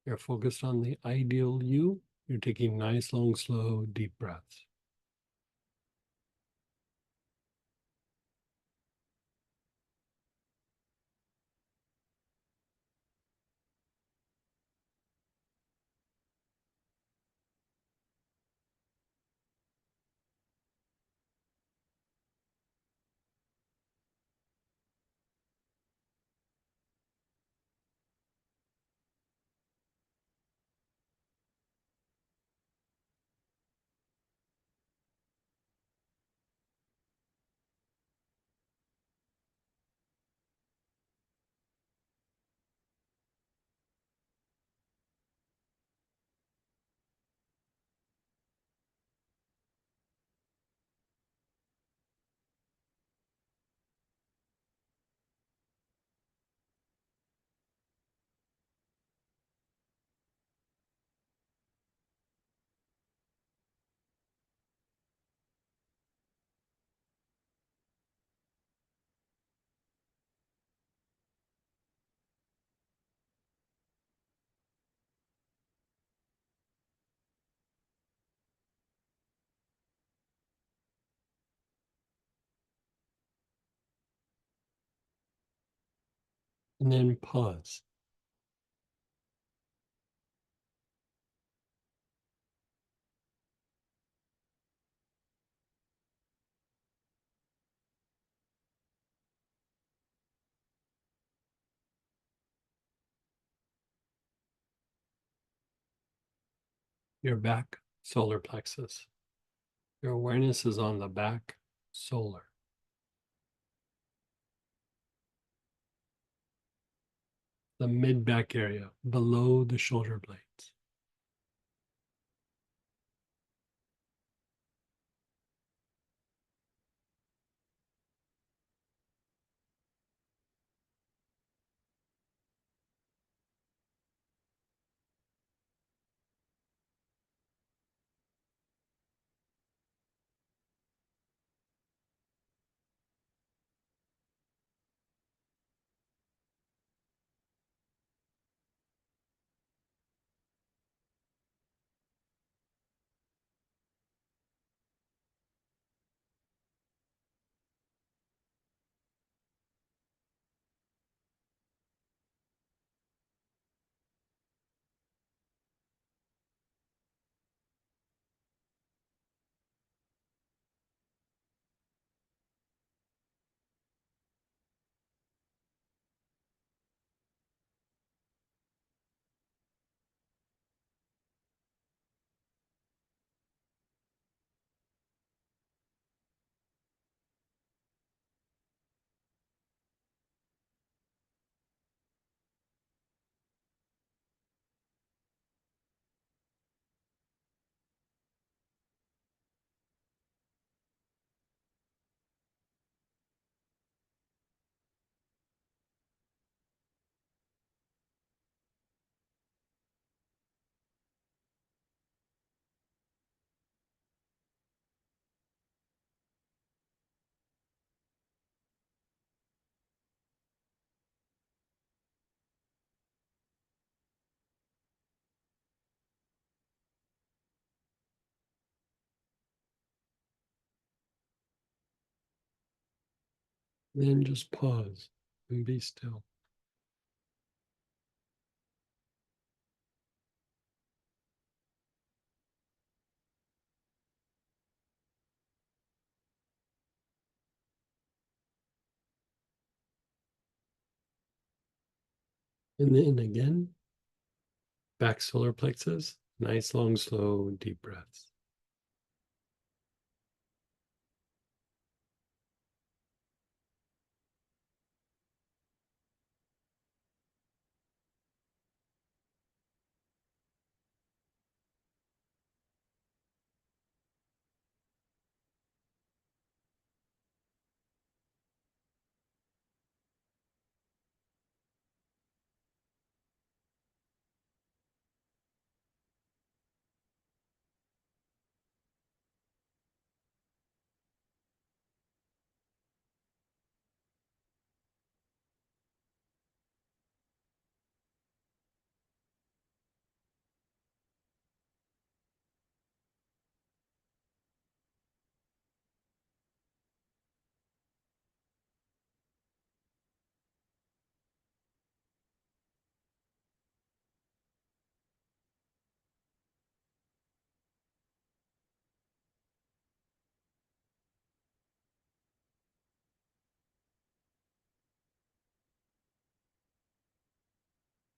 You're focused on the ideal you. You're taking nice, long, slow, deep breaths. And then pause. Your back solar plexus. Your awareness is on the back solar. The mid back area below the shoulder blades. Then just pause and be still. And then again, back solar plexus, nice, long, slow, deep breaths.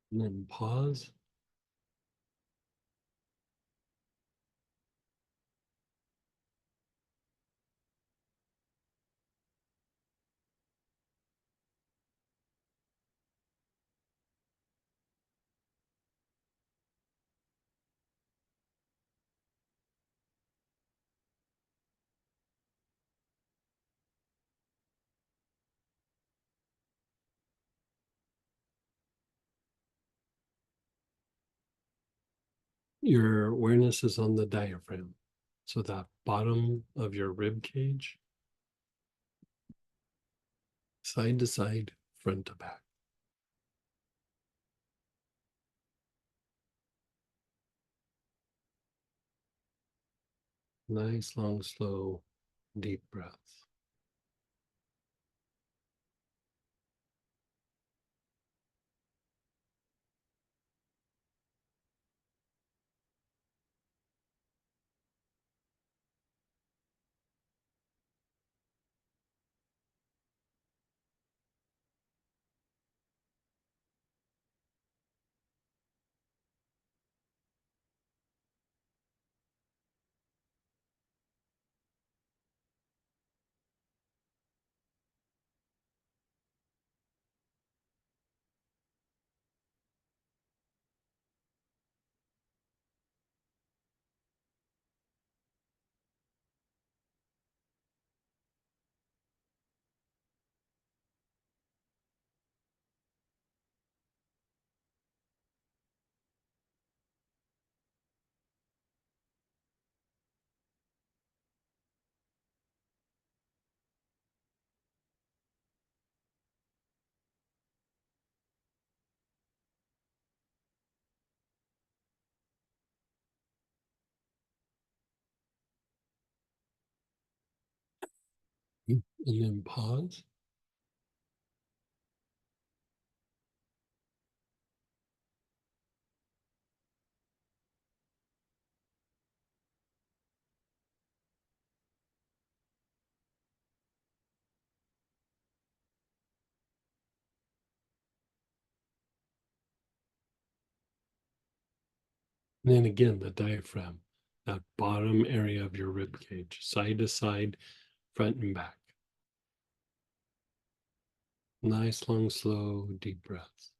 And then pause. Your awareness is on the diaphragm. So that bottom of your rib cage, side to side, front to back. Nice, long, slow, deep breaths. And then pause. And then again, the diaphragm, that bottom area of your rib cage, side to side, front and back. Nice, long, slow, deep breaths.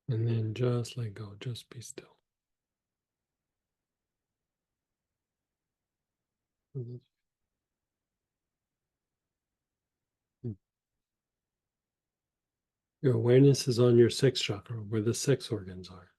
And then just let go, just be still. Mhm. Your awareness is on your sixth chakra, where the sex organs are.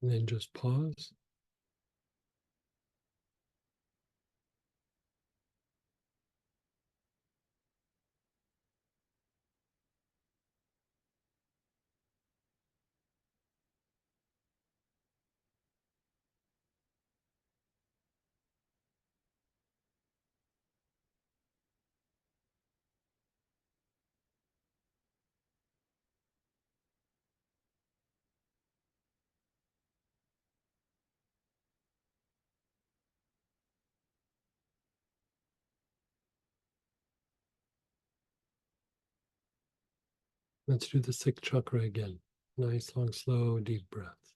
And then just pause. Let's do the sixth chakra again. Nice, long, slow, deep breaths.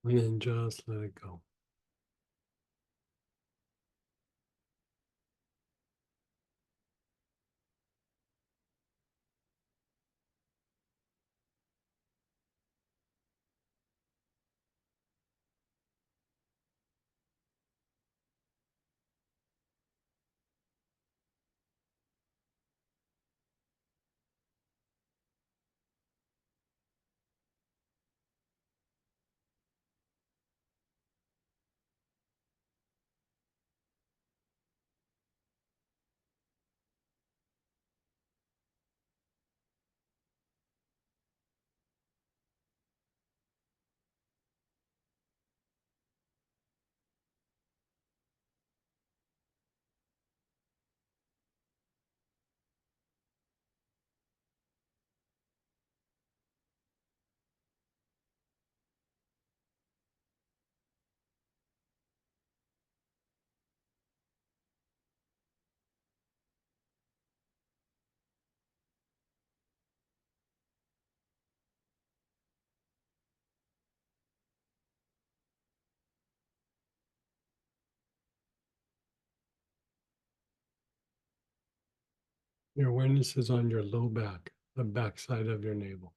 And then just let it go. Your awareness is on your low back, the back side of your navel.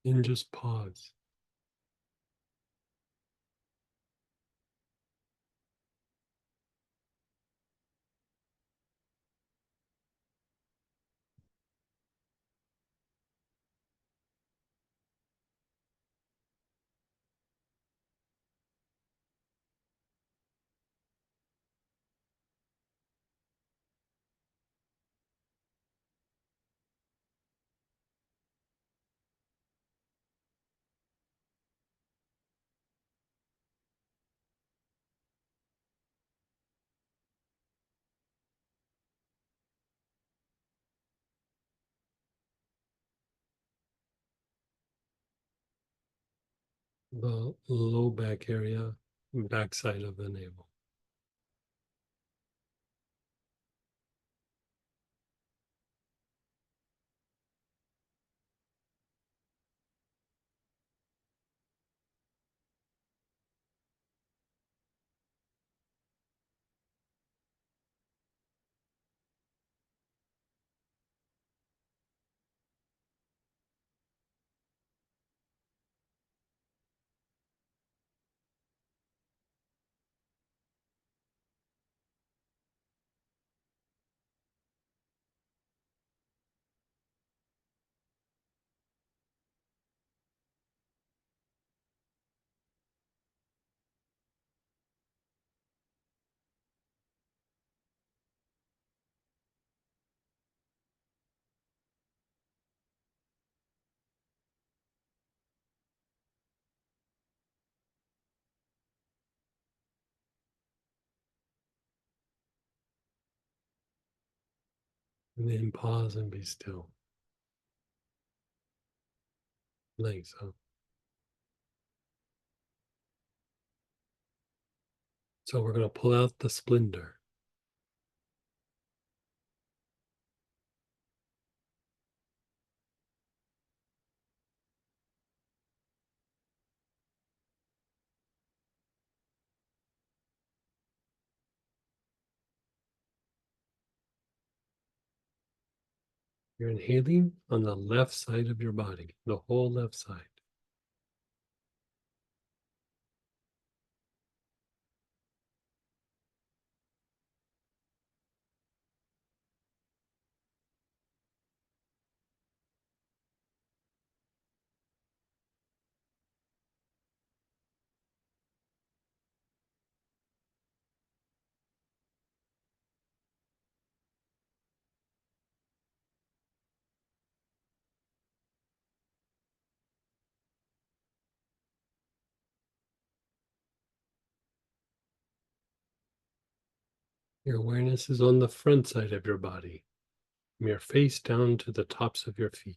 And just pause. The low back area, backside of the navel. And then pause and be still. Legs up. So we're going to pull out the splendor. You're inhaling on the left side of your body, the whole left side. Your awareness is on the front side of your body, from your face down to the tops of your feet.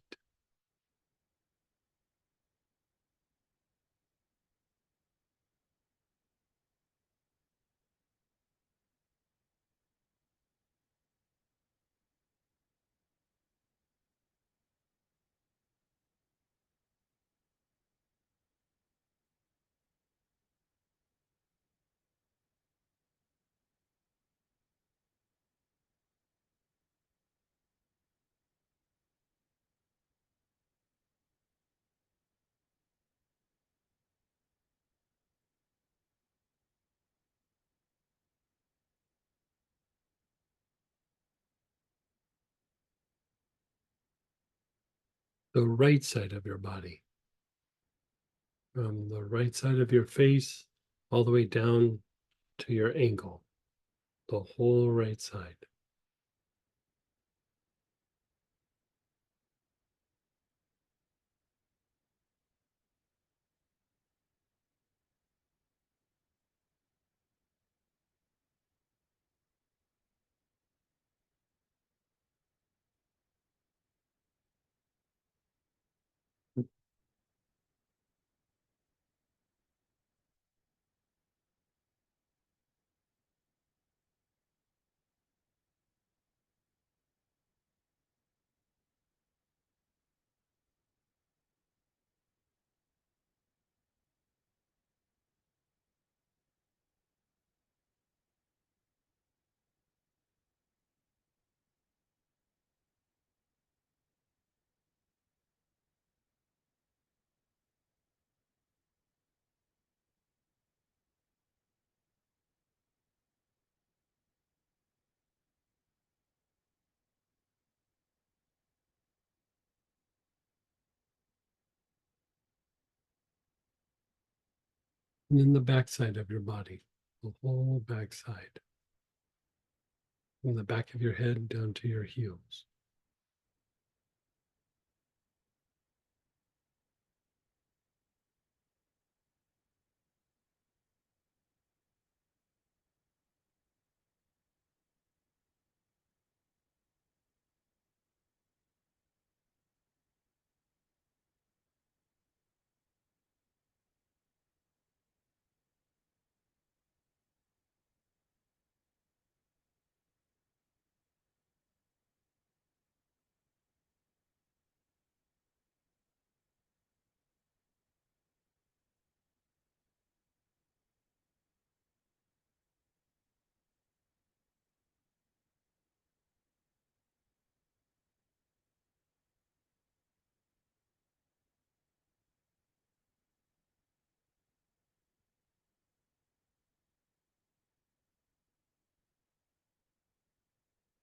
The right side of your body, from the right side of your face all the way down to your ankle, the whole right side. And then the backside of your body, the whole backside. From the back of your head down to your heels.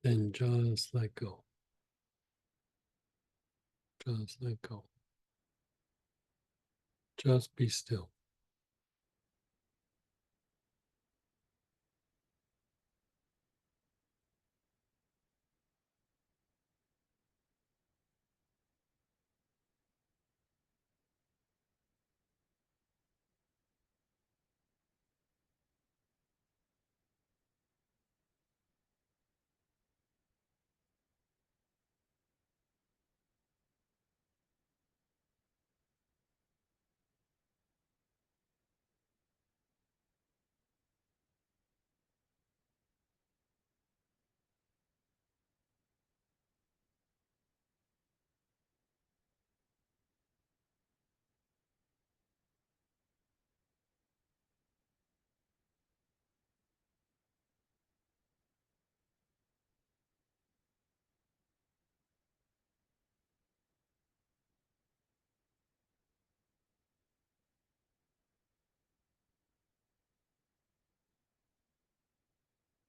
Then just let go. Just let go. Just be still.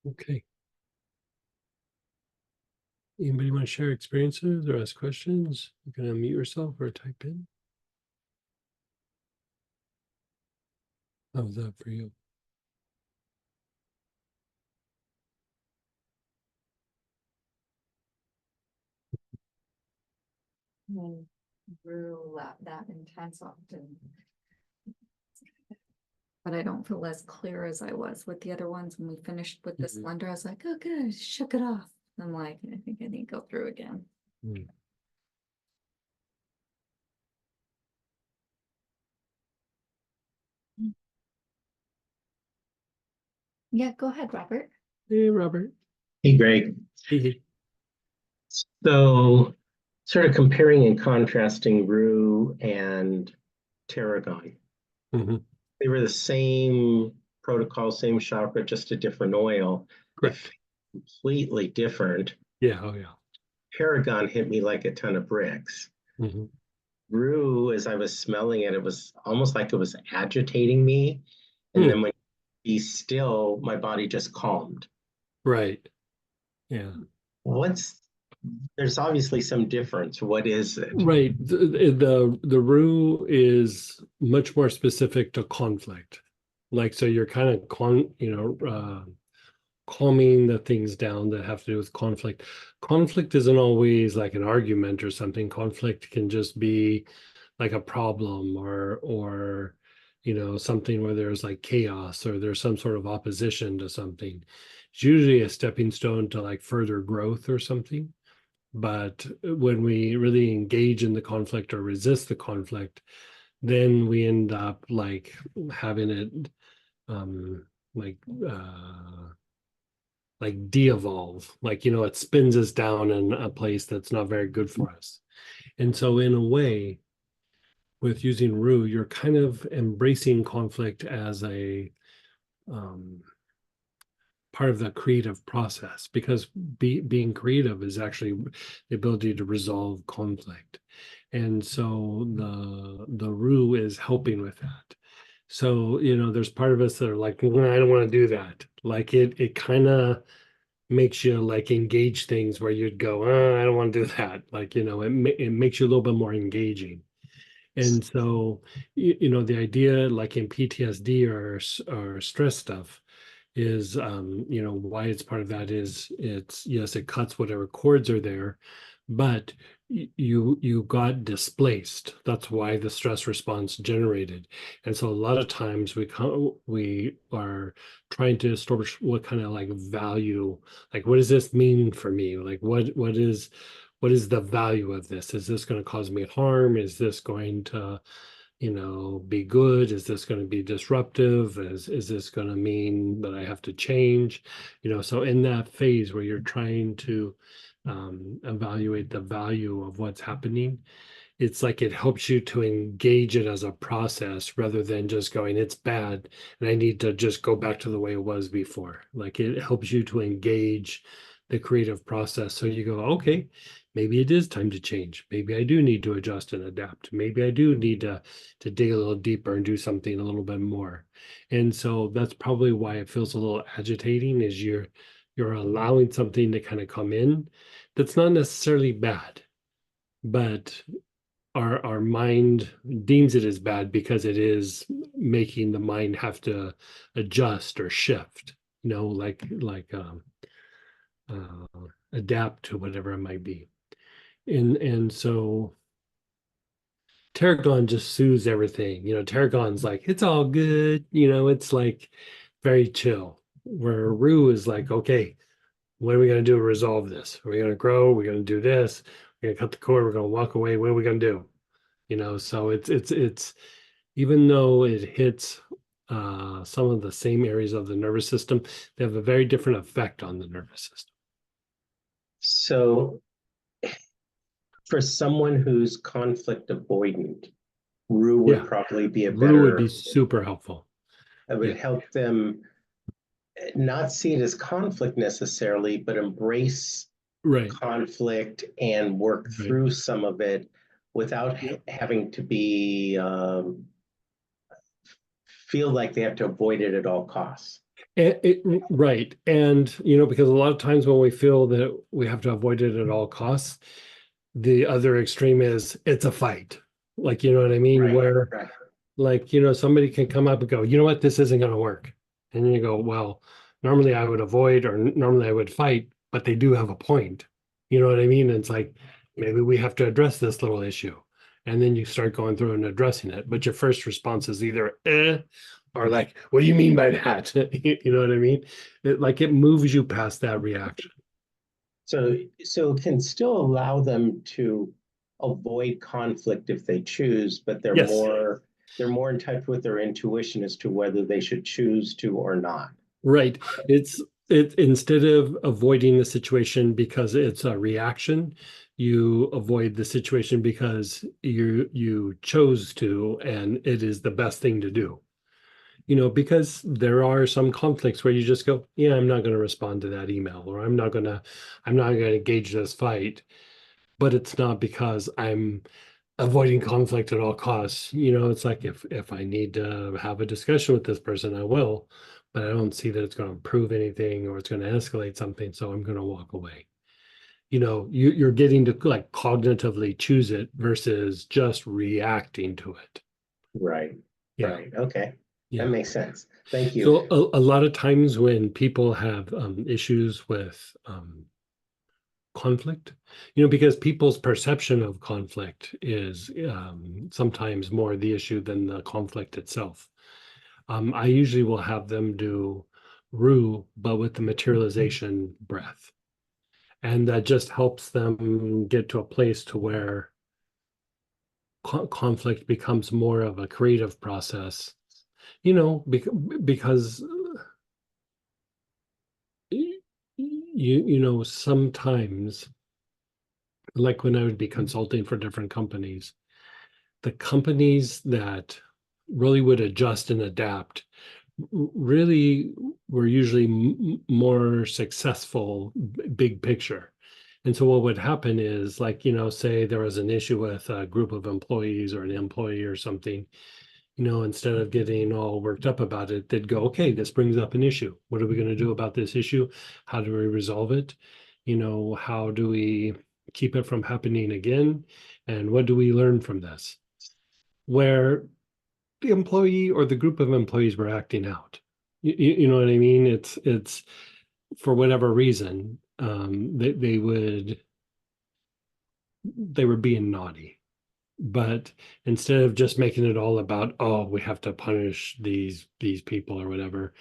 Okay. Anybody want to share experiences or ask questions? You can unmute yourself or type in. How was that for you? Grew that intense often. But I don't feel as clear as I was with the other ones. When we finished with the Mhm. slender, I was like, oh, good, shook it off. I'm like, I think I need to go through again. Mm. Yeah, go ahead, Robert. Hey, Robert. Hey, Greg. Hey. So, sort of comparing and contrasting Rue and Tarragon. Mhm. They were the same protocol, same chakra, just a different oil. Correct. Completely different. Yeah. Oh, yeah. Tarragon hit me like a ton of bricks. Mhm. Rue, as I was smelling it, it was almost like it was agitating me. And then when be still, my body just calmed. Right. Yeah. There's obviously some difference. What is it? Right. The rue is much more specific to conflict. Like, so you're kind of calming the things down that have to do with conflict. Conflict isn't always like an argument or something. Conflict can just be like a problem or something where there's like chaos or there's some sort of opposition to something. It's usually a stepping stone to like further growth or something. But when we really engage in the conflict or resist the conflict, then we end up like having it um like uh like de-evolve, like it spins us down in a place that's not very good for us. And so in a way, with using Rue, you're kind of embracing conflict as a part of the creative process, because being creative is actually the ability to resolve conflict. And so the Rue is helping with that. So there's part of us that are like, well, I don't want to do that. Like it kind of makes you like engage things where you'd go, I don't want to do that. Like it makes you a little bit more engaging. And so, you know, the idea like in PTSD or stress stuff is, you know, why it's part of that is it's, yes, it cuts whatever cords are there, but you got displaced. That's why the stress response generated. And so a lot of times we are trying to establish what kind of like value, like what does this mean for me? Like what is the value of this? Is this going to cause me harm? Is this going to, you know, be good? Is this going to be disruptive? Is this going to mean that I have to change? You know, so in that phase where you're trying to evaluate the value of what's happening, it's like it helps you to engage it as a process rather than just going, it's bad and I need to just go back to the way it was before. Like it helps you to engage the creative process. So you go, okay, maybe it is time to change. Maybe I do need to adjust and adapt. Maybe I do need to dig a little deeper and do something a little bit more. And so that's probably why it feels a little agitating is you're allowing something to kind of come in that's not necessarily bad, but our mind deems it as bad because it is making the mind have to adjust or shift, you know, adapt to whatever it might be. And so Tarragon just soothes everything. You know, Tarragon's like, it's all good, you know, it's like very chill. Where Rue is like, okay, what are we going to do to resolve this? Are we going to grow? Are we going to do this? We're going to cut the cord. We're going to walk away. What are we going to do? You know, so it's even though it hits some of the same areas of the nervous system, they have a very different effect on the nervous system. So for someone who's conflict avoidant, Rue would Yeah. probably be a Rue would be better, super helpful. it would Yeah. help them not see it as conflict necessarily, but embrace Right. conflict and work Right. through some of it without Yep. having to be feel like they have to avoid it at all costs. Right. And, you know, because a lot of times when we feel that we have to avoid it at all costs, the other extreme is it's a fight. Like, you know what I mean? Right, Where, right. like, you know, somebody can come up and go, you know what, this isn't going to work. And you go, well, normally I would avoid or normally I would fight, but they do have a point. You know what I mean? And it's like, maybe we have to address this little issue. And then you start going through and addressing it. But your first response is either, or like, what do you mean by that? You know what I mean? It moves you past that reaction. So it can still allow them to avoid conflict if they choose, but Yes. they're more in touch with their intuition as to whether they should choose to or not. Right. It instead of avoiding the situation because it's a reaction, you avoid the situation because you chose to, and it is the best thing to do. You know, because there are some conflicts where you just go, yeah, I'm not going to respond to that email, or I'm not going to engage this fight. But it's not because I'm avoiding conflict at all costs. You know, it's like if I need to have a discussion with this person, I will, but I don't see that it's going to improve anything or it's going to escalate something, so I'm going to walk away. You know, you're getting to like cognitively choose it versus just reacting to it. Right. Yeah. Right. Okay. That Yeah. makes sense. Thank you. So a lot of times when people have issues with conflict, you know, because people's perception of conflict is sometimes more the issue than the conflict itself. I usually will have them do Rue, but with the materialization breath. And that just helps them get to a place to where conflict becomes more of a creative process, you know, because you know, sometimes like when I would be consulting for different companies, the companies that really would adjust and adapt really were usually more successful big picture. And so what would happen is like, you know, say there was an issue with a group of employees or an employee or something, you know, instead of getting all worked up about it, they'd go, okay, this brings up an issue. What are we going to do about this issue? How do we resolve it? You know, how do we keep it from happening again? And what do we learn from this? where the employee or the group of employees were acting out. You know what I mean? It's for whatever reason, they were being naughty. But instead of just making it all about, oh, we have to punish these people or whatever,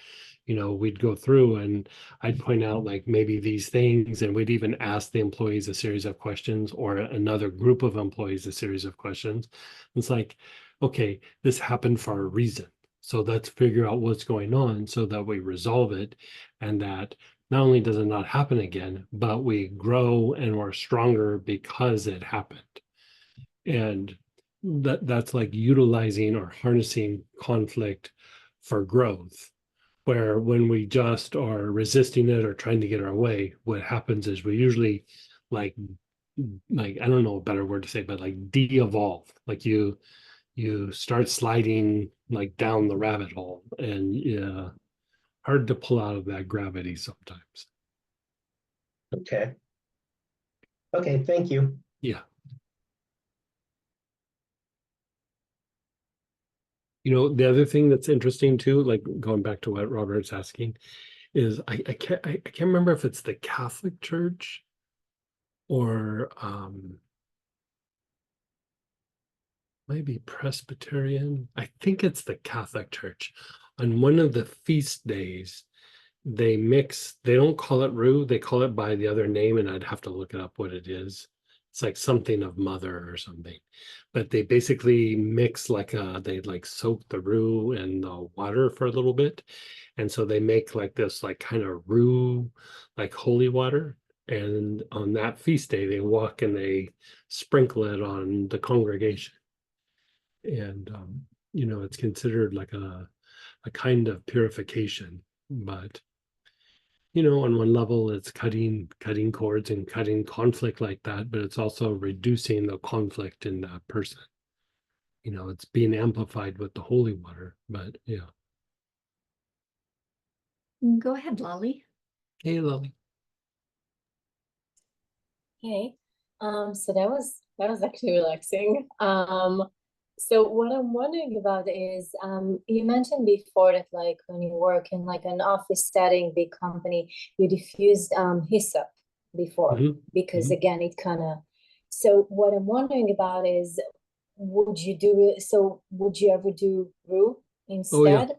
we'd go through and I'd point out like maybe these things, and we'd even ask the employees a series of questions, or another group of employees a series of questions. It's like, okay, this happened for a reason. So let's figure out what's going on so that we resolve it, and that not only does it not happen again, but we grow and we're stronger because it happened. And that's like utilizing or harnessing conflict for growth, where when we just are resisting it or trying to get our way, what happens is we usually like I don't know a better word to say, but like de-evolve. Like you start sliding like down the rabbit hole, and yeah, hard to pull out of that gravity sometimes. Okay. Okay, thank you. Yeah. The other thing that's interesting too, like going back to what Robert's asking, is I can't remember if it's the Catholic Church or maybe Presbyterian. I think it's the Catholic Church. On one of the feast days, they don't call it roux, they call it by the other name, and I'd have to look it up what it is. It's like something of mother or something. But they basically mix they like soak the roux in the water for a little bit. And so they make like this like kind of roux, like holy water. And on that feast day, they walk and they sprinkle it on the congregation. And it's considered like a kind of purification. But on one level, it's cutting cords and cutting conflict like that, but it's also reducing the conflict in that person. It's being amplified with the holy water, but yeah. Go ahead, Lolly. Hey, Lily. Okay. So that was actually relaxing. So what I'm wondering about is, you mentioned before that like when you work in like an office setting, big company, you diffused hyssop before, because again, it kind of. So what I'm wondering about is, would you ever do roux Oh yeah. instead?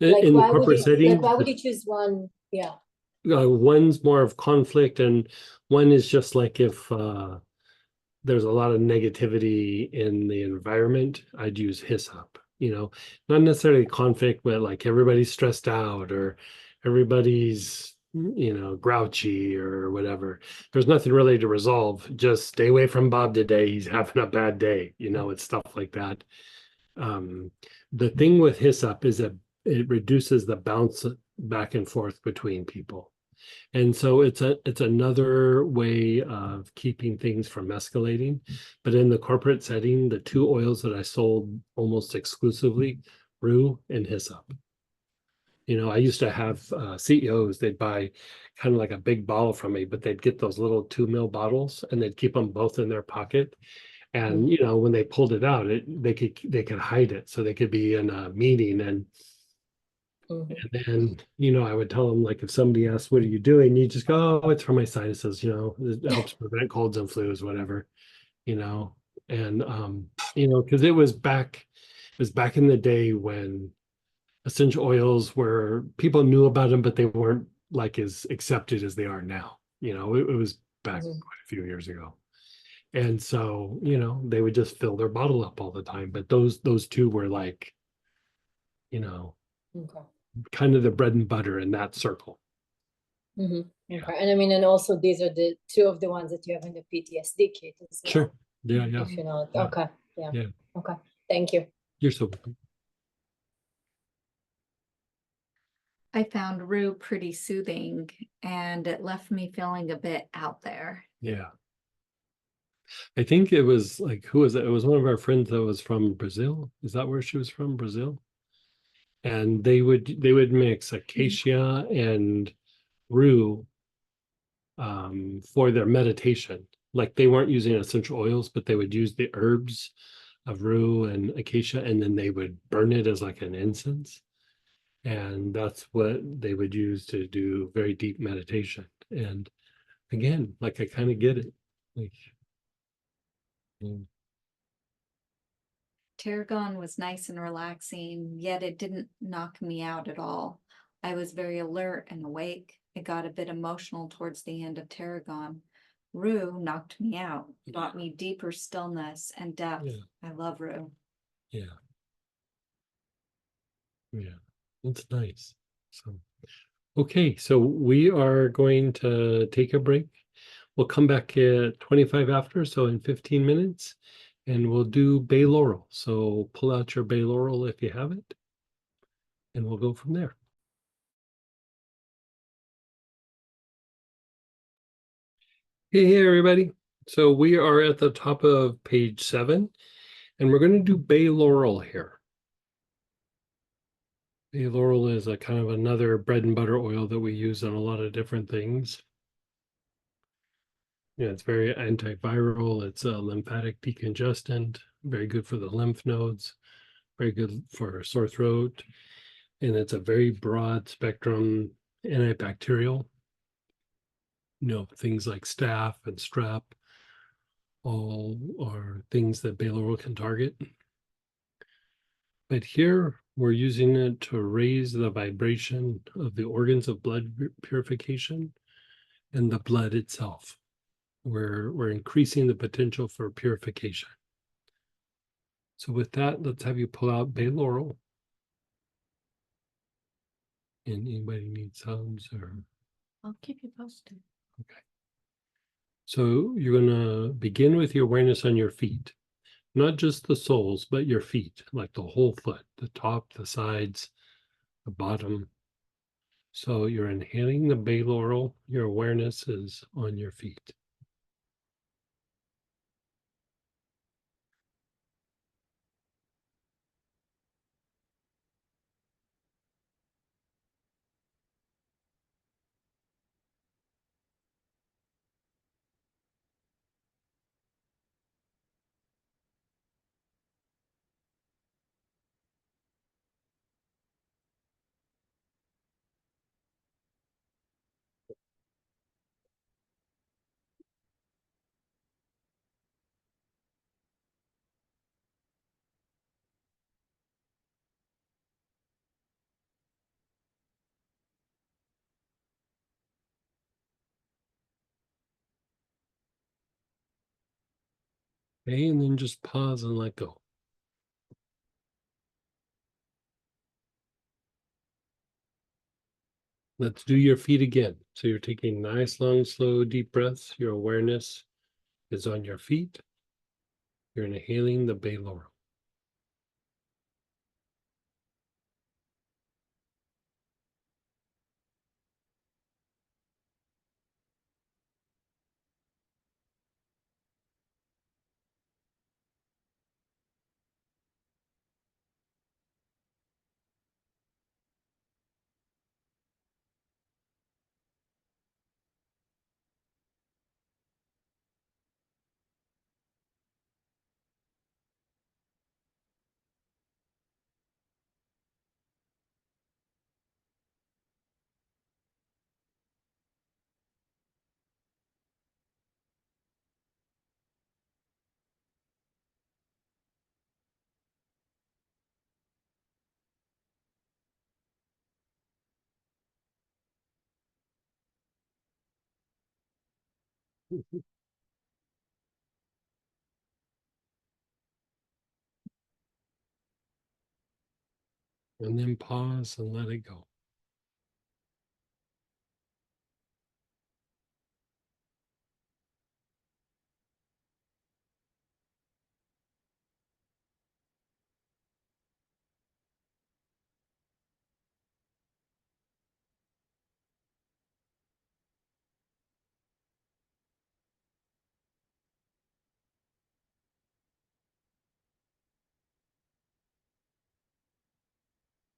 Like In the why would corporate you setting, why would you choose one? Yeah. one's more of conflict, and one is just like if there's a lot of negativity in the environment, I'd use hyssop. Not necessarily conflict, but like everybody's stressed out or everybody's grouchy or whatever. There's nothing really to resolve. Just stay away from Bob today. He's having a bad day. It's stuff like that. Um, the thing with hyssop is that it reduces the bounce back and forth between people. And so it's another way of keeping things from escalating. But in the corporate setting, the two oils that I sold almost exclusively, roux and hyssop. I used to have CEOs, they'd buy kind of like a big bottle from me, but they'd get those little 2 ml bottles and they'd keep them both in their pocket. And when they pulled it out, they could hide it, so they could be in a meeting and then I would tell them, like, if somebody asks, what are you doing? You just go, oh, it's for my sinuses, it helps prevent colds and flus, whatever, and because it was back in the day when essential oils were, people knew about them, but they weren't like as accepted as they are now. It was back quite a few years ago. And so, they would just fill their bottle up all the time. But those two were like, Okay. kind of the bread and butter in that circle. Okay. And I mean, and also these are the two of the ones that you have in the PTSD kit as well. Sure. Yeah. If you know. Yeah. Okay. Yeah. Yeah. Okay. Thank you. You're so welcome. I found roux pretty soothing, and it left me feeling a bit out there. Yeah. I think it was like, who was it? It was one of our friends that was from Brazil. Is that where she was from? Brazil? And they would mix acacia and roux for their meditation. Like, they weren't using essential oils, but they would use the herbs of rue and acacia, and then they would burn it as like an incense. And that's what they would use to do very deep meditation. And again, like I kind of get it. Like, mm, Tarragon was nice and relaxing, yet it didn't knock me out at all. I was very alert and awake. It got a bit emotional towards the end of Tarragon. Rue knocked me out, brought me deeper stillness and depth. Yeah. I love Rue. yeah. Yeah. It's nice. So, okay. So we are going to take a break. We'll come back at 25 after, so in 15 minutes, and we'll do bay laurel. So pull out your bay laurel if you have it, and we'll go from there. Hey, everybody. So we are at the top of page 7, and we're going to do bay laurel here. Bay laurel is a kind of another bread and butter oil that we use on a lot of different things. Yeah, it's very antiviral. It's a lymphatic decongestant, very good for the lymph nodes, very good for sore throat. And it's a very broad spectrum antibacterial. Things like staph and strep, all are things that bay laurel can target. But here we're using it to raise the vibration of the organs of blood purification and the blood itself. We're increasing the potential for purification. So with that, let's have you pull out bay laurel. And anybody need sounds or? I'll keep you posted. Okay. So you're gonna begin with your awareness on your feet, not just the soles, but your feet, like the whole foot, the top, the sides, the bottom. So you're inhaling the bay laurel. Your awareness is on your feet. Okay, and then just pause and let go. Let's do your feet again. So you're taking nice, long, slow, deep breaths. Your awareness is on your feet. You're inhaling the bay laurel. And then pause and let it go.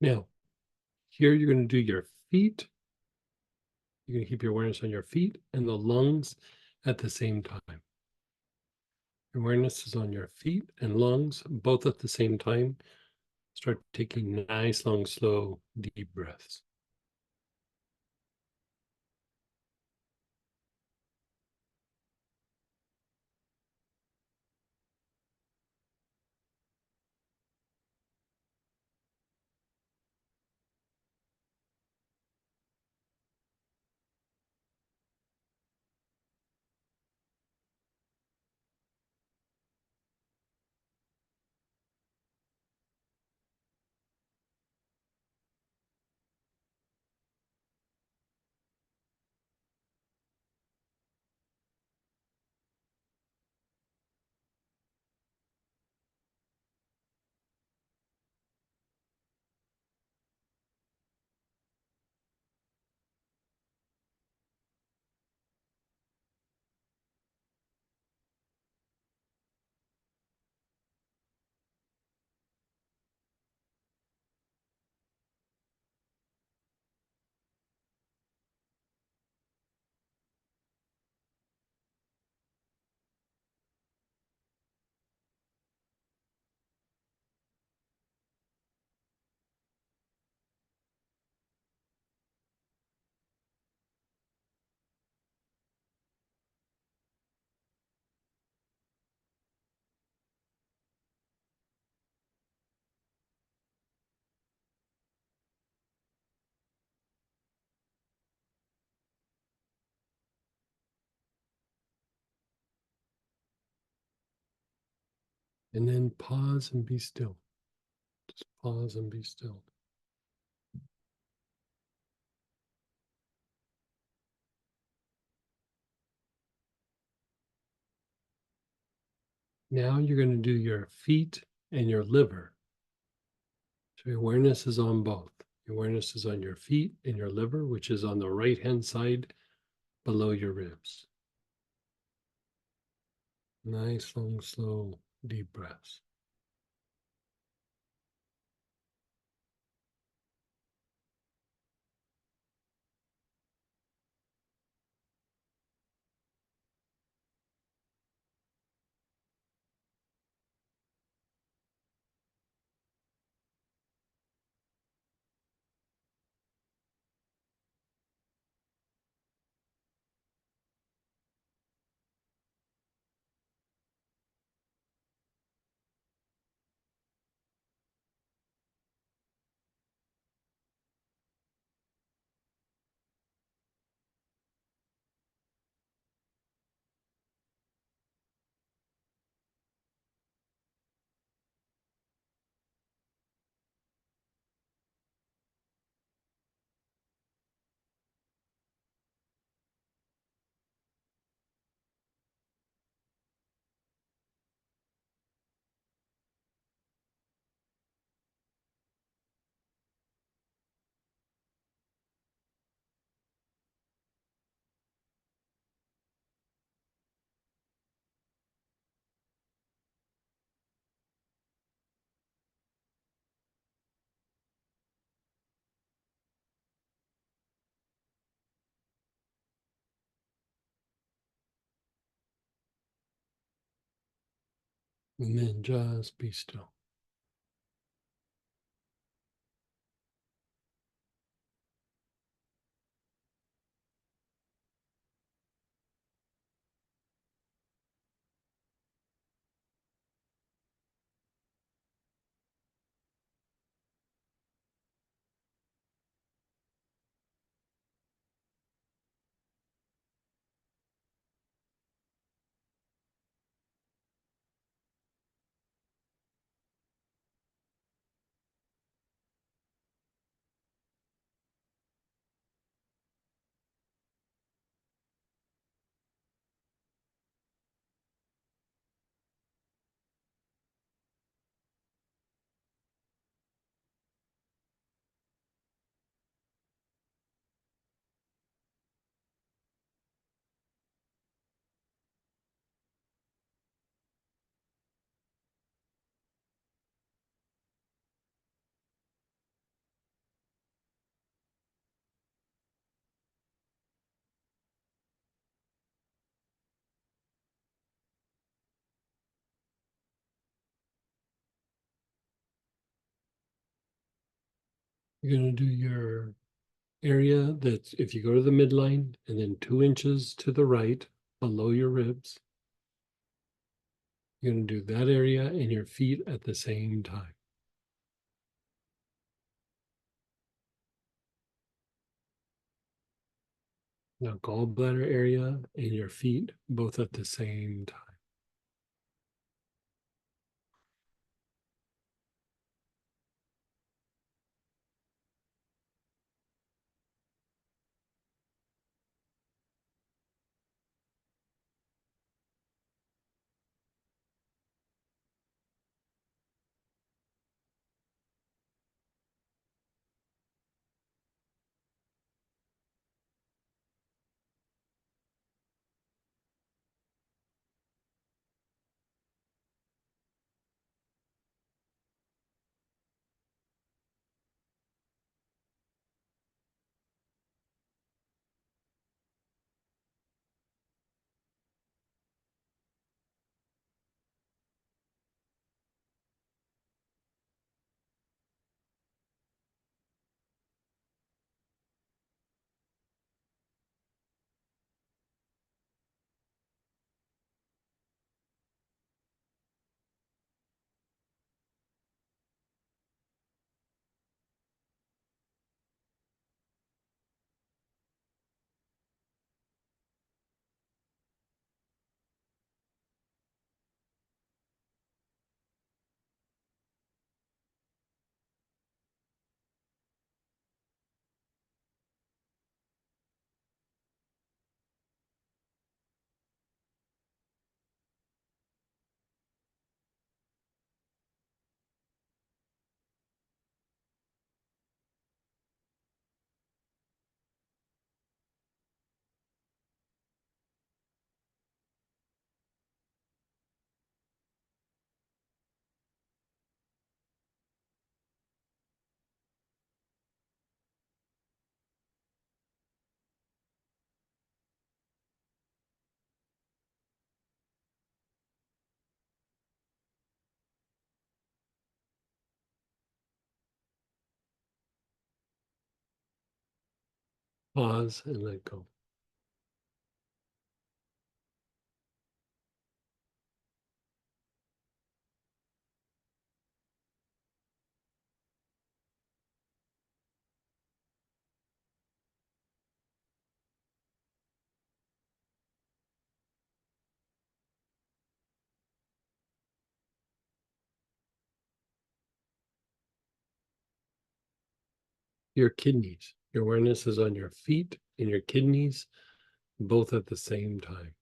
Now, here you're going to do your feet. You're going to keep your awareness on your feet and the lungs at the same time. Awareness is on your feet and lungs, both at the same time. Start taking nice, long, slow, deep breaths. And then pause and be still. Just pause and be still. Now you're going to do your feet and your liver. So your awareness is on both. Your awareness is on your feet and your liver, which is on the right-hand side below your ribs. Nice, long, slow, deep breaths. And then just be still. You're gonna do your area that's, if you go to the midline and then 2 inches to the right below your ribs, you're gonna do that area and your feet at the same time. Now gallbladder area and your feet both at the same time. Pause and let go. Your kidneys. Your awareness is on your feet and your kidneys, both at the same time.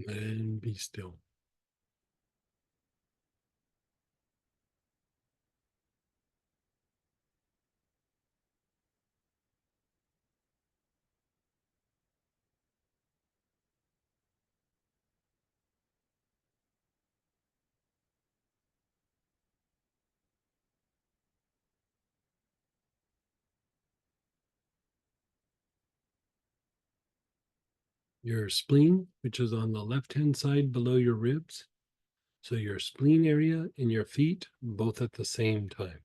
And be still. Your spleen, which is on the left-hand side below your ribs. So your spleen area and your feet, both at the same time.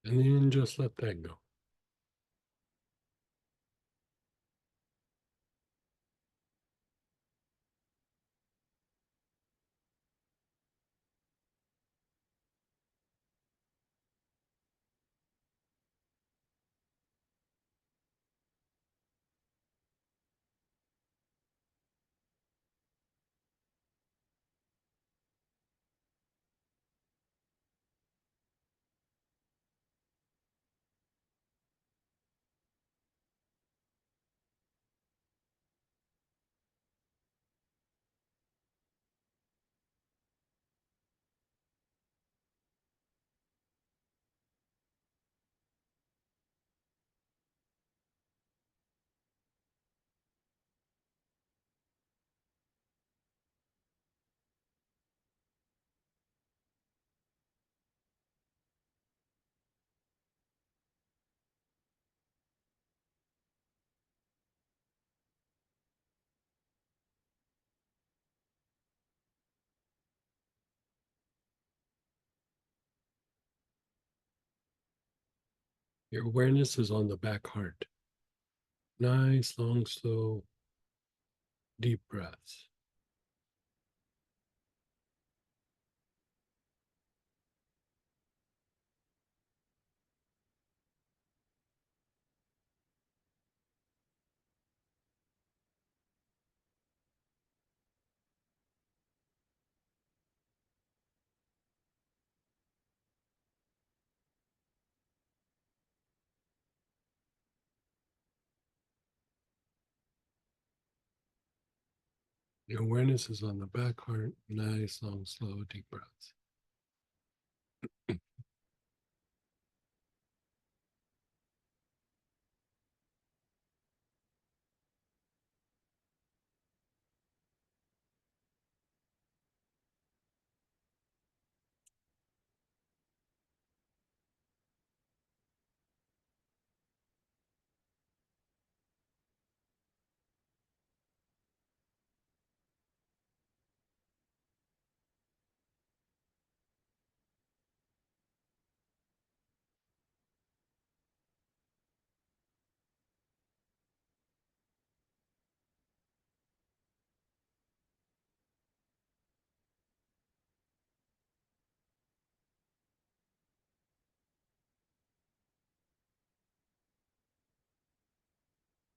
And then just let that go. Your awareness is on the back heart. Nice, long, slow, deep breaths. Your awareness is on the back heart. Nice, long, slow, deep breaths.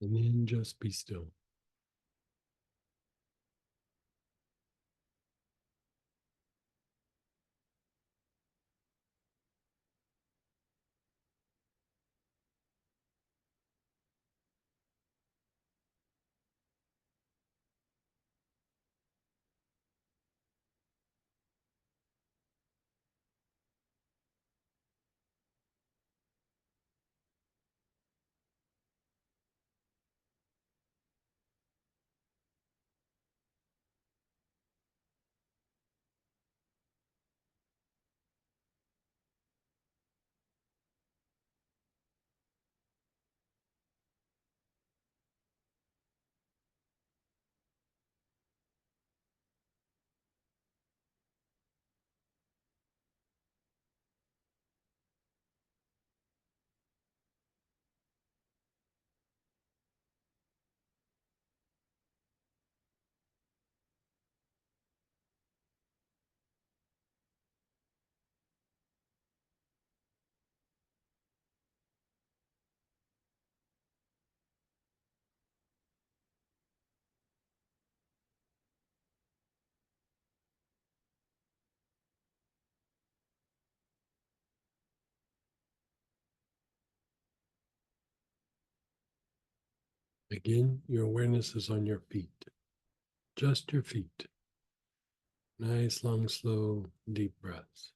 And then just be still. Again, your awareness is on your feet, just your feet. Nice, long, slow, deep breaths.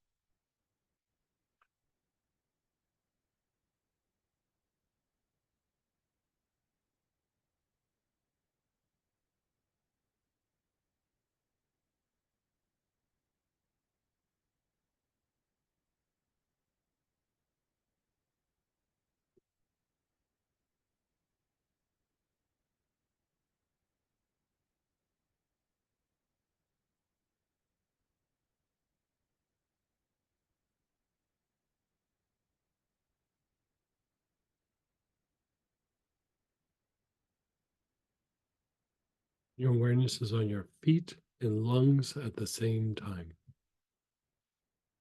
Your awareness is on your feet and lungs at the same time.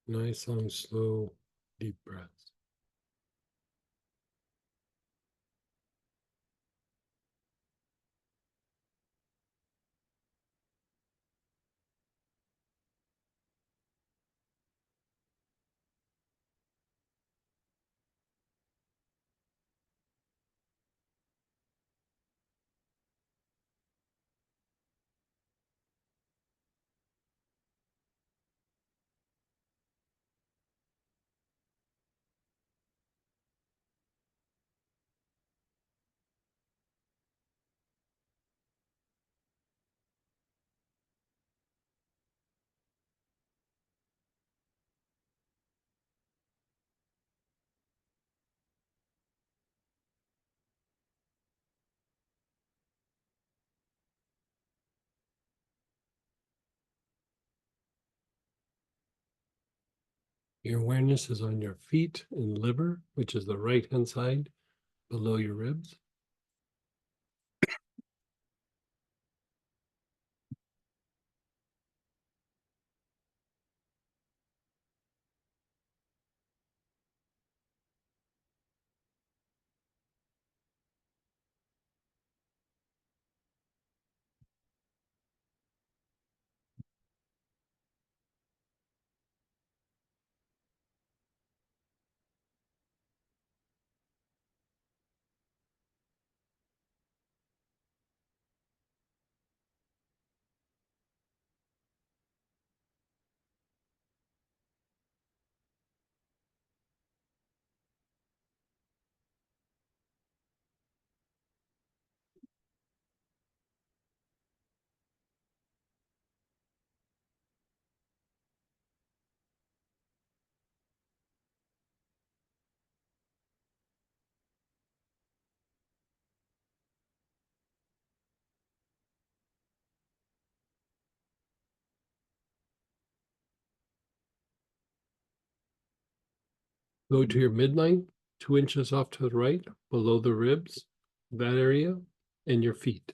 Nice, long, slow, deep breaths. Your awareness is on your feet and liver, which is the right hand side below your ribs. Go to your midline, 2 inches off to the right, below the ribs, that area, and your feet.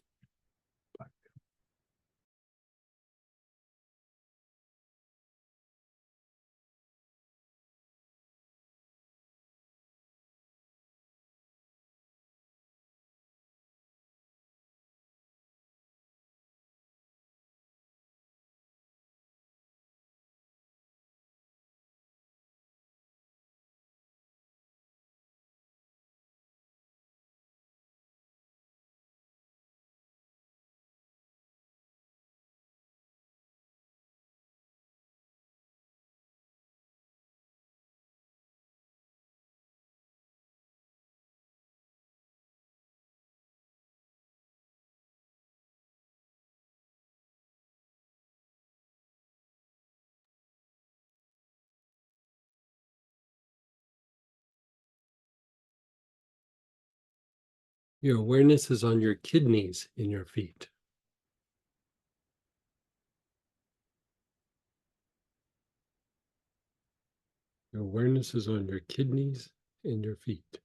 Your awareness is on your kidneys in your feet. Your awareness is on your kidneys in your feet.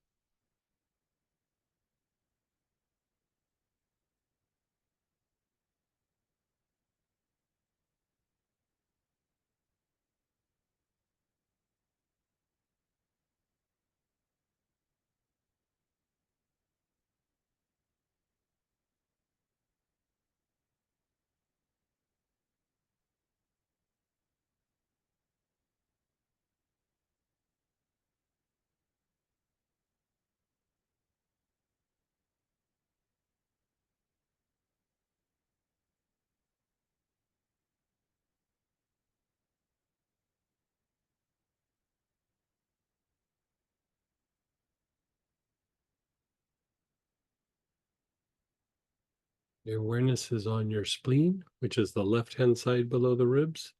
Your awareness is on your spleen, which is the left-hand side below the ribs,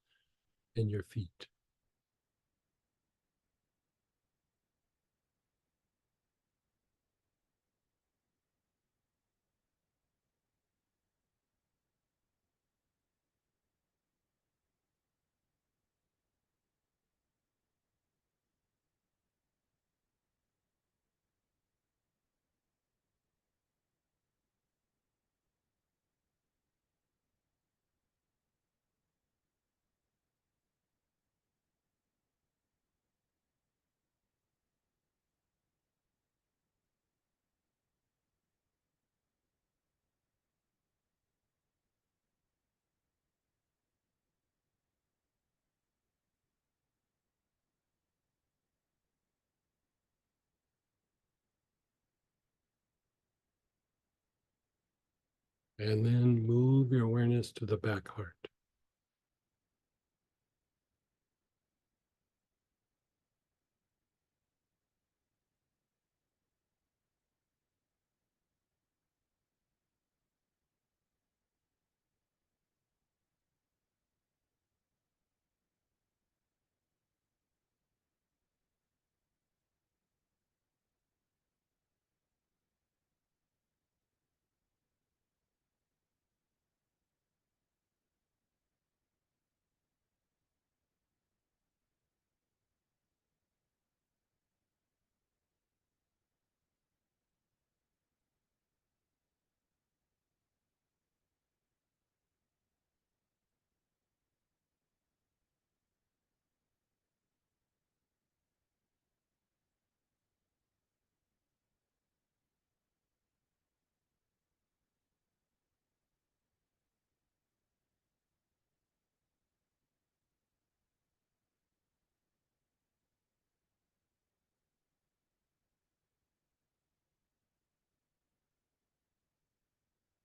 and your feet. And then move your awareness to the back heart.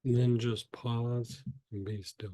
And then just pause and be still.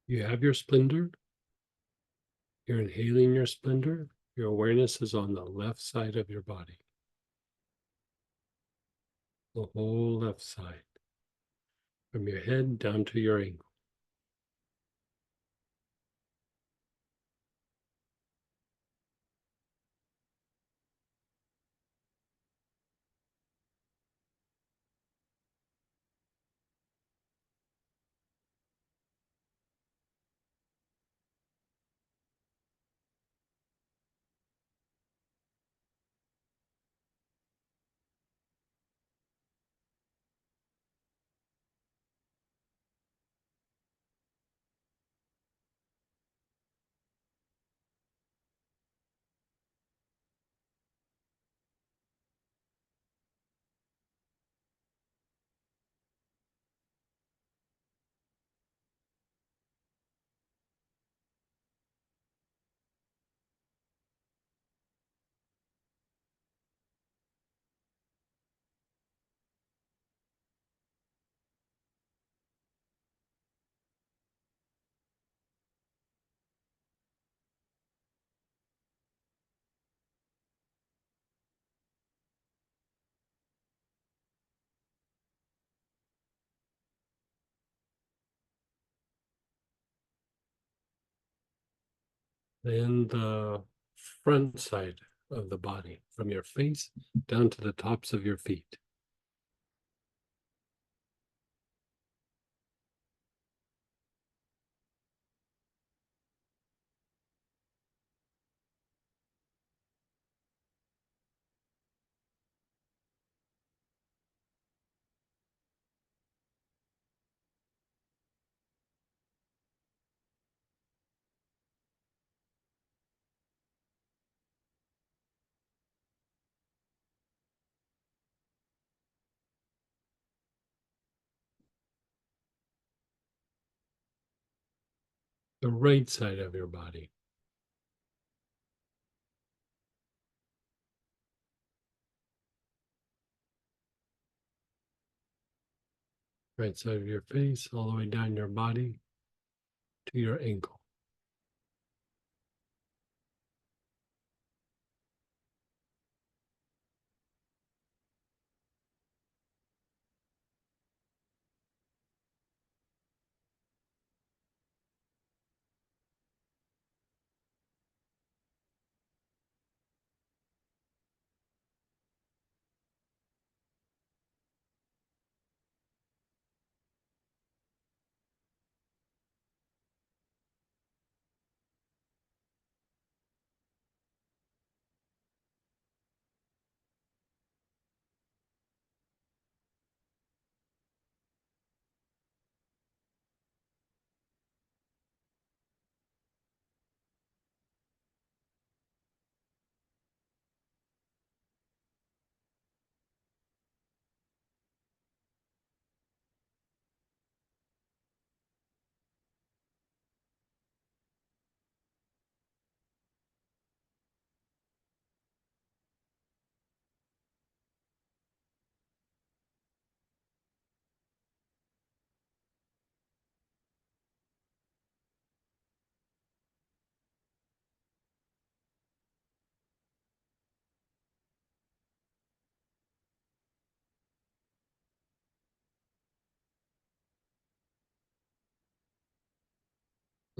You have your splendor. You're inhaling your splendor. Your awareness is on the left side of your body. The whole left side. From your head down to your ankle. Then the front side of the body, from your face down to the tops of your feet. The right side of your body. Right side of your face, all the way down your body to your ankle.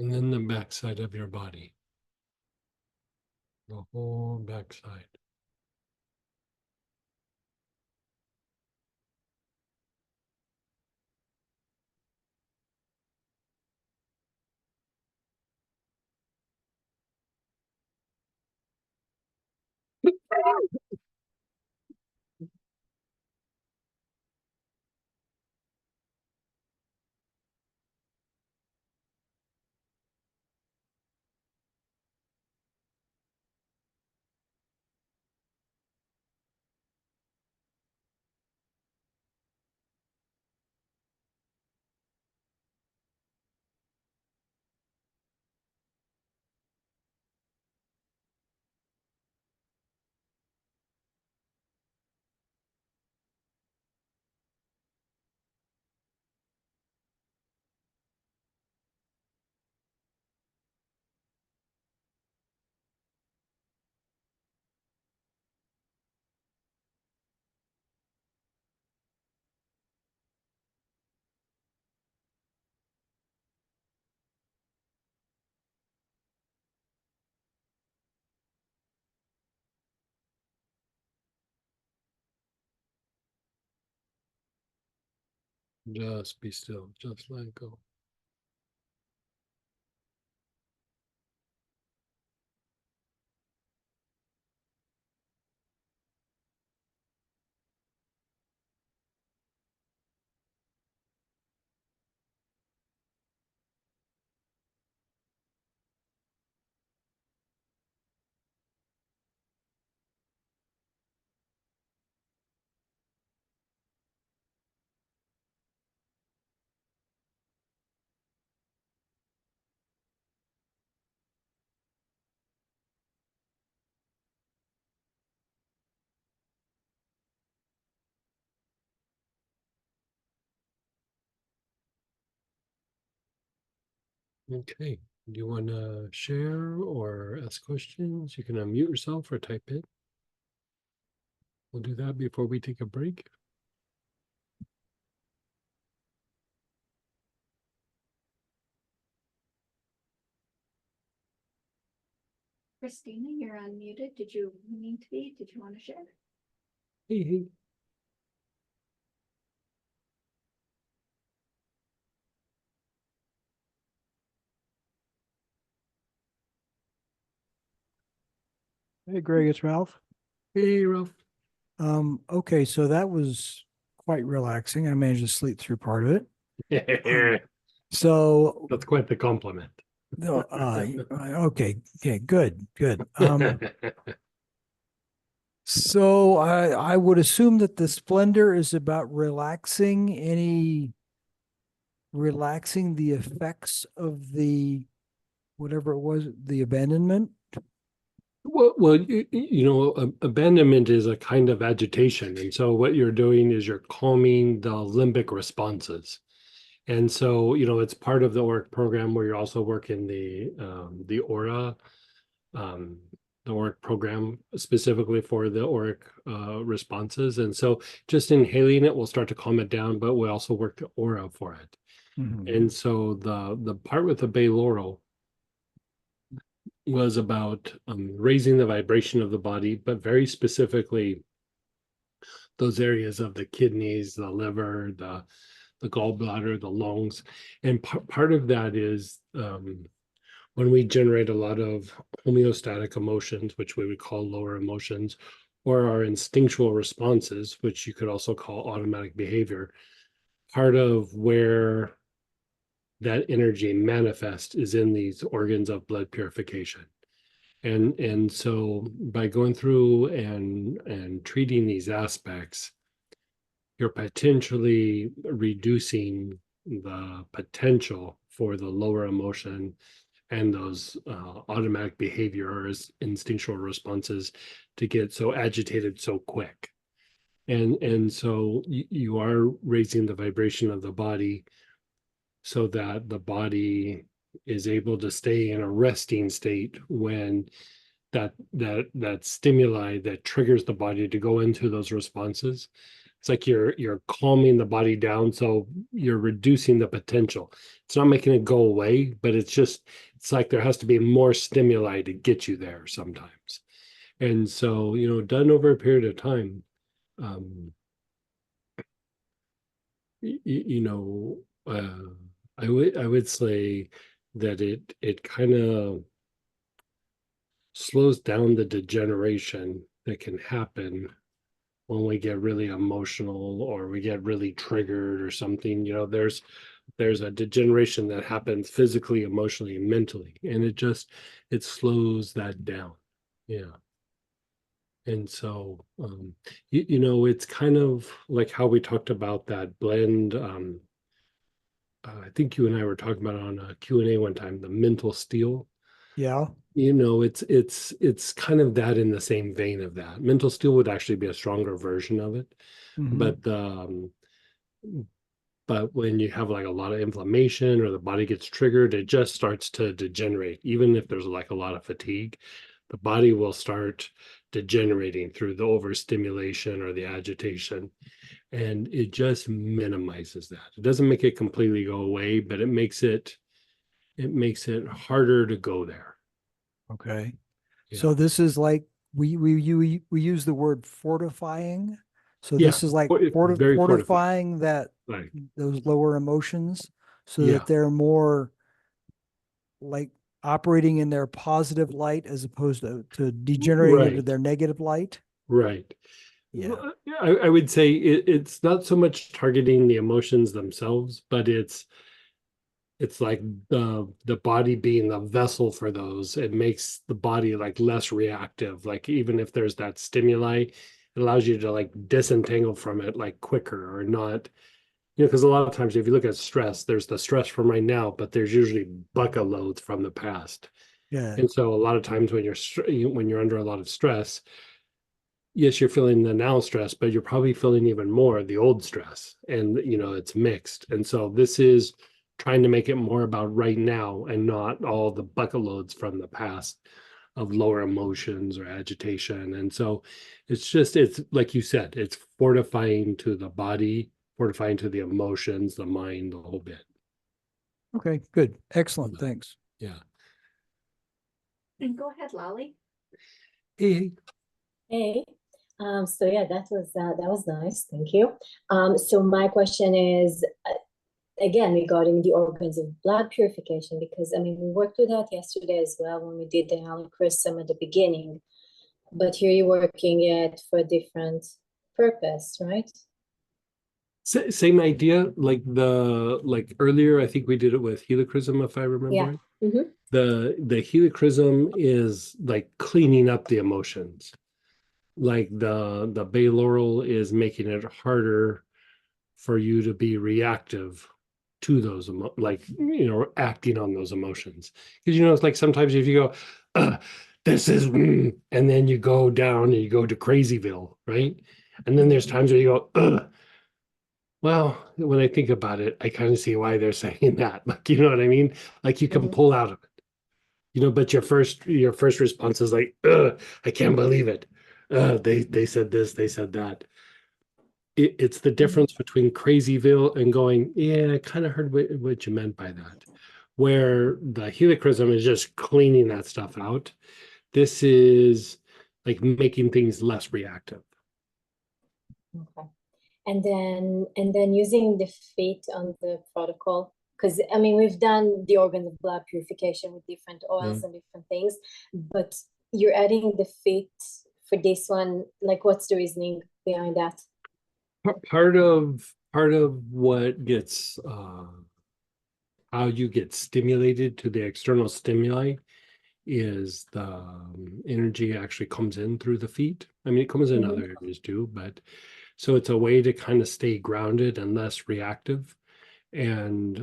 And then the back side of your body. The whole back side. Just be still. Just let go. Okay. Do you want to share or ask questions? You can unmute yourself or type it. We'll do that before we take a break. Christina, you're unmuted. Did you mean to be? Did you want to share? Hey, hey. Hey, Greg, it's Ralph. Hey, Ralph. Okay, so that was quite relaxing. I managed to sleep through part of it. So, That's quite the compliment. no, okay, good, good. So I would assume that the splendor is about relaxing the effects of the whatever it was, the abandonment. Well, abandonment is a kind of agitation. And so what you're doing is you're calming the limbic responses. And so, it's part of the ORIC program where you're also working the aura, the ORIC program specifically for the ORIC responses. And so just inhaling it will start to calm it down, but we also work the aura for it. Mhm. And so the part with the bay laurel was about raising the vibration of the body, but very specifically those areas of the kidneys, the liver, the gallbladder, the lungs. And part of that is when we generate a lot of homeostatic emotions, which we would call lower emotions, or our instinctual responses, which you could also call automatic behavior, part of where that energy manifests is in these organs of blood purification. And so by going through and treating these aspects, you're potentially reducing the potential for the lower emotion and those automatic behavior or instinctual responses to get so agitated so quick. And so you are raising the vibration of the body so that the body is able to stay in a resting state when that stimuli that triggers the body to go into those responses. It's like you're calming the body down, so you're reducing the potential. It's not making it go away, but it's like there has to be more stimuli to get you there sometimes. And so, done over a period of time, you know, I would say that it kind of slows down the degeneration that can happen when we get really emotional or we get really triggered or something. There's a degeneration that happens physically, emotionally, and mentally, and it slows that down. Yeah. And so it's kind of like how we talked about that blend. I think you and I were talking about it on a Q&A one time, the mental steel. Yeah. It's kind of that in the same vein of that. Mental steel would actually be a stronger version of it. Mhm. But when you have like a lot of inflammation or the body gets triggered, it just starts to degenerate. Even if there's like a lot of fatigue, the body will start degenerating through the overstimulation or the agitation. And it just minimizes that. It doesn't make it completely go away, but it makes it harder to go there. Okay. Yeah. So this is like we use the word fortifying. So Yeah, this is like it's very fortified. fortifying that Like, those lower emotions so yeah, that they're more like operating in their positive light as opposed to degenerating into right, their negative light. right. Yeah. I would say it's not so much targeting the emotions themselves, but it's like the body being the vessel for those. It makes the body like less reactive. Like even if there's that stimuli, it allows you to like disentangle from it like quicker or not. Because a lot of times if you look at stress, there's the stress from right now, but there's usually bucket loads from the past. Yeah. And so a lot of times when when you're under a lot of stress, yes, you're feeling the now stress, but you're probably feeling even more the old stress. And it's mixed. And so this is trying to make it more about right now and not all the bucket loads from the past of lower emotions or agitation. And so it's like you said, it's fortifying to the body, fortifying to the emotions, the mind, the whole bit. Okay, good. Excellent. Thanks. Yeah. And go ahead, Lolly. Hey, Hey, so yeah, that was nice. Thank you. So my question is, again, regarding the organs of blood purification, because I mean, we worked with that yesterday as well when we did the helichrysum at the beginning, but here you're working it for a different purpose, right? same idea, like earlier, I think we did it with helichrysum, if I remember Yeah. right. Mm-hmm. The helichrysum is like cleaning up the emotions. Like the bay laurel is making it harder for you to be reactive to those like acting on those emotions. Because it's like sometimes if you go, this is and then you go down and you go to crazyville, right? And then there's times where you go, well, when I think about it, I kind of see why they're saying that. Like, you know what I mean? Like you can Mhm. pull out of it, but your first response is like, I can't believe it. They said this, they said that. It's the difference between Crazyville and going, yeah, I kind of heard what you meant by that. Where the helichrysum is just cleaning that stuff out. This is like making things less reactive. Okay. And then using the feet on the protocol, because I mean we've done the organs of blood purification with different oils and different things, but you're adding the feet for this one. Like, what's the reasoning behind that? Part of what gets how you get stimulated to the external stimuli is the energy actually comes in through the feet. I mean, it comes in other areas too, but so it's a way to kind of stay grounded and less reactive. And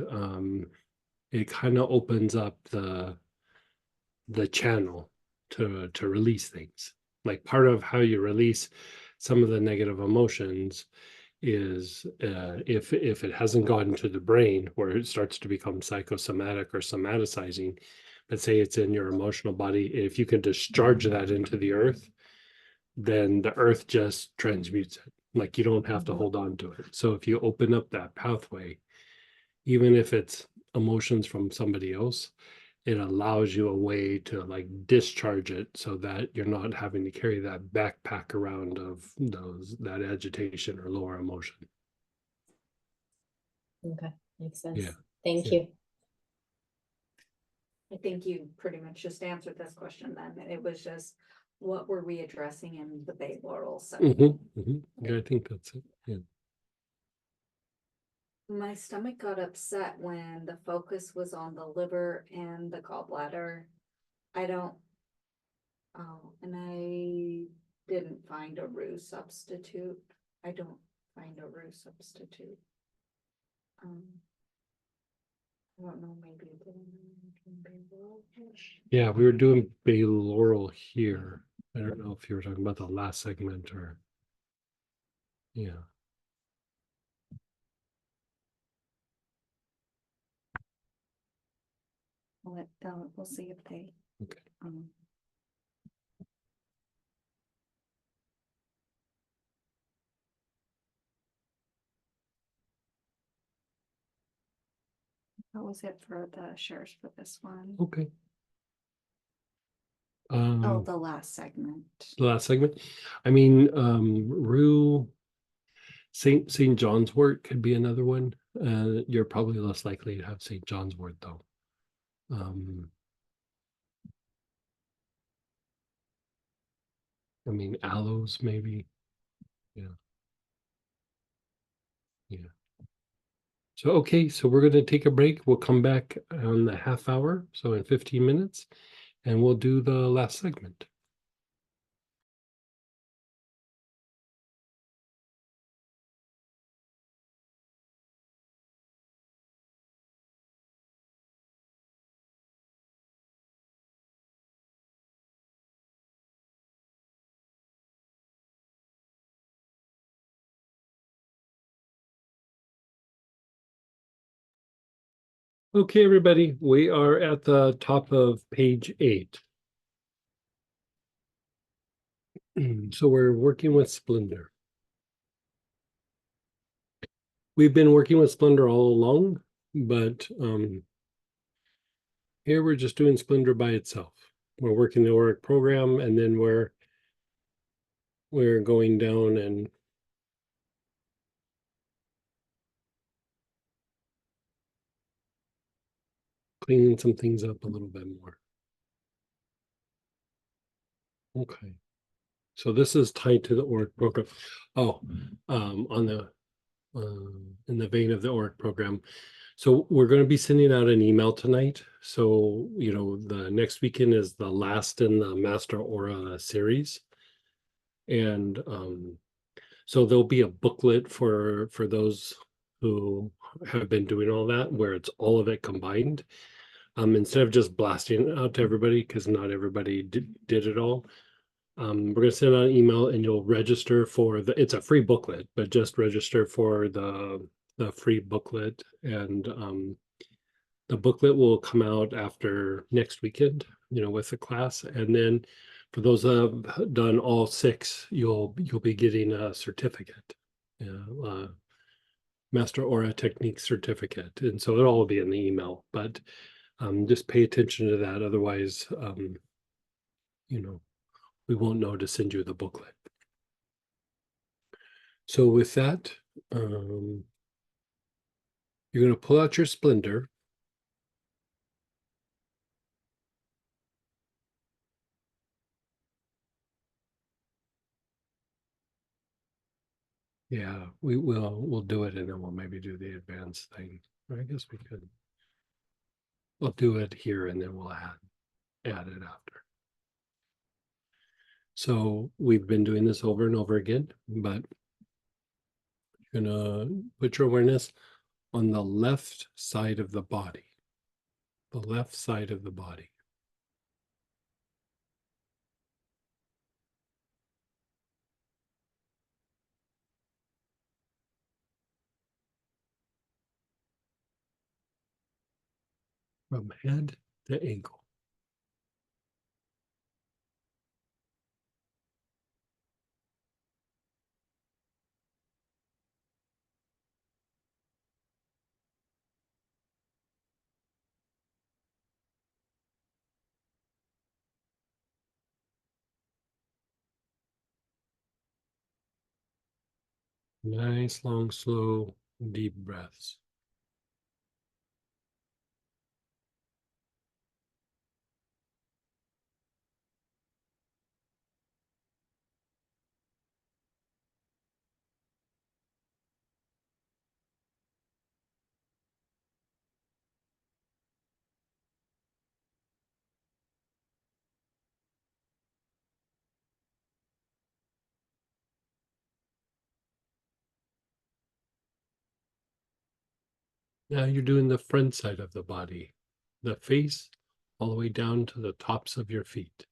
it kind of opens up the channel to release things. Like part of how you release some of the negative emotions is if it hasn't gotten to the brain where it starts to become psychosomatic or somaticizing, let's say it's in your emotional body, if you can discharge that into the earth, then the earth just transmutes it. Like you don't have to hold on to it. So if you open up that pathway, even if it's emotions from somebody else, it allows you a way to like discharge it so that you're not having to carry that backpack around of that agitation or lower emotion. Okay, makes sense. Yeah. Thank Yeah. you. I think you pretty much just answered this question then. It was just, what were we addressing in the bay laurel section? Yeah, I think that's it. Yeah. My stomach got upset when the focus was on the liver and the gallbladder. And I didn't find a roux substitute. I don't find a roux substitute. I don't know, maybe it didn't. Yeah, we were doing bay laurel here. I don't know if you were talking about the last segment or yeah. We'll see if they. Okay. That was it for the shares for this one. Okay. Oh, the last segment. The last segment. I mean, Rue, St. John's wort could be another one. You're probably less likely to have St. John's wort though. I mean, aloes maybe. Yeah. Yeah. So, okay, so we're going to take a break. We'll come back on the half hour, so in 15 minutes, and we'll do the last segment. Okay, everybody, we are at the top of page 8. So we're working with Splendor. We've been working with Splendor all along, but here we're just doing Splendor by itself. We're working the ORIC program, and then we're going down and cleaning some things up a little bit more. Okay. So this is tied to the ORIC program. Oh, on the in the vein of the ORIC program. So we're going to be sending out an email tonight. So, you know, the next weekend is the last in the Master Aura series. And so there'll be a booklet for those who have been doing all that, where it's all of it combined. Instead of just blasting it out to everybody, because not everybody did it all. We're going to send out an email and you'll register for it's a free booklet, but just register for the free booklet. And the booklet will come out after next weekend, you know, with the class. And then for those that have done all 6, you'll be getting a certificate, Master Aura Technique certificate. And so it'll all be in the email, but just pay attention to that. Otherwise, you know, we won't know to send you the booklet. So with that, you're going to pull out your Splendor. Yeah, we'll do it, and then we'll maybe do the advanced thing. I guess we could. We'll do it here, and then we'll add it after. So we've been doing this over and over again, but you're gonna put your awareness on the left side of the body. The left side of the body. From head to ankle. Nice, long, slow, deep breaths. Now you're doing the front side of the body, the face all the way down to the tops of your feet.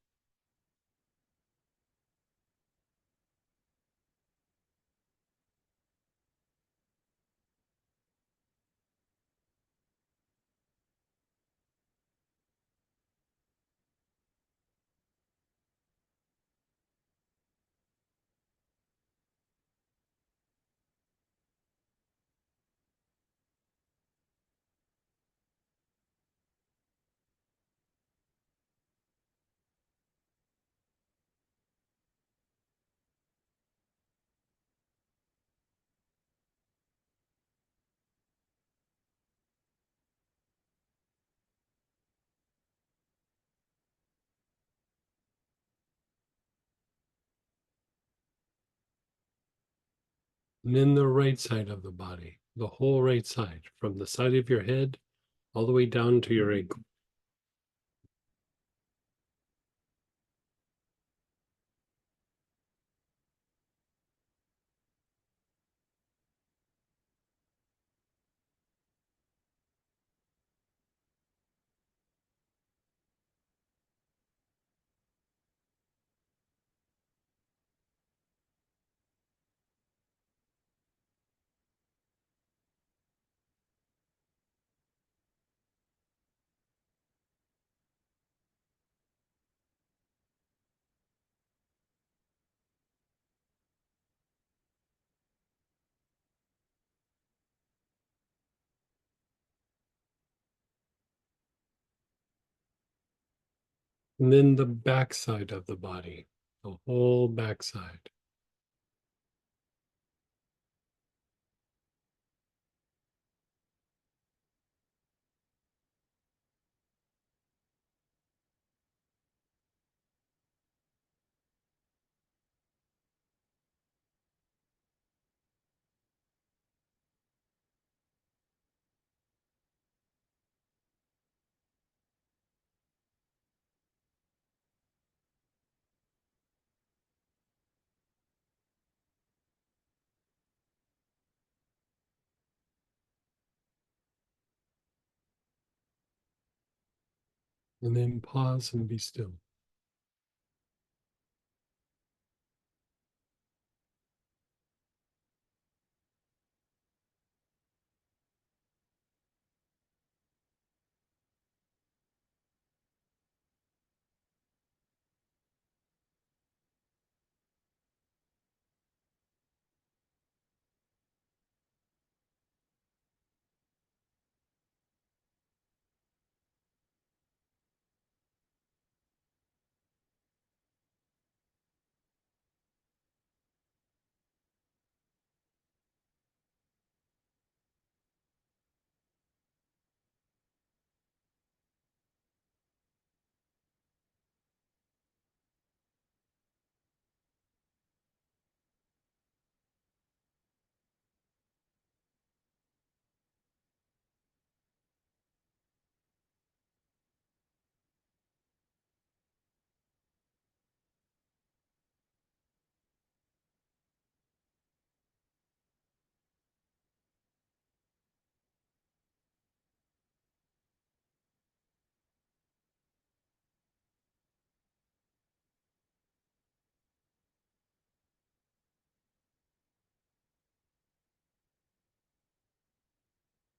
And then the right side of the body, the whole right side, from the side of your head all the way down to your ankle. And then the back side of the body, the whole back side. And then pause and be still.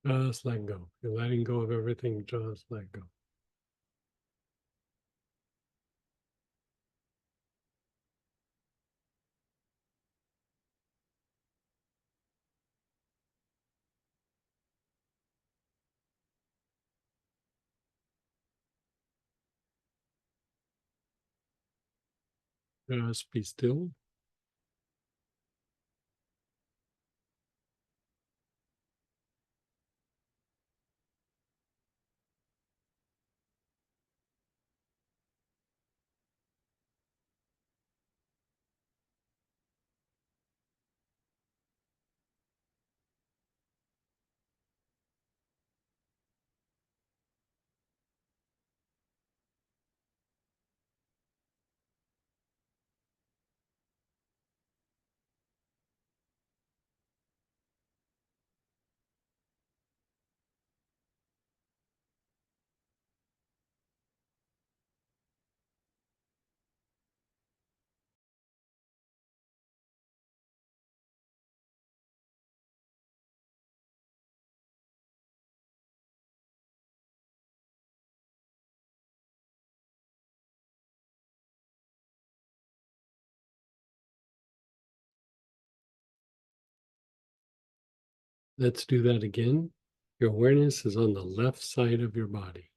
Just let go. You're letting go of everything. Just let go. Just be still. Let's do that again. Your awareness is on the left side of your body.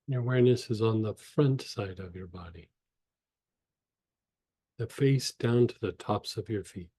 Your awareness is on the front side of your body, the face down to the tops of your feet.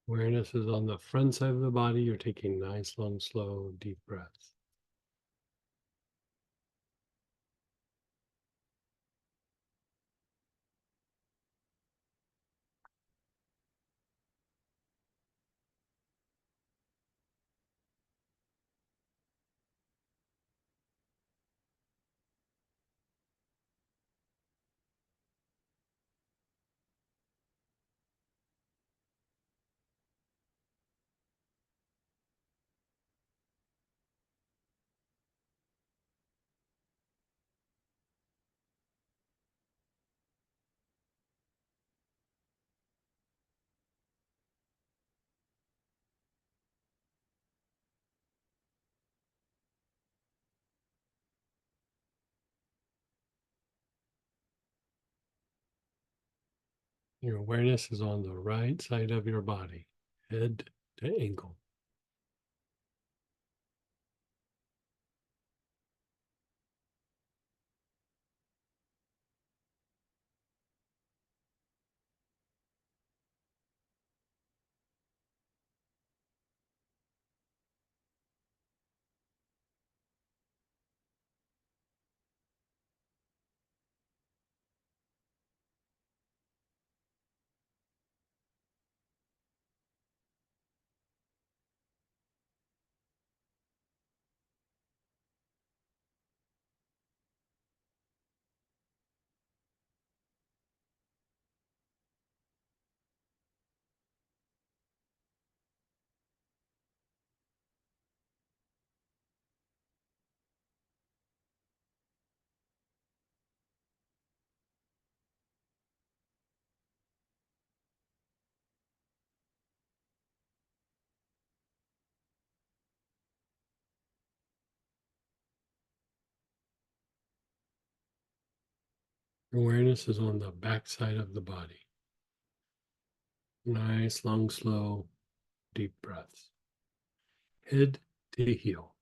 Awareness is on the front side of the body. You're taking nice, long, slow, deep breaths. Your awareness is on the right side of your body, head to ankle. Your awareness is on the back side of the body. Nice, long, slow, deep breaths. Head to heel.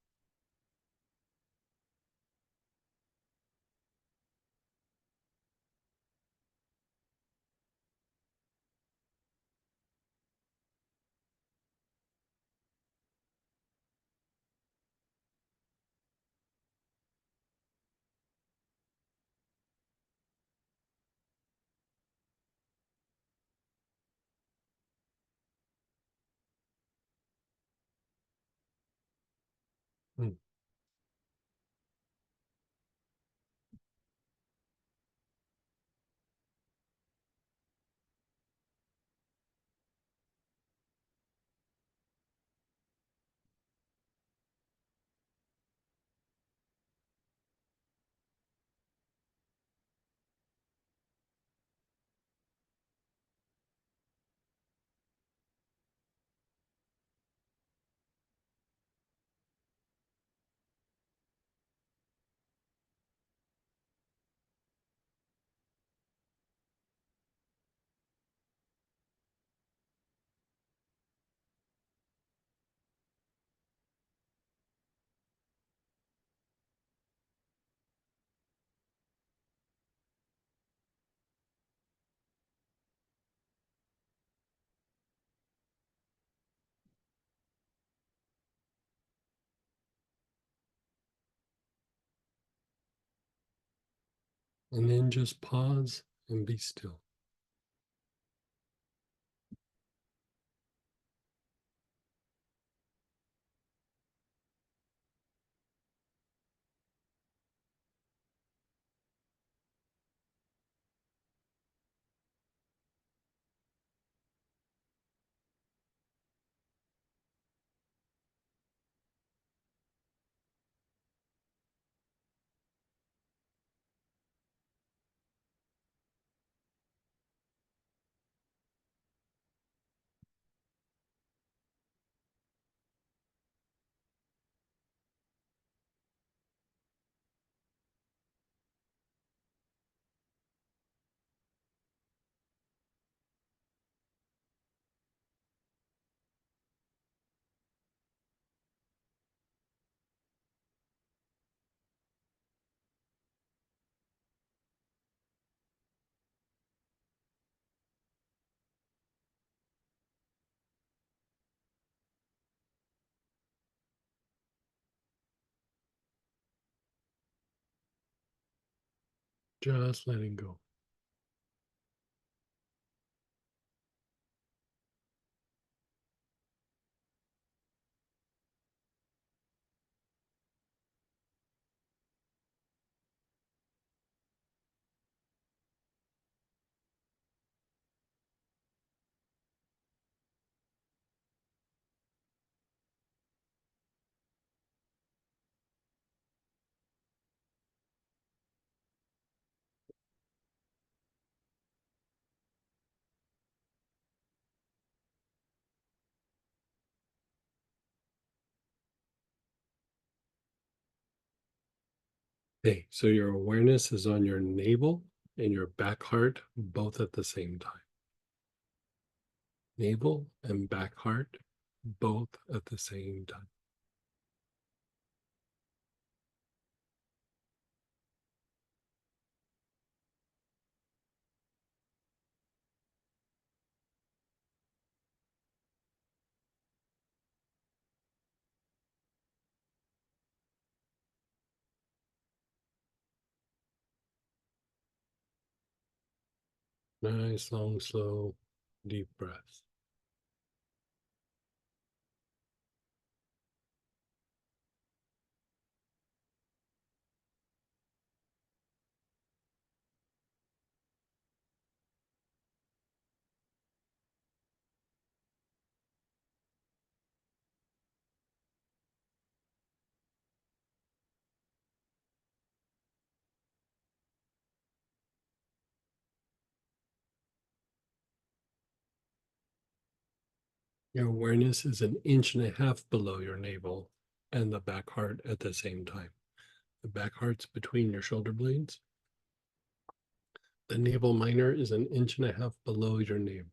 And then just pause and be still. Just letting go. Okay, so your awareness is on your navel and your back heart, both at the same time. Navel and back heart, both at the same time. Nice, long, slow, deep breaths. Your awareness is 1.5 inches below your navel and the back heart at the same time. The back heart's between your shoulder blades. The navel minor is 1.5 inches below your navel.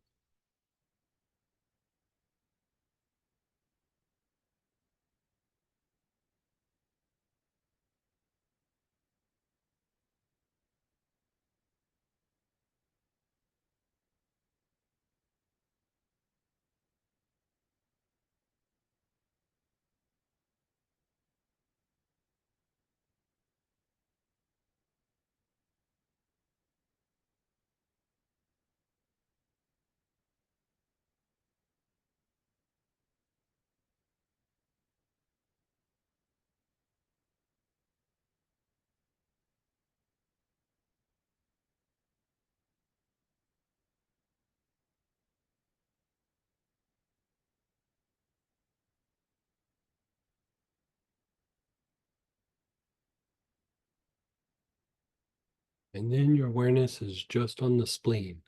And then your awareness is just on the spleen,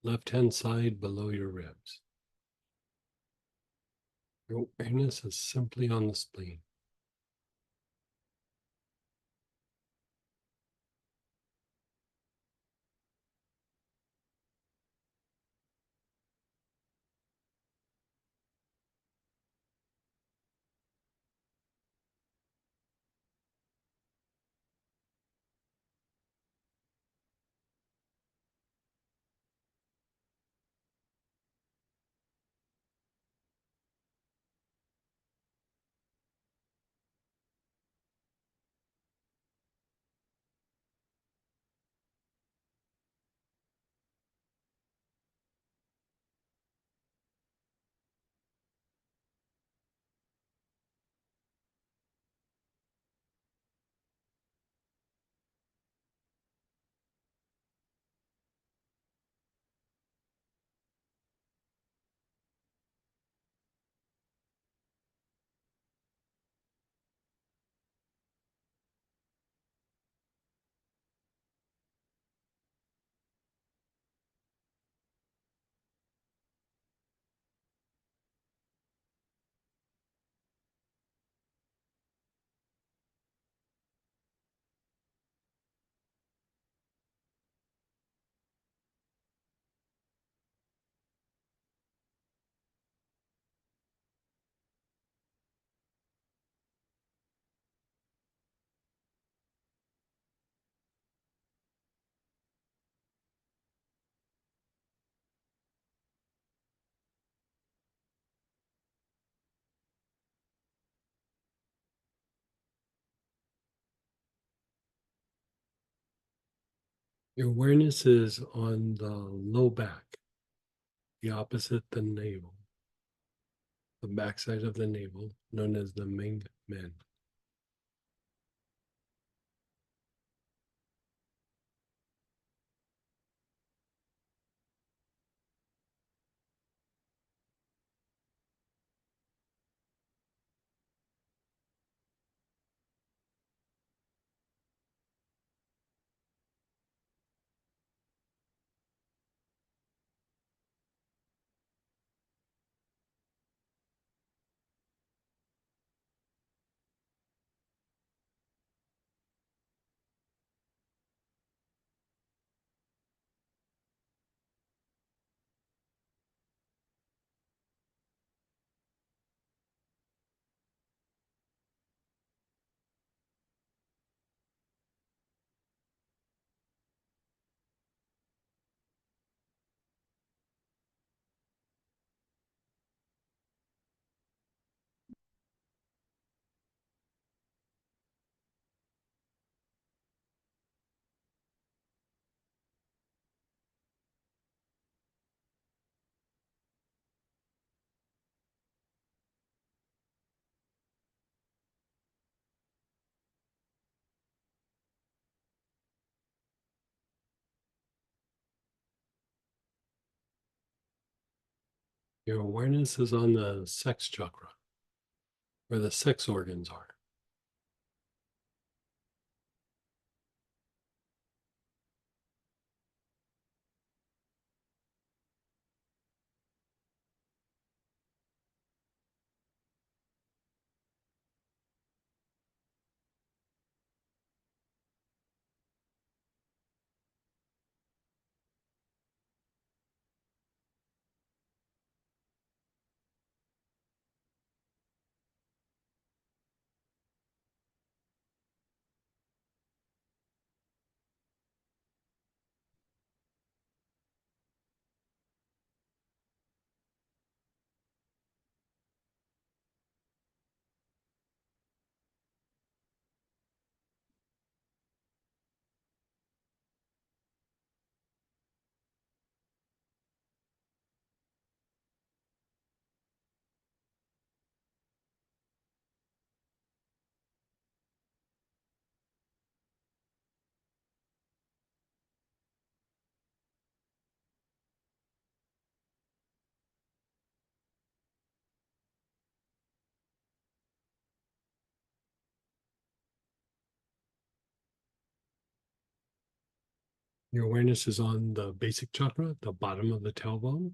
left-hand side below your ribs. Your awareness is simply on the spleen. Your awareness is on the low back, the opposite the navel, the backside of the navel, known as the Ming Men. Your awareness is on the sex chakra, where the sex organs are. Your awareness is on the basic chakra, the bottom of the tailbone.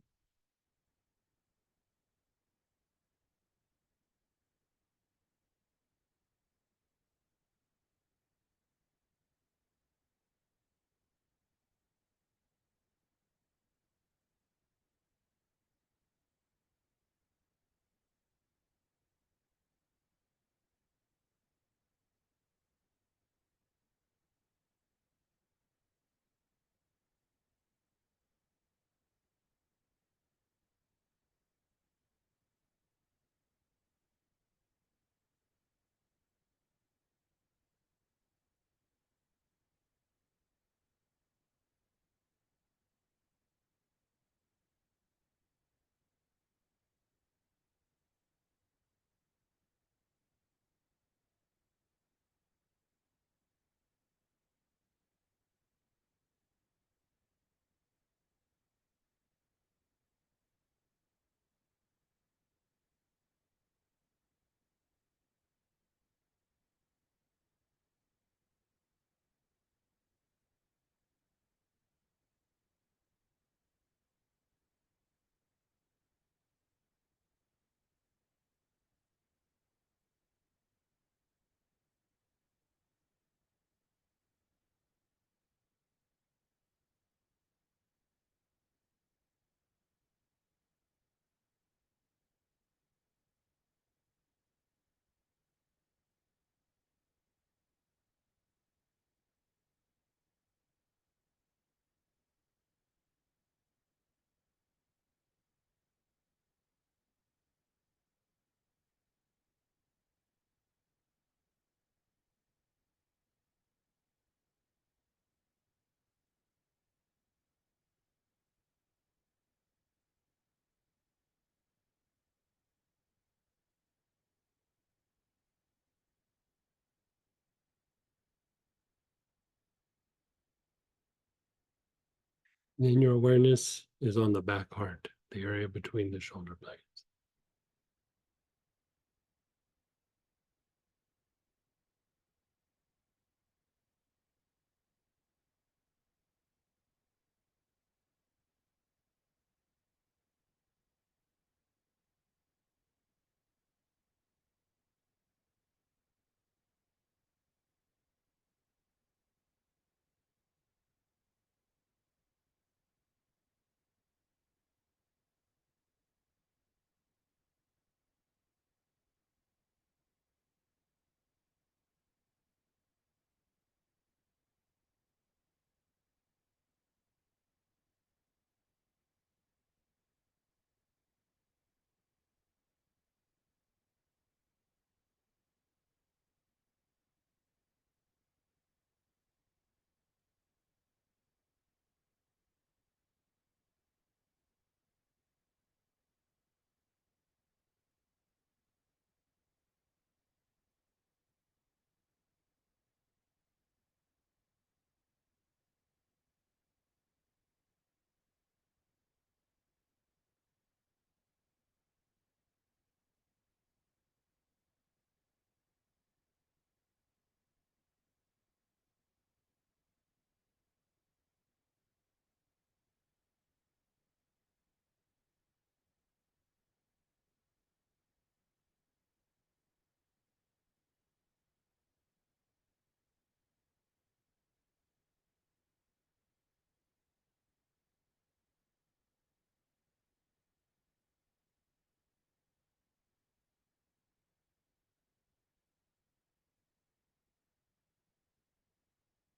Then your awareness is on the back heart, the area between the shoulder blades.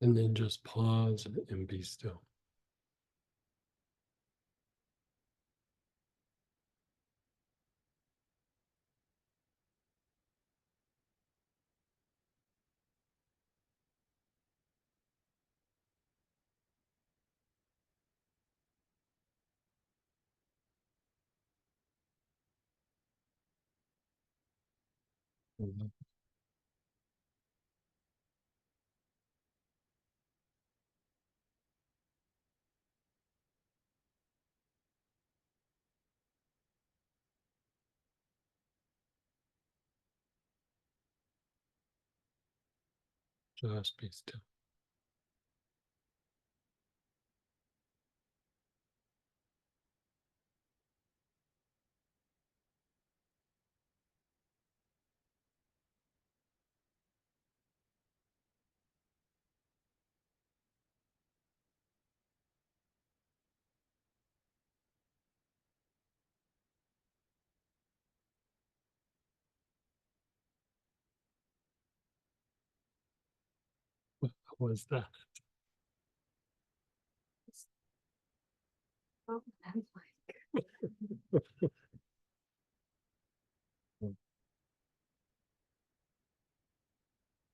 And then just pause and be still. Mhm. Just be still. What was that? Oh, I'm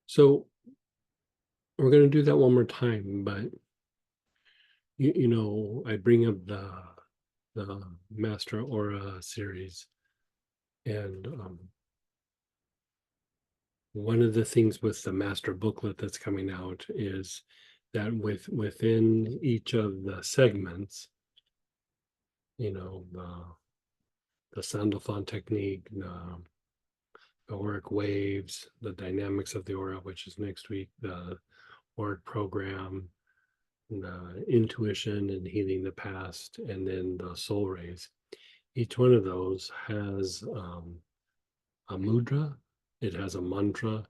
So we're going to do that one more time, but you know, I bring up the Master Aura series, and one of the things with the master booklet that's coming out is that within each of the segments, you know, the Sandalphon technique, the auric waves, the dynamics of the aura, which is next week, the auric program, the intuition and healing the past, and then the soul rays. Each one of those has a mudra, it has a mantra,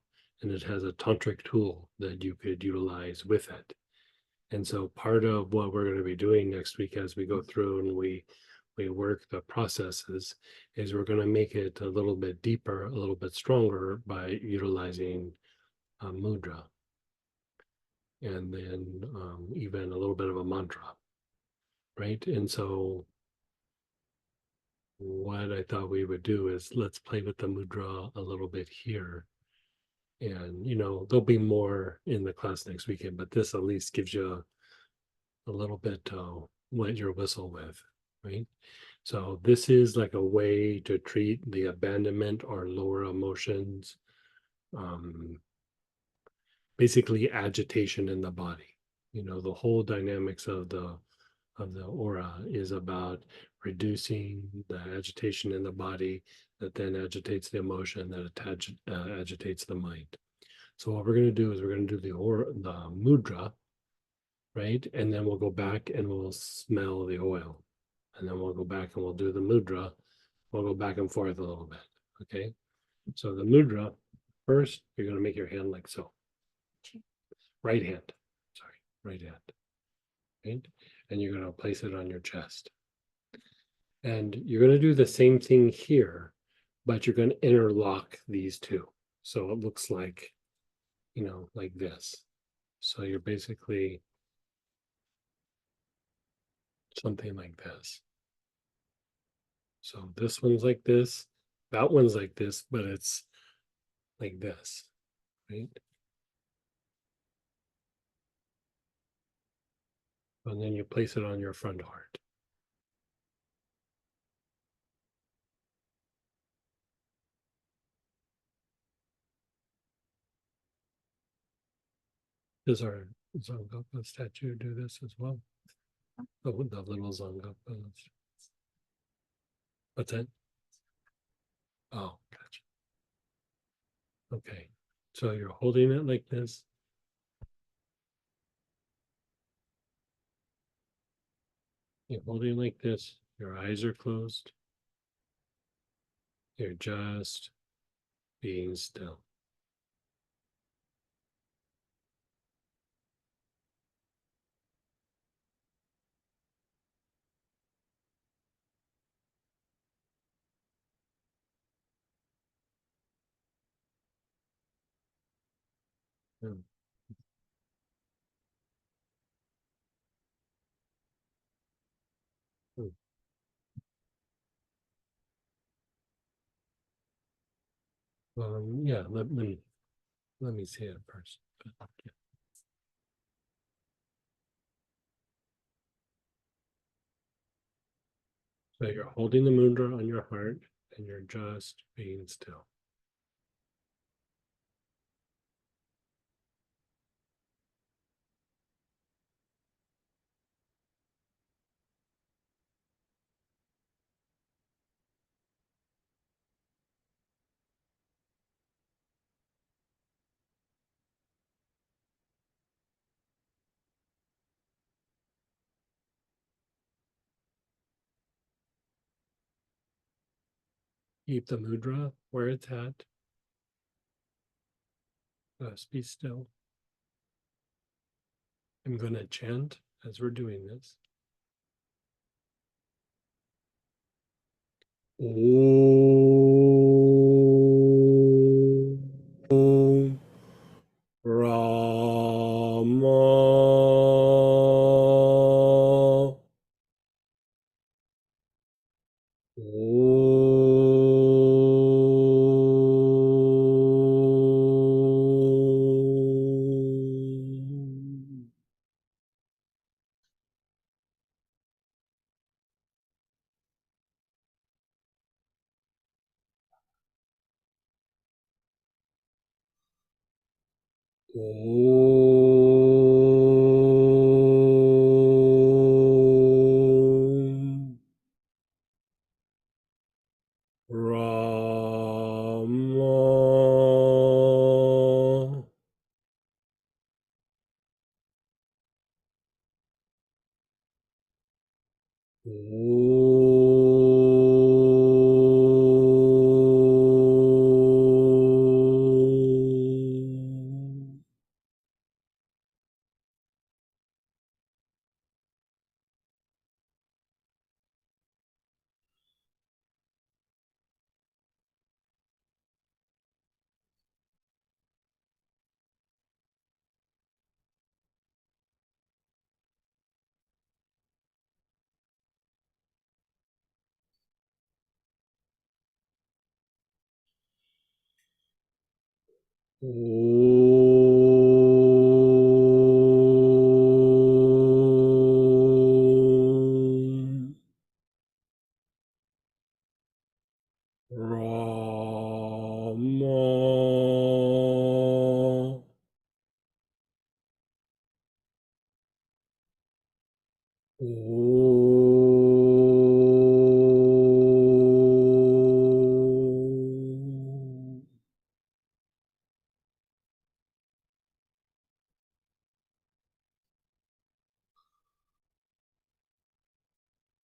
and it has a tantric tool that you could utilize with it. And so part of what we're going to be doing next week as we go through and we work the processes is we're going to make it a little bit deeper, a little bit stronger by utilizing mudra, and then even a little bit of a mantra, right? And so what I thought we would do is let's play with the mudra a little bit here. And, you know, there'll be more in the class next weekend, but this at least gives you a little bit wet your whistle with, right? So this is like a way to treat the abandonment or lower emotions, basically agitation in the body. You know, the whole dynamics of the of the aura is about reducing the agitation in the body that then agitates the emotion that agitates the mind. So what we're going to do is we're going to do the mudra, right? And then we'll go back and we'll smell the oil. And then we'll go back and we'll do the mudra. We'll go back and forth a little bit. Okay. So the mudra, first, you're going to make your hand like so. Right hand. Sorry, right hand. Right? And you're going to place it on your chest. And you're going to do the same thing here, but you're going to interlock these two. So it looks like, like this. So you're basically something like this. So this one's like this, that one's like this, but it's like this, right? And then you place it on your front heart. Does our Zangapa statue do this as well? The little Zangapa. What's that? Oh, gotcha. Okay, so you're holding it like this. You're holding like this. Your eyes are closed. You're just being still. Hmm. Hmm. Yeah, let me see it first. Yeah. So you're holding the mudra on your heart and you're just being still. Keep the mudra where it's at. Just be still. I'm going to chant as we're doing this. Om Rama. Om. Om Rama. Om. Om Rama. Om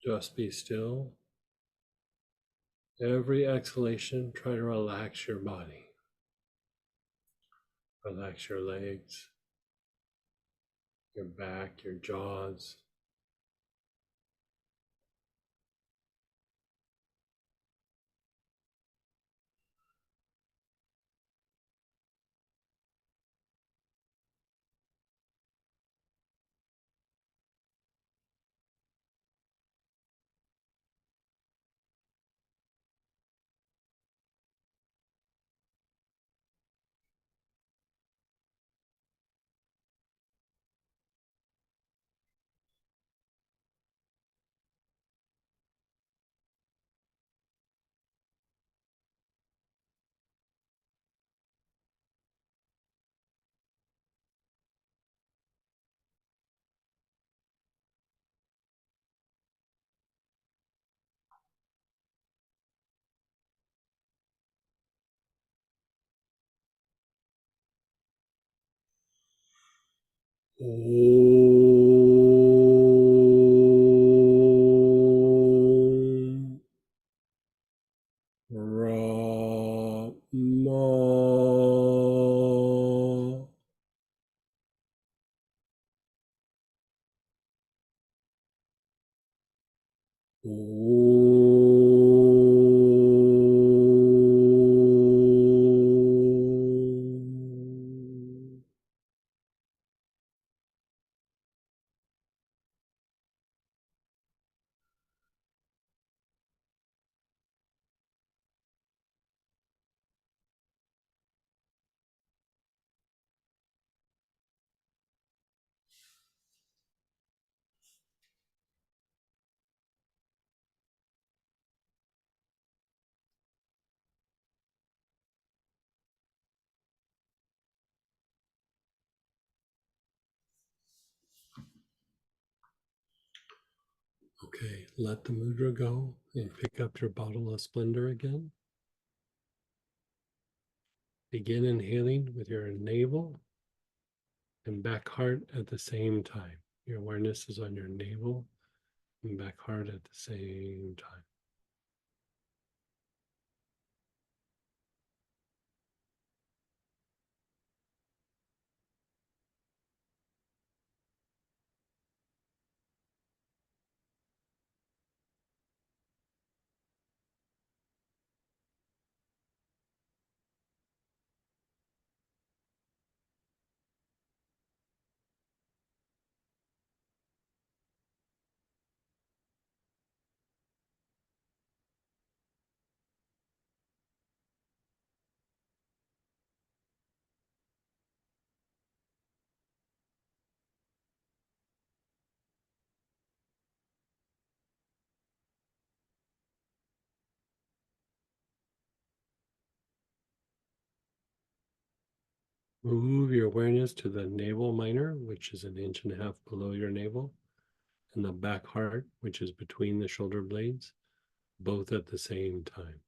Just be still. Every exhalation, try to relax your body. Relax your legs, your back, your jaws. Om Rama. Om. Okay, let the mudra go and pick up your bottle of splendor again. Begin inhaling with your navel and back heart at the same time. Your awareness is on your navel and back heart at the same time. Move your awareness to the navel minor, which is 1.5 inches below your navel, and the back heart, which is between the shoulder blades, both at the same time.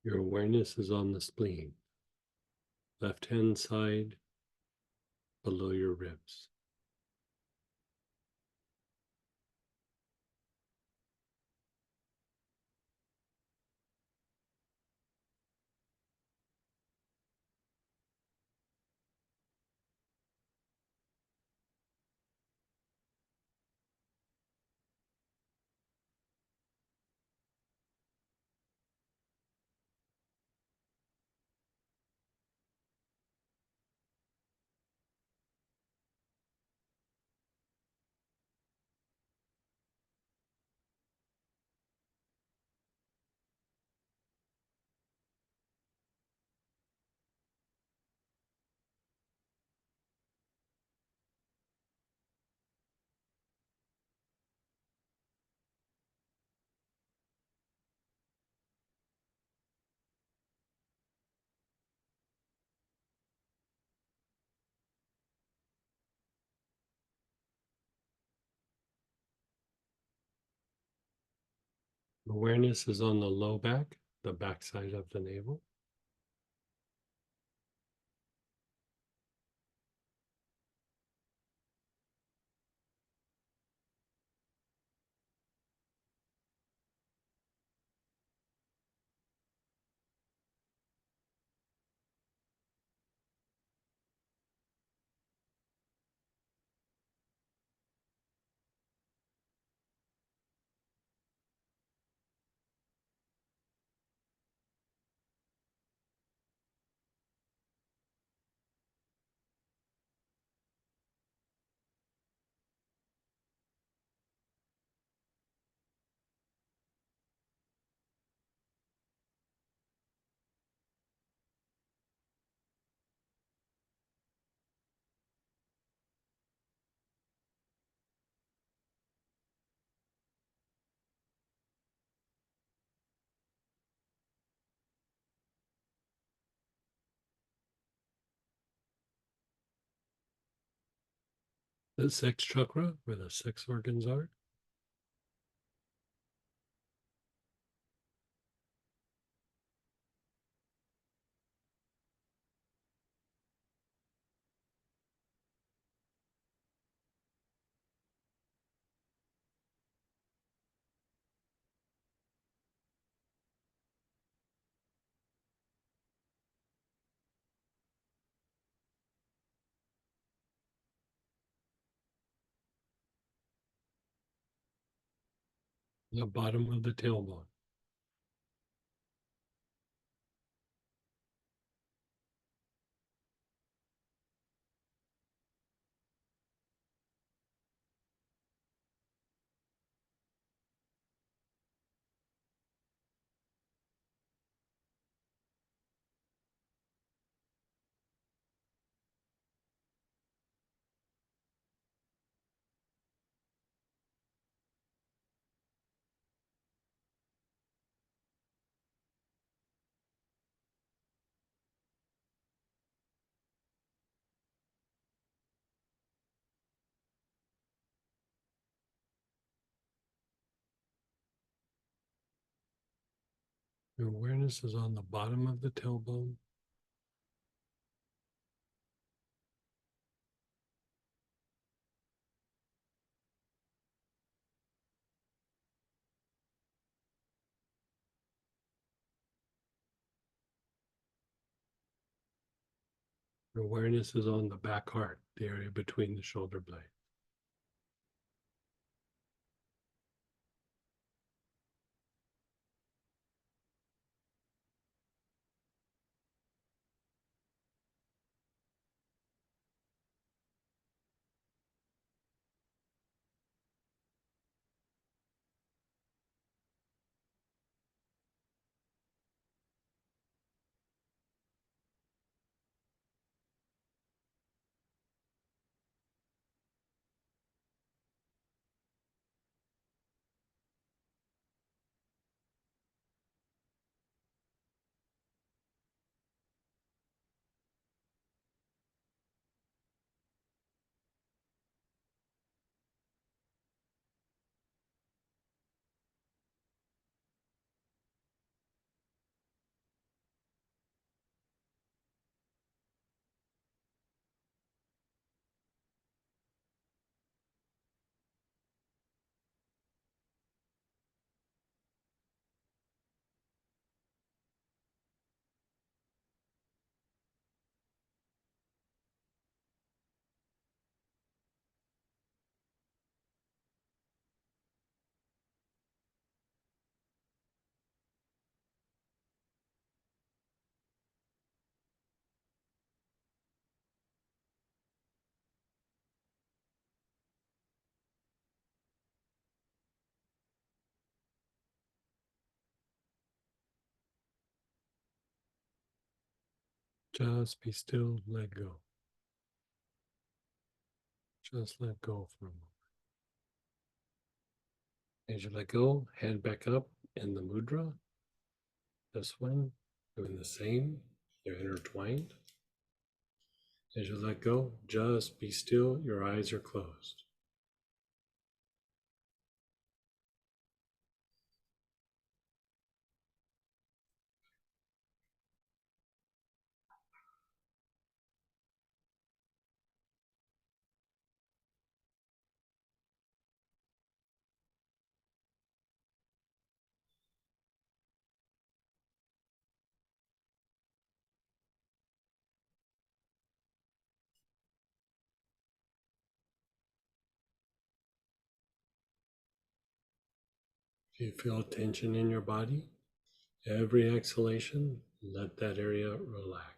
Your awareness is on the spleen, left hand side below your ribs. Awareness is on the low back, the backside of the navel. The sex chakra, where the sex organs are. The bottom of the tailbone. Your awareness is on the bottom of the tailbone. Your awareness is on the back heart, the area between the shoulder blades. Just be still, let go. Just let go for a moment. As you let go, hand back up in the mudra. This one, doing the same. They're intertwined. As you let go, just be still. Your eyes are closed. You feel tension in your body. Every exhalation, let that area relax.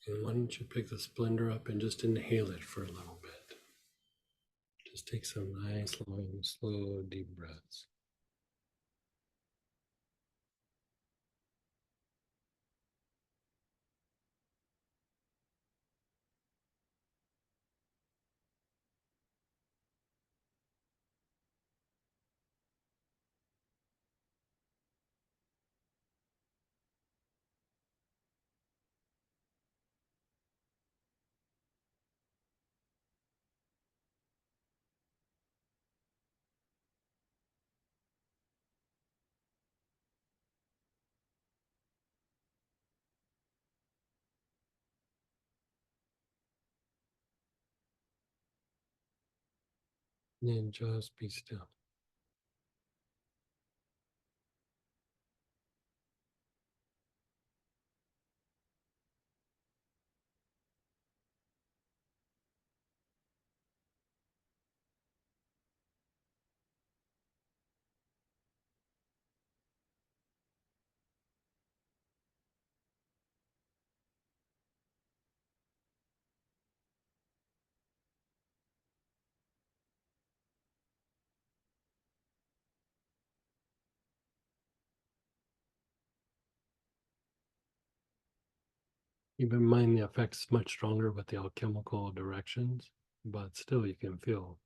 And why don't you pick the Splendor up and just inhale it for a little bit? Just take some nice, long, slow, deep breaths. And then just be still. Keep in mind the effect's much stronger with the alchemical directions, but still you can feel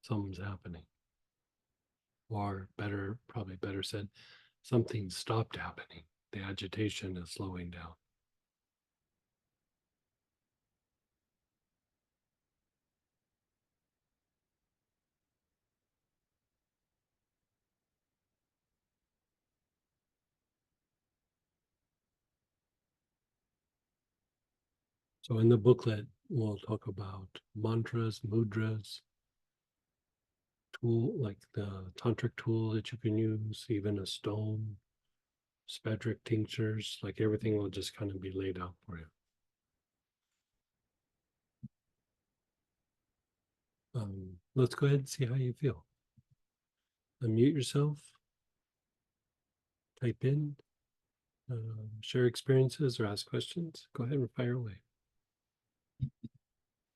something's happening. Or better, probably better said, something stopped happening. The agitation is slowing down. So in the booklet, we'll talk about mantras, mudras, tool like the tantric tool that you can use, even a stone, spedric tinctures, like everything will just kind of be laid out for you. Let's go ahead and see how you feel. Unmute yourself, type in, share experiences or ask questions. Go ahead and fire away.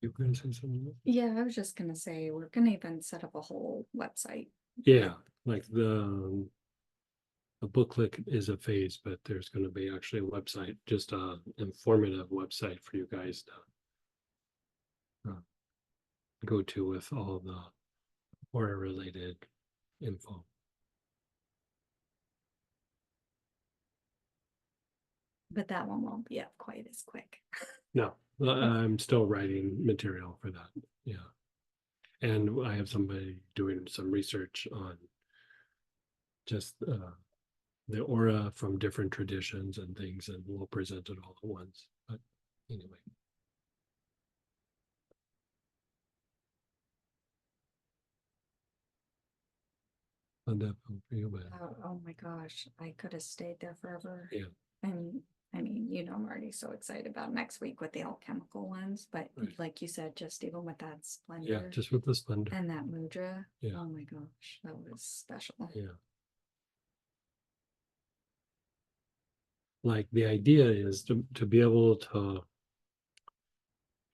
You were going to say something? Yeah, I was just gonna say, we're gonna even set up a whole website. Yeah, like the booklet is a phase, but there's going to be actually a website, just a informative website for you guys to go to with all the horror related info. But that one won't be up quite as quick. No, I'm still writing material for that. Yeah. And I have somebody doing some research on just the aura from different traditions and things, and we'll present it all at once. But anyway. How'd that feel for you, man? Oh my gosh, I could have stayed there forever. Yeah. And I mean, I'm already so excited about next week with the alchemical ones, but Right. like you said, just even with that Yeah, splendor just with the splendor. and that mudra, Yeah. oh my gosh, that was special. Yeah. Like the idea is to be able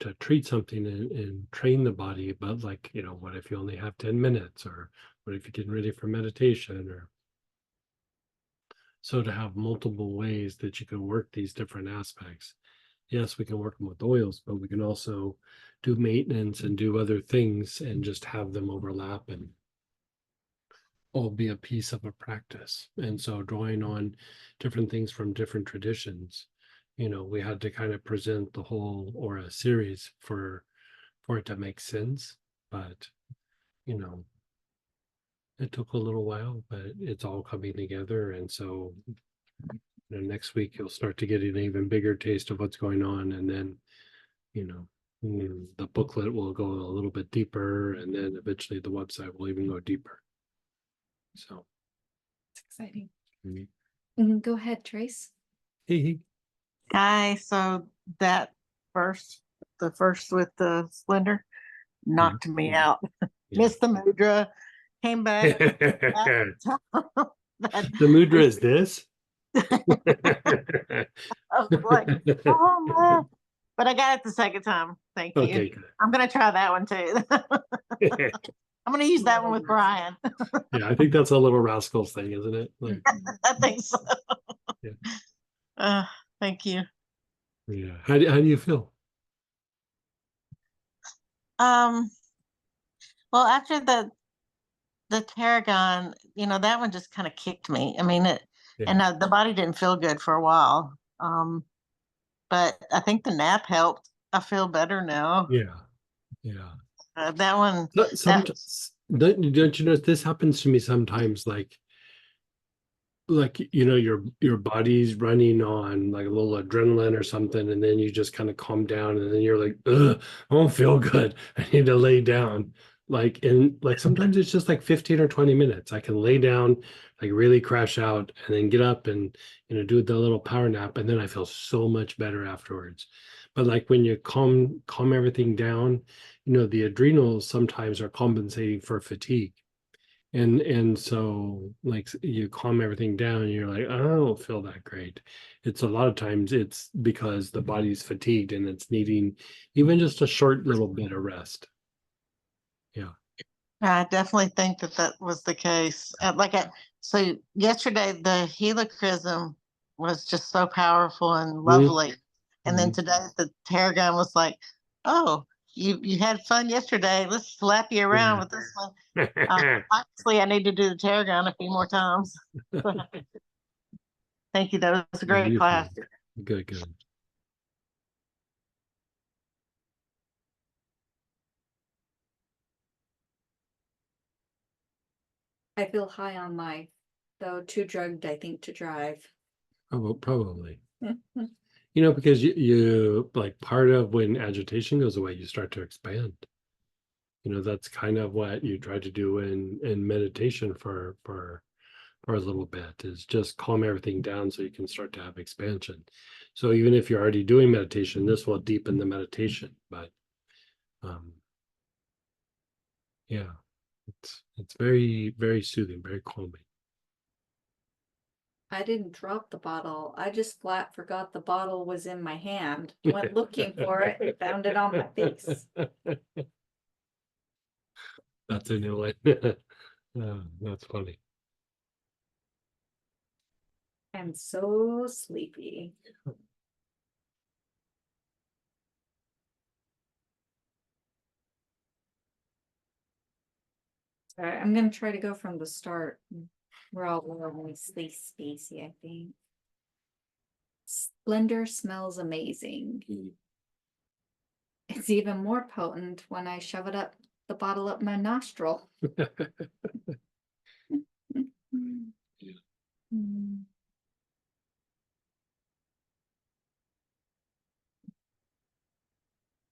to treat something and train the body, but like, you know, what if you only have 10 minutes, or what if you're getting ready for meditation, or so to have multiple ways that you can work these different aspects. Yes, we can work them with oils, but we can also do maintenance and do other things and just have them overlap and all be a piece of a practice. And so drawing on different things from different traditions, you know, we had to kind of present the whole or a series for it to make sense. But, you know, it took a little while, but it's all coming together. And so, you know, next week you'll start to get an even bigger taste of what's going on. And then, you know, the booklet will go a little bit deeper, and then eventually the website will even go deeper. So, It's exciting. mhm. Go ahead, Trace. Hey, Hi, so that the first with the Splendor knocked me out. yeah. Missed the mudra, came back. The That mudra is this. I was like, oh man. But I got it the second time. Thank you. Okay, I'm gonna try that one too. good. I'm gonna use that one with Brian. Yeah, I think that's a Little Rascals thing, isn't it? Like, I think so. Yeah. Thank you. yeah. How do you feel? Um, well, after the tarragon, you know, that one just kind of kicked me. I mean, Yeah. and the body didn't feel good for a while. But I think the nap helped. I feel better now. Yeah. Yeah. That one, Sometimes don't you know this happens to me sometimes, like you know, your body's running on like a little adrenaline or something, and then you just kind of calm down, and then you're like, ugh, I don't feel good. I need to lay down. Like sometimes it's just like 15 or 20 minutes. I can lay down, like really crash out, and then get up and, you know, do the little power nap, and then I feel so much better afterwards. But like when you calm everything down, you know, the adrenals sometimes are compensating for fatigue. And so like you calm everything down and you're like, I don't feel that great. It's a lot of times it's because the body's fatigued and it's needing even just a short little bit of rest. Yeah. I definitely think that was the case. So yesterday the helichrysum was just so powerful and lovely, and then today the tarragon was like, oh, you had fun yesterday. Let's slap you around with this one. Obviously, I need to do the tarragon a few more times. Thank you. That was a great Beautiful. class. Good. I feel high on life, though too drugged, I think, to drive. Oh, probably. You know, because you like part of when agitation goes away, you start to expand. You know, that's kind of what you try to do in meditation for a little bit, is just calm everything down so you can start to have expansion. So even if you're already doing meditation, this will deepen the meditation. But yeah, it's very, very soothing, very calming. I didn't drop the bottle. I just flat forgot the bottle was in my hand. Went looking for it and found it on my face. That's a new one. That's funny. I'm so sleepy. All right, I'm gonna try to go from the start. We're all really spacey, I think. Splendor smells amazing. It's even more potent when I shove it up the bottle up my nostril.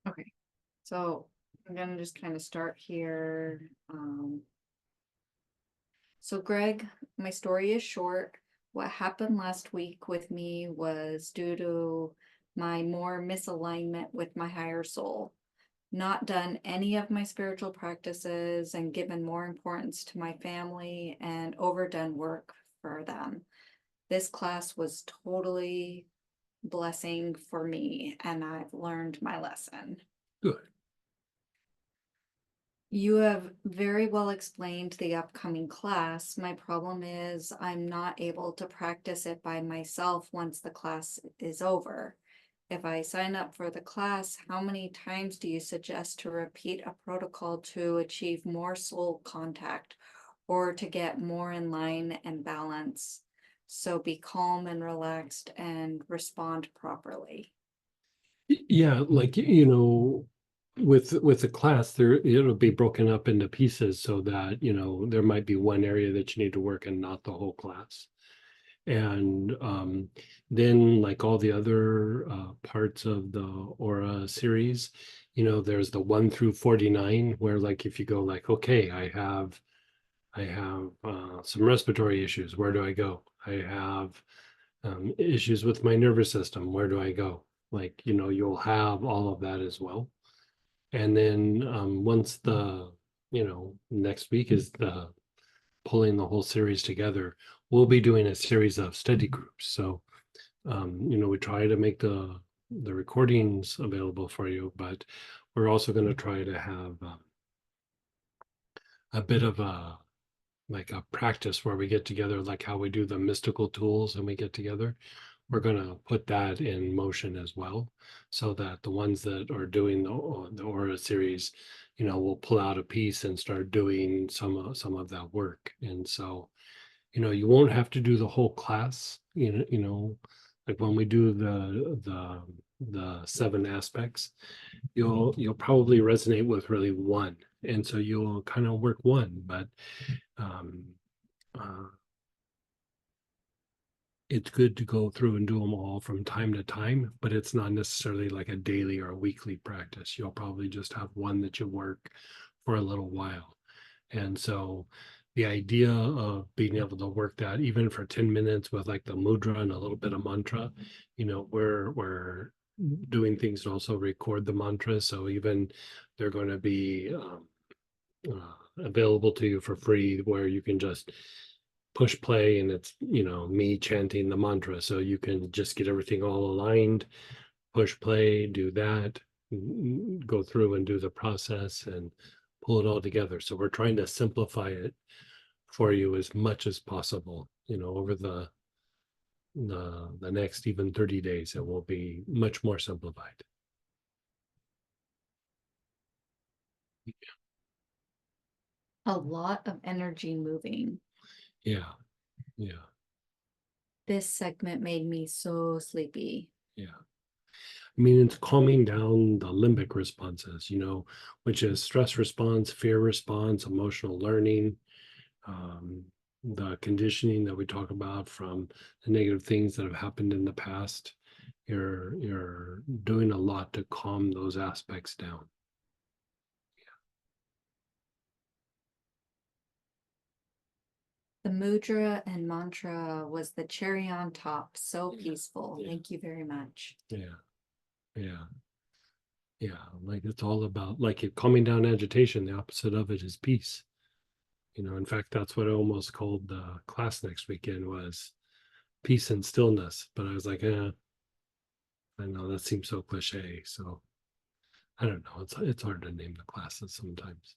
Okay, so I'm gonna just kind of start here. So Greg, my story is short. What happened last week with me was due to my more misalignment with my higher soul. Not done any of my spiritual practices and given more importance to my family and overdone work for them. This class was totally blessing for me and I've learned my lesson. Good. You have very well explained the upcoming class. My problem is I'm not able to practice it by myself once the class is over. If I sign up for the class, how many times do you suggest to repeat a protocol to achieve more soul contact or to get more in line and balance? So be calm and relaxed and respond properly. Yeah, like, with the class there, it'll be broken up into pieces so that, there might be one area that you need to work and not the whole class. And then like all the other parts of the aura series, there's the 1 through 49, where like if you go like, okay, I have some respiratory issues, where do I go? I have issues with my nervous system, where do I go? Like, you'll have all of that as well. And then once next week is the pulling the whole series together, we'll be doing a series of study groups. So, we try to make the recordings available for you, but we're also going to try to have a bit of a practice where we get together, like how we do the mystical tools and we get together. We're going to put that in motion as well, so that the ones that are doing the aura series, will pull out a piece and start doing some of that work. And so, you won't have to do the whole class, like when we do the 7 aspects, you'll probably resonate with really one, and so you'll kind of work one, but um it's good to go through and do them all from time to time, but it's not necessarily like a daily or a weekly practice. You'll probably just have one that you work for a little while. And so the idea of being able to work that even for 10 minutes with like the mudra and a little bit of mantra, we're doing things to also record the mantra. So even they're going to be available to you for free, where you can just push play and it's me chanting the mantra, so you can just get everything all aligned, push play, do that, go through and do the process and pull it all together. So we're trying to simplify it for you as much as possible. Over the next even 30 days, it will be much more simplified. A lot of energy moving. Yeah. Yeah. This segment made me so sleepy. Yeah. I mean, it's calming down the limbic responses, which is stress response, fear response, emotional learning, the conditioning that we talk about from the negative things that have happened in the past. You're doing a lot to calm those aspects down. The mudra and mantra was the cherry on top. So peaceful. Yeah. Thank you very much. Yeah. Yeah. Yeah. Like it's all about like calming down agitation. The opposite of it is peace. In fact, that's what I almost called the class next weekend, was peace and stillness. But I was like, I know that seems so cliche. So I don't know. It's hard to name the classes sometimes.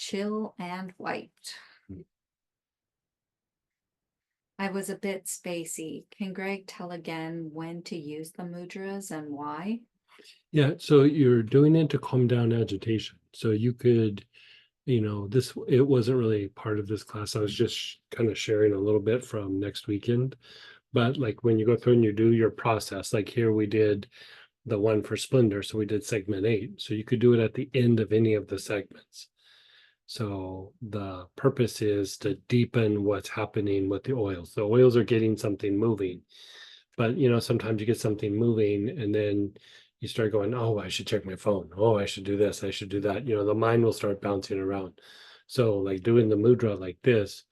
Chill and white. I was a bit spacey. Can Greg tell again when to use the mudras and why? Yeah, so you're doing it to calm down agitation. So you could, it wasn't really part of this class. I was just kind of sharing a little bit from next weekend. But like when you go through and you do your process, like here we did the one for Splendor. So we did segment 8. So you could do it at the end of any of the segments. So the purpose is to deepen what's happening with the oils. The oils are getting something moving, but sometimes you get something moving and then you start going, oh, I should check my phone. Oh, I should do this. I should do that. The mind will start bouncing around. So like doing the mudra like this,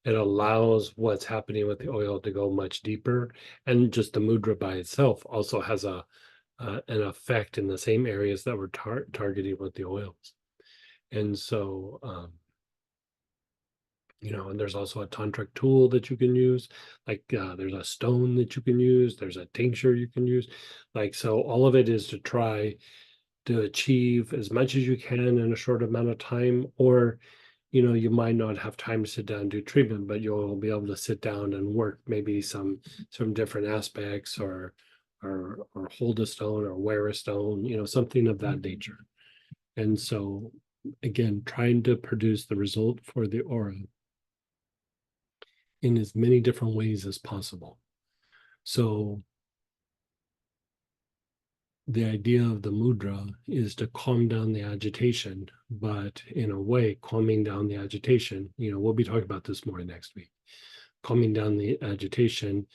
it allows what's happening with the oil to go much deeper. And just the mudra by itself also has an effect in the same areas that we're targeting with the oils. And so And there's also a tantric tool that you can use. Like there's a stone that you can use. There's a tincture you can use. Like, so all of it is to try to achieve as much as you can in a short amount of time, or you might not have time to sit down and do treatment, but you'll be able to sit down and work maybe some different aspects, or hold a stone or wear a stone, something of that nature. And so again, trying to produce the result for the aura in as many different ways as possible. So the idea of the mudra is to calm down the agitation, but in a way, calming down the agitation, we'll be talking about this more next week. Calming down the agitation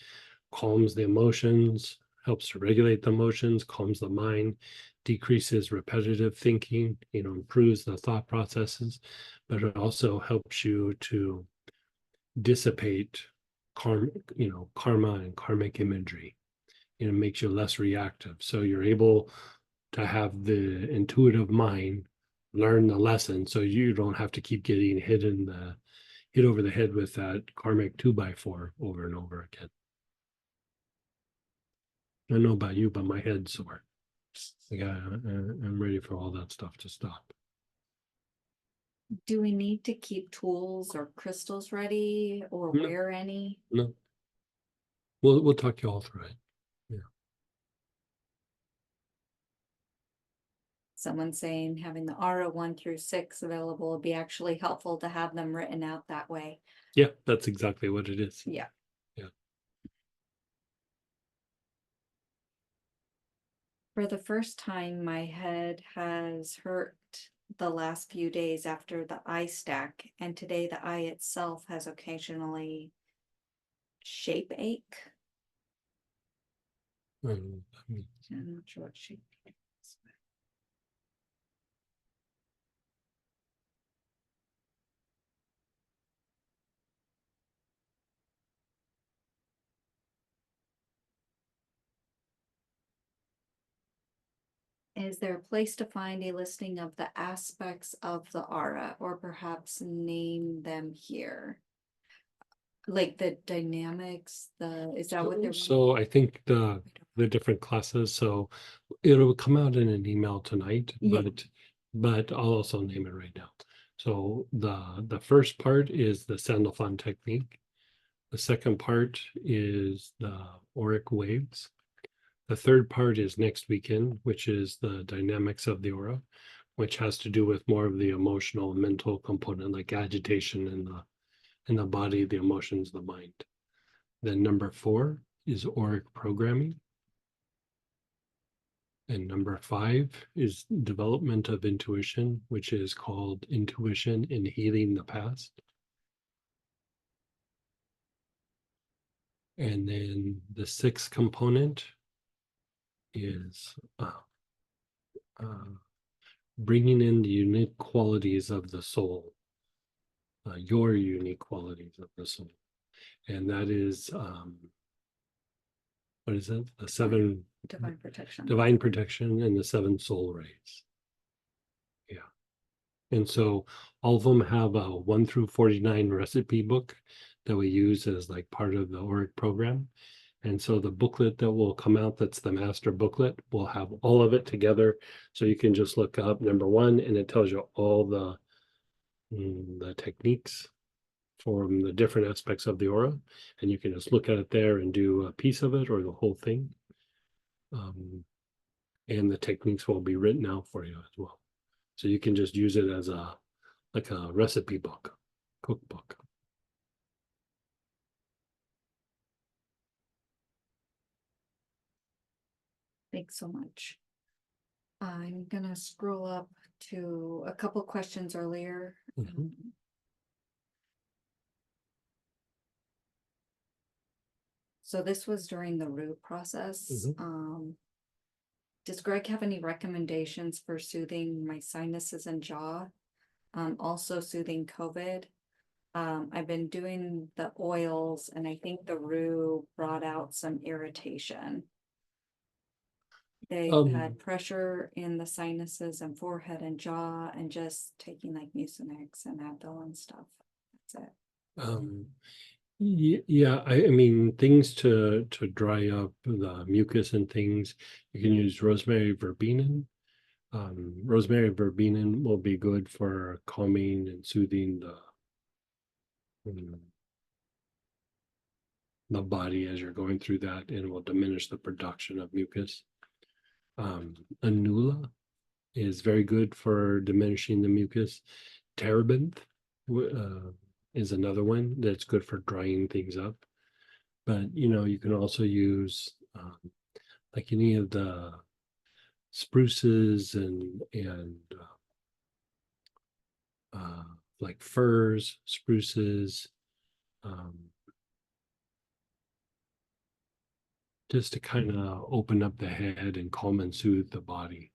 calms the emotions, helps to regulate the emotions, calms the mind, decreases repetitive thinking, improves the thought processes, but it also helps you to dissipate karma and karmic imagery. Makes you less reactive. So you're able to have the intuitive mind learn the lesson, so you don't have to keep getting hit over the head with that karmic 2x4 over and over again. I don't know about you, but my head's sore. I'm ready for all that stuff to stop. Do we need to keep tools or crystals ready or No. wear any? No. We'll talk you all through it. Someone saying having the aura 1 through 6 available would be actually helpful to have them written out that way. Yeah, that's exactly what it is. Yeah. Yeah. For the first time, my head has hurt the last few days after the eye stack, and today the eye itself has occasionally shape ache. I'm not sure what shape ache is. Is there a place to find a listing of the aspects of the aura, or perhaps name them here? Like the dynamics, is that what they're? So I think the different classes, so it'll come out in an email tonight, Yeah. but I'll also name it right now. So the first part is the Sandalphon technique. The second part is the auric waves. The third part is next weekend, which is the dynamics of the aura, which has to do with more of the emotional and mental component, like agitation in the body, the emotions, the mind. Then number 4 is auric programming. And number 5 is development of intuition, which is called intuition in healing the past. And then the 6th component is bringing in the unique qualities of the soul, your unique qualities of the soul. And that is, what is it? The 7 Divine protection. divine protection and the 7 soul rays. Yeah. And so all of them have a 1 through 49 recipe book that we use as like part of the auric program. And so the booklet that will come out, that's the master booklet, will have all of it together. So you can just look up number 1 and it tells you all the techniques from the different aspects of the aura. And you can just look at it there and do a piece of it or the whole thing. And the techniques will be written out for you as well. So you can just use it as like a recipe book, cookbook. Thanks so much. I'm gonna scroll up to a couple questions earlier. Mhm. So this was during the root process. Mhm. Does Greg have any recommendations for soothing my sinuses and jaw? Also soothing COVID. I've been doing the oils and I think the roux brought out some irritation. They've had pressure in the sinuses and forehead and jaw and just taking like Mucinex and Advil and stuff. That's it. Yeah, I mean, things to dry up the mucus and things, you can use rosemary verbena. Rosemary verbena will be good for calming and soothing the body as you're going through that, and will diminish the production of mucus. Anula is very good for diminishing the mucus. Terebinth is another one that's good for drying things up. But you can also use like any of the spruces and like firs, spruces, um, just to kind of open up the head and calm and soothe the body.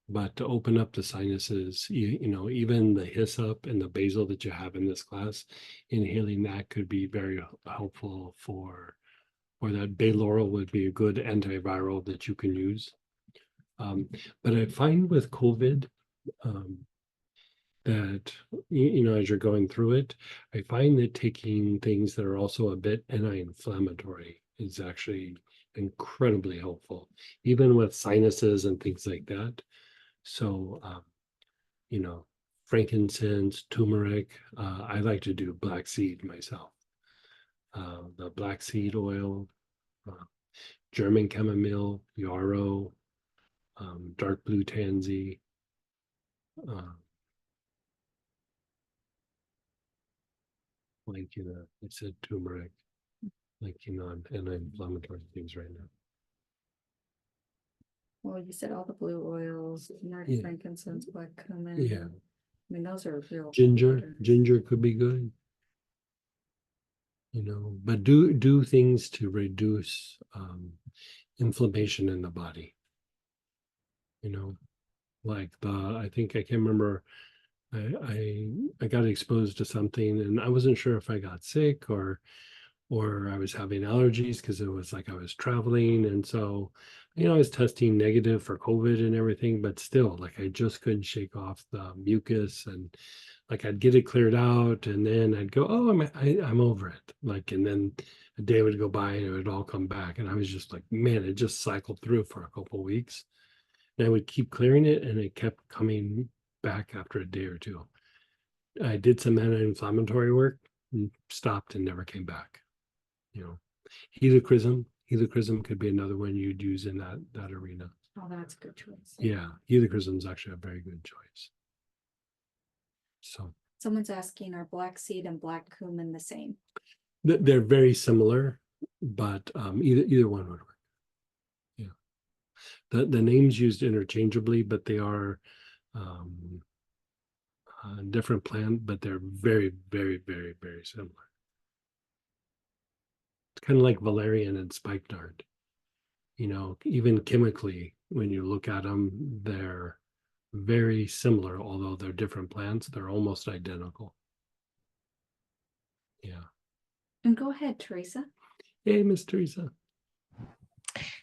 But to open up the sinuses, even the hyssop and the basil that you have in this class, inhaling that could be very helpful or that bay laurel would be a good antiviral that you can use. But I find with COVID that, as you're going through it, I find that taking things that are also a bit anti-inflammatory is actually incredibly helpful, even with sinuses and things like that. So, frankincense, turmeric, I like to do black seed myself. The black seed oil, German chamomile, yarrow, dark blue tansy, I said turmeric, on anti-inflammatory things right now. Well, you said all the blue oils, turmeric, Yeah. frankincense, black cumin. Yeah. I mean, those are real. Ginger could be good. But do things to reduce inflammation in the body. Like I think I can't remember. I got exposed to something and I wasn't sure if I got sick or I was having allergies because it was like I was traveling. And so, I was testing negative for COVID and everything, but still, like I just couldn't shake off the mucus, and like I'd get it cleared out and then I'd go, oh, I'm over it. Like, and then a day would go by and it would all come back. And I was just like, man, it just cycled through for a couple of weeks. And I would keep clearing it and it kept coming back after a day or two. I did some anti-inflammatory work and stopped and never came back. Helichrysum could be another one you'd use in that arena. Oh, that's a good choice. Yeah, helichrysum is actually a very good choice. So Someone's asking, are black seed and black cumin the same? they're very similar, but either one would work. Yeah, the names used interchangeably, but they are different plant, but they're very, very, very, very similar. It's kind of like valerian and spikenard. Even chemically, when you look at them, they're very similar, although they're different plants. They're almost identical. Yeah. And go ahead, Teresa. Hey, Miss Teresa.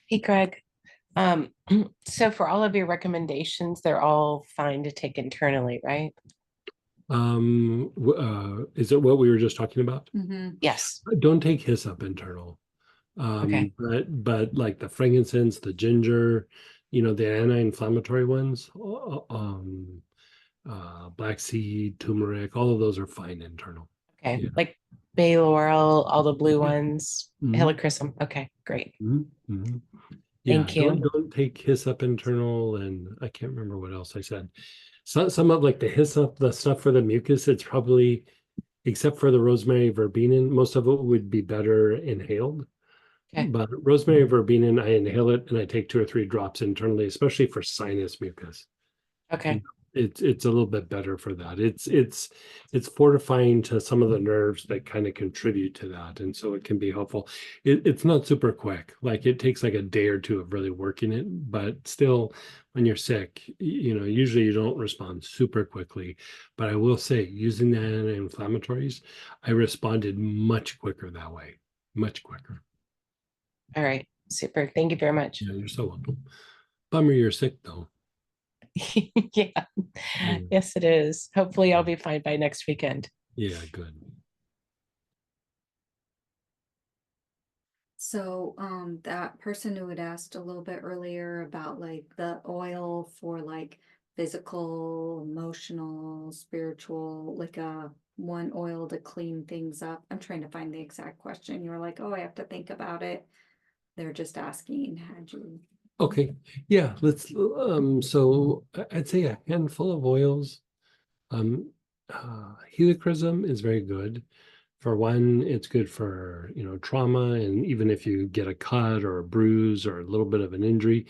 Hey, Greg. So for all of your recommendations, they're all fine to take internally, right? Is it what we were just talking about? Mm-hmm. Yes. Don't take hyssop internal. Okay. But like the frankincense, the ginger, the anti-inflammatory ones, black seed, turmeric, all of those are fine internal. Okay. Yeah. Like bay laurel, all the blue ones, Mhm. helichrysum. Okay, great. Mm-hmm. Yeah, Thank you. don't take hyssop internal, and I can't remember what else I said. Some of like the hyssop, the stuff for the mucus, it's probably, except for the rosemary verbena, most of it would be better inhaled. Okay. But rosemary verbena, I inhale it and I take 2 or 3 drops internally, especially for sinus mucus. Okay. It's a little bit better for that. It's fortifying to some of the nerves that kind of contribute to that, and so it can be helpful. It's not super quick, like it takes like a day or two of really working it, but still, when you're sick, usually you don't respond super quickly. But I will say, using the anti-inflammatories, I responded much quicker that way, much quicker. All right. Super. Thank you very much. Yeah, you're so welcome. Bummer you're sick though. Yeah. Yes, it is. Hopefully I'll be fine by next weekend. Yeah, good. So, that person who had asked a little bit earlier about like the oil for like physical, emotional, spiritual, like one oil to clean things up. I'm trying to find the exact question. You were like, oh, I have to think about it. They're just asking, had you? Okay, yeah, let's, so I'd say a handful of oils. Helichrysum is very good. For one, it's good for, trauma, and even if you get a cut or a bruise or a little bit of an injury,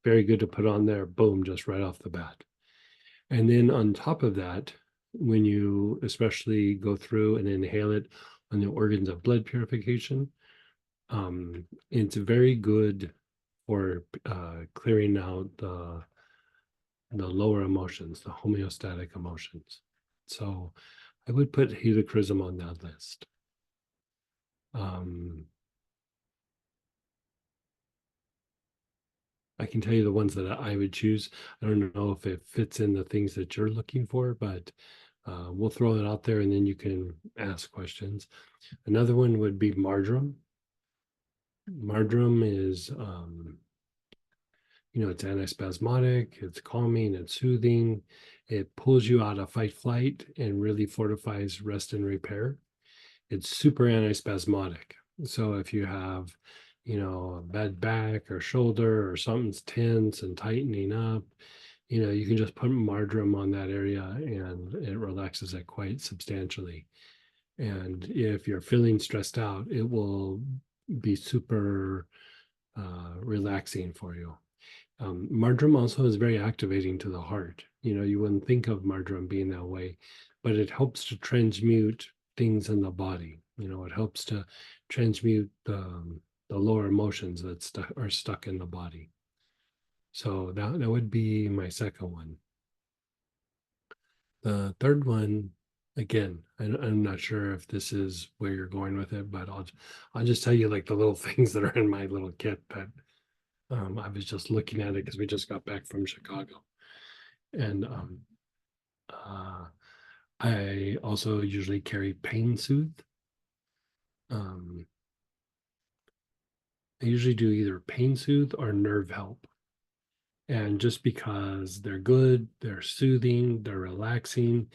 very good to put on there, boom, just right off the bat. And then on top of that, when you especially go through and inhale it on the organs of blood purification, it's very good for clearing out the lower emotions, the homeostatic emotions. So I would put helichrysum on that list. I can tell you the ones that I would choose. I don't know if it fits in the things that you're looking for, but we'll throw it out there and then you can ask questions. Another one would be marjoram. Marjoram is, it's antispasmodic, it's calming, it's soothing. It pulls you out of fight flight and really fortifies rest and repair. It's super antispasmodic. So if you have, a bad back or shoulder or something's tense and tightening up, you can just put marjoram on that area and it relaxes it quite substantially. And if you're feeling stressed out, it will be super relaxing for you. Marjoram also is very activating to the heart. You wouldn't think of marjoram being that way, but it helps to transmute things in the body. It helps to transmute the lower emotions that are stuck in the body. So that would be my second one. The third one, again, I'm not sure if this is where you're going with it, but I'll just tell you like the little things that are in my little kit. But I was just looking at it because we just got back from Chicago, and I also usually carry Pain Soothe. I usually do either Pain Soothe or Nerve Help. And just because they're good, they're soothing, they're relaxing,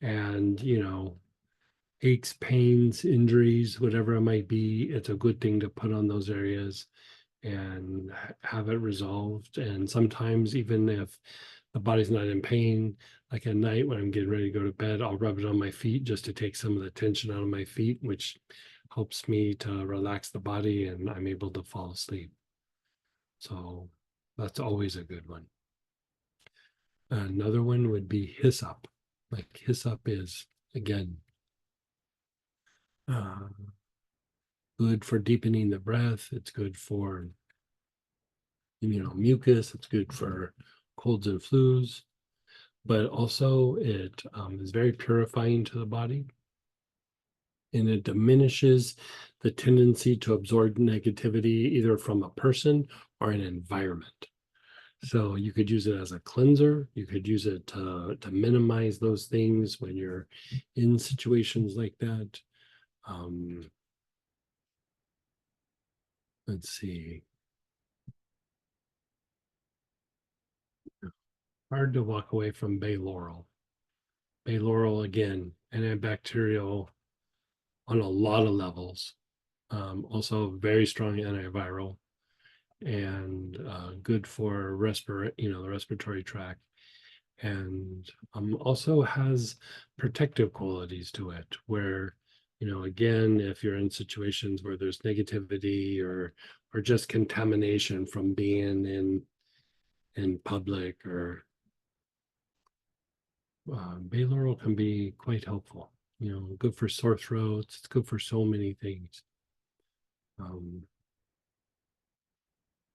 and aches, pains, injuries, whatever it might be, it's a good thing to put on those areas and have it resolved. And sometimes, even if the body's not in pain, like at night when I'm getting ready to go to bed, I'll rub it on my feet just to take some of the tension out of my feet, which helps me to relax the body and I'm able to fall asleep. So that's always a good one. Another one would be hyssop. Like hyssop is, again, good for deepening the breath. It's good for, mucus. It's good for colds and flus. But also it is very purifying to the body. And it diminishes the tendency to absorb negativity either from a person or an environment. So you could use it as a cleanser. You could use it to minimize those things when you're in situations like that. Let's see. Hard to walk away from bay laurel. Bay laurel, again, antibacterial on a lot of levels. Also very strong antiviral and good for the respiratory tract. And also has protective qualities to it where, again, if you're in situations where there's negativity or just contamination from being in public or bay laurel can be quite helpful, good for sore throats. It's good for so many things.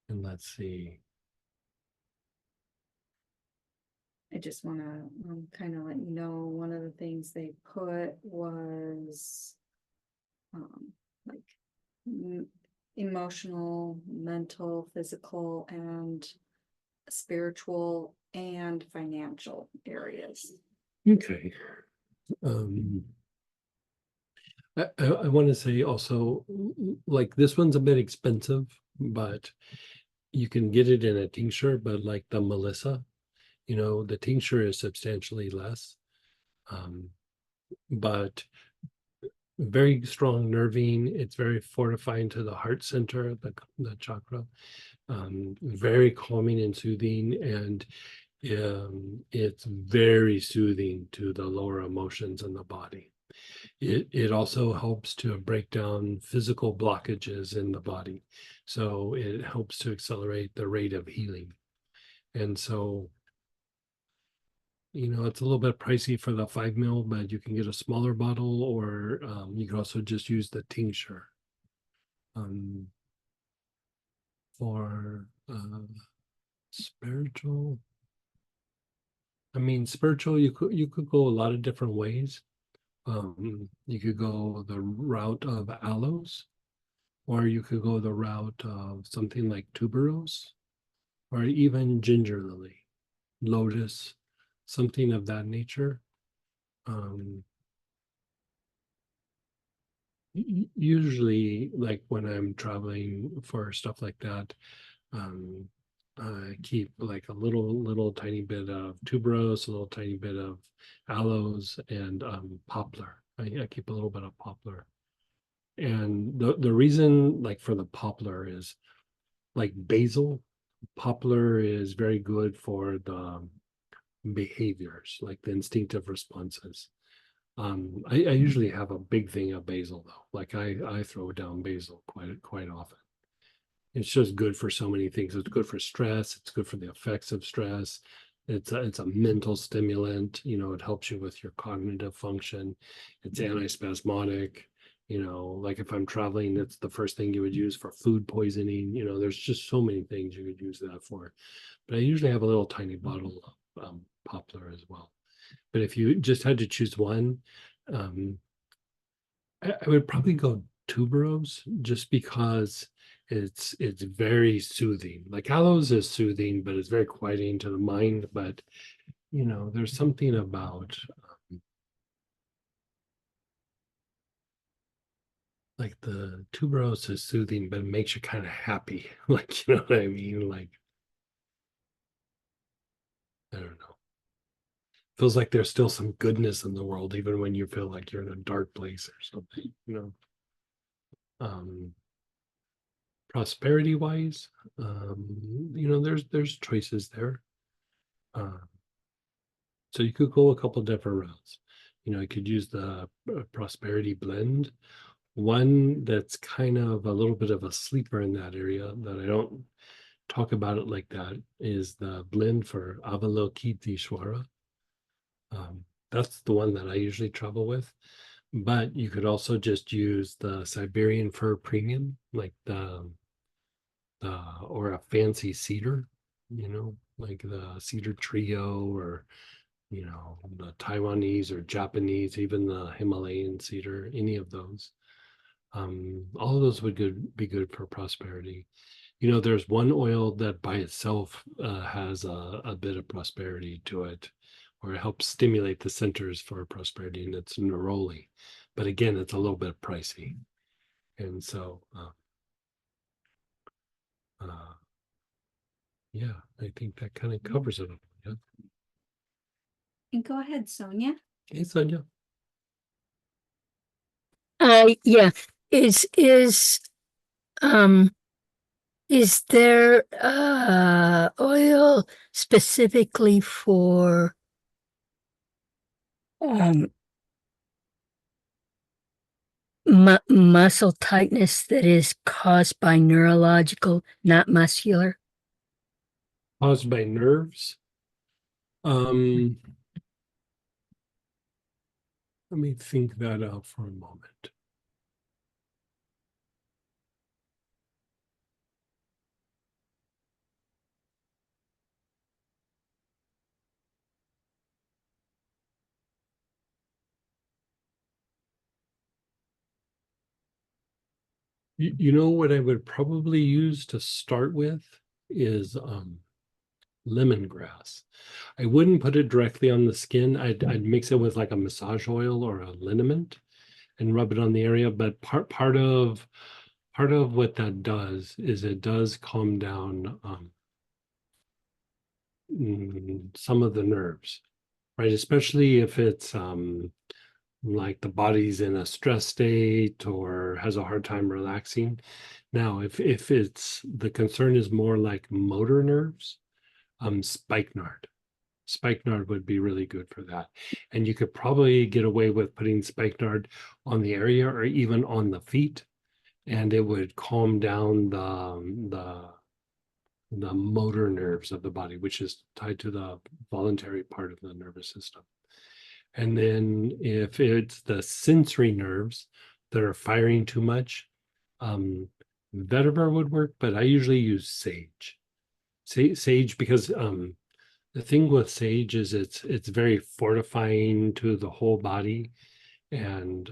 And let's see. I just want to kind of let you know, one of the things they put was like emotional, mental, physical, and spiritual and financial areas. Okay. I want to say also, like this one's a bit expensive, but you can get it in a tincture, but like the Melissa, the tincture is substantially less. But very strong nervine. It's very fortifying to the heart center, the chakra. Very calming and soothing, and it's very soothing to the lower emotions in the body. It also helps to break down physical blockages in the body. So it helps to accelerate the rate of healing. And so, it's a little bit pricey for the 5 ml, but you can get a smaller bottle, or you can also just use the tincture. For spiritual, spiritual, you could go a lot of different ways. You could go the route of aloes, or you could go the route of something like tuberose, or even ginger lily, lotus, something of that nature. Usually, like when I'm traveling for stuff like that, I keep like a little tiny bit of tuberose, a little tiny bit of aloes, and poplar. I keep a little bit of poplar. And the reason, like for the poplar, is like basil. Poplar is very good for the behaviors, like the instinctive responses. I usually have a big thing of basil though. Like I throw down basil quite often. It's just good for so many things. It's good for stress. It's good for the effects of stress. It's a mental stimulant. It helps you with your cognitive function. It's antispasmodic. Like if I'm traveling, it's the first thing you would use for food poisoning. There's just so many things you could use that for. But I usually have a little tiny bottle of poplar as well. But if you just had to choose one, I would probably go tuberose, just because it's very soothing. Like aloes is soothing, but it's very quieting to the mind. But there's something about like the tuberose is soothing, but it makes you kind of happy. Like, you know what I mean? Like, I don't know. Feels like there's still some goodness in the world, even when you feel like you're in a dark place or something. Prosperity wise, there's choices there. So you could go a couple different routes. You could use the prosperity blend. One that's kind of a little bit of a sleeper in that area that I don't talk about it like that is the blend for Avalokiteshvara. That's the one that I usually travel with. But you could also just use the Siberian fir premium, like or a fancy cedar, like the cedar trio, or the Taiwanese or Japanese, even the Himalayan cedar, any of those. All of those would be good for prosperity. There's one oil that by itself has a bit of prosperity to it, or it helps stimulate the centers for prosperity, and it's neroli. But again, it's a little bit pricey. And so, yeah, I think that kind of covers it. Yeah. And go ahead, Sonia. Hey, Sonia. Yeah, um, is there oil specifically for muscle tightness that is caused by neurological, not muscular? Caused by nerves. Let me think that out for a moment. You know what I would probably use to start with is lemongrass. I wouldn't put it directly on the skin. I'd mix it with like a massage oil or a liniment, and rub it on the area. But part of what that does is it does calm down some of the nerves, right? Especially if it's like the body's in a stress state or has a hard time relaxing. Now, if it's the concern is more like motor nerves, spikenard. Spikenard would be really good for that. And you could probably get away with putting spikenard on the area or even on the feet, and it would calm down the motor nerves of the body, which is tied to the voluntary part of the nervous system. And then if it's the sensory nerves that are firing too much, vetiver would work, but I usually use sage. Sage because the thing with sage is it's very fortifying to the whole body, and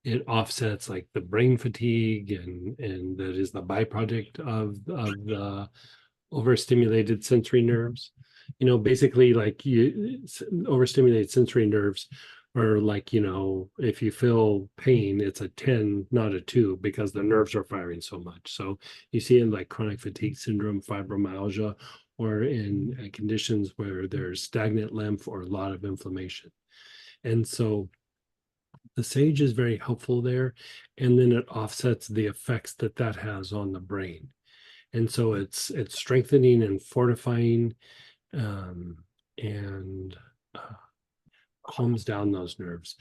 it offsets like the brain fatigue, and that is the byproduct of the overstimulated sensory nerves. You know, basically like overstimulated sensory nerves are like, you know, if you feel pain, it's a 10, not a 2, because the nerves are firing so much. So you see in like chronic fatigue syndrome, fibromyalgia, or in conditions where there's stagnant lymph or a lot of inflammation. And so the sage is very helpful there. And then it offsets the effects that has on the brain. And so it's strengthening and fortifying, and calms down those nerves.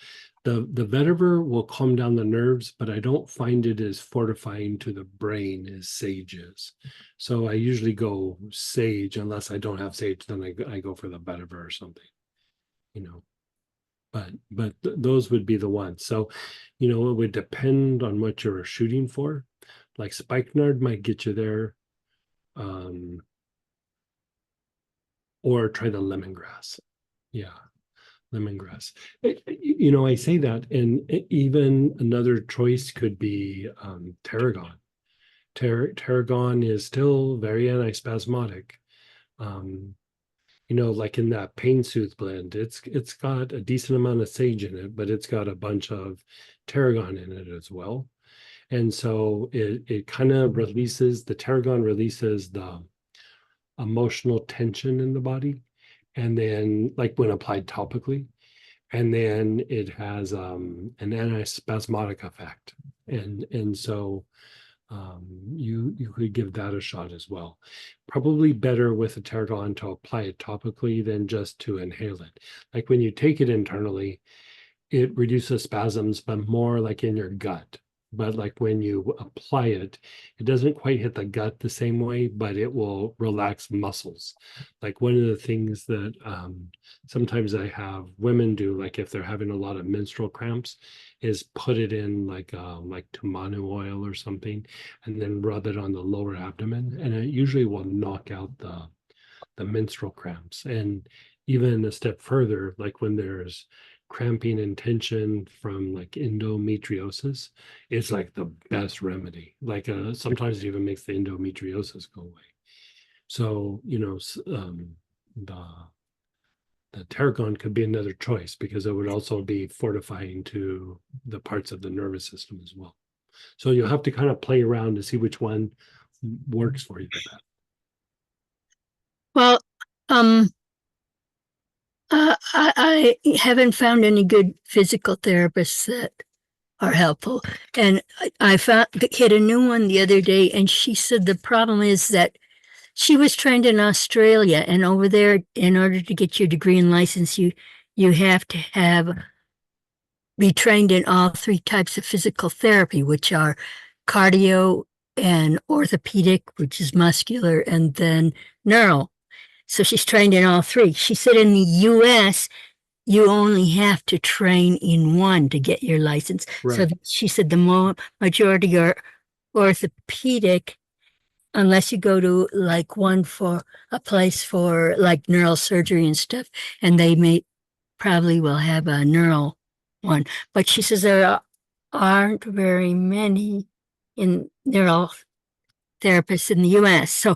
The vetiver will calm down the nerves, but I don't find it as fortifying to the brain as sage is. So I usually go sage, unless I don't have sage, then I go for the vetiver or something, you know. But those would be the ones. So, you know, it would depend on what you're shooting for. Like spikenard might get you there. Or try the lemongrass. Yeah, lemongrass. You know, I say that, and even another choice could be tarragon. Tarragon is still very antispasmodic. You know, like in that pain soothe blend, it's got a decent amount of sage in it, but it's got a bunch of tarragon in it as well. And so it kind of releases, the tarragon releases the emotional tension in the body, and then like when applied topically, and then it has an antispasmodic effect, and so you could give that a shot as well. Probably better with a tarragon to apply it topically than just to inhale it. Like when you take it internally, it reduces spasms, but more like in your gut. But like when you apply it, it doesn't quite hit the gut the same way, but it will relax muscles. Like one of the things that sometimes I have women do, like if they're having a lot of menstrual cramps, is put it in like tumanu oil or something, and then rub it on the lower abdomen, and it usually will knock out the menstrual cramps. And even a step further, like when there's cramping and tension from like endometriosis, it's like the best remedy. Like sometimes it even makes the endometriosis go away. So, you know, the tarragon could be another choice, because it would also be fortifying to the parts of the nervous system as well. So you'll have to kind of play around to see which one works for you the best. Well, I haven't found any good physical therapists that are helpful. And I hit a new one the other day, and she said the problem is that she was trained in Australia, and over there, in order to get your degree and license, you have to be trained in all 3 types of physical therapy, which are cardio and orthopedic, which is muscular, and then neural. So she's trained in all 3. She said in the US, you only have to train in one to get your license. Right. So she said the majority are orthopedic, unless you go to like one for a place for like neurosurgery and stuff, and they probably will have a neural one. But she says there aren't very many in neural therapists in the US. So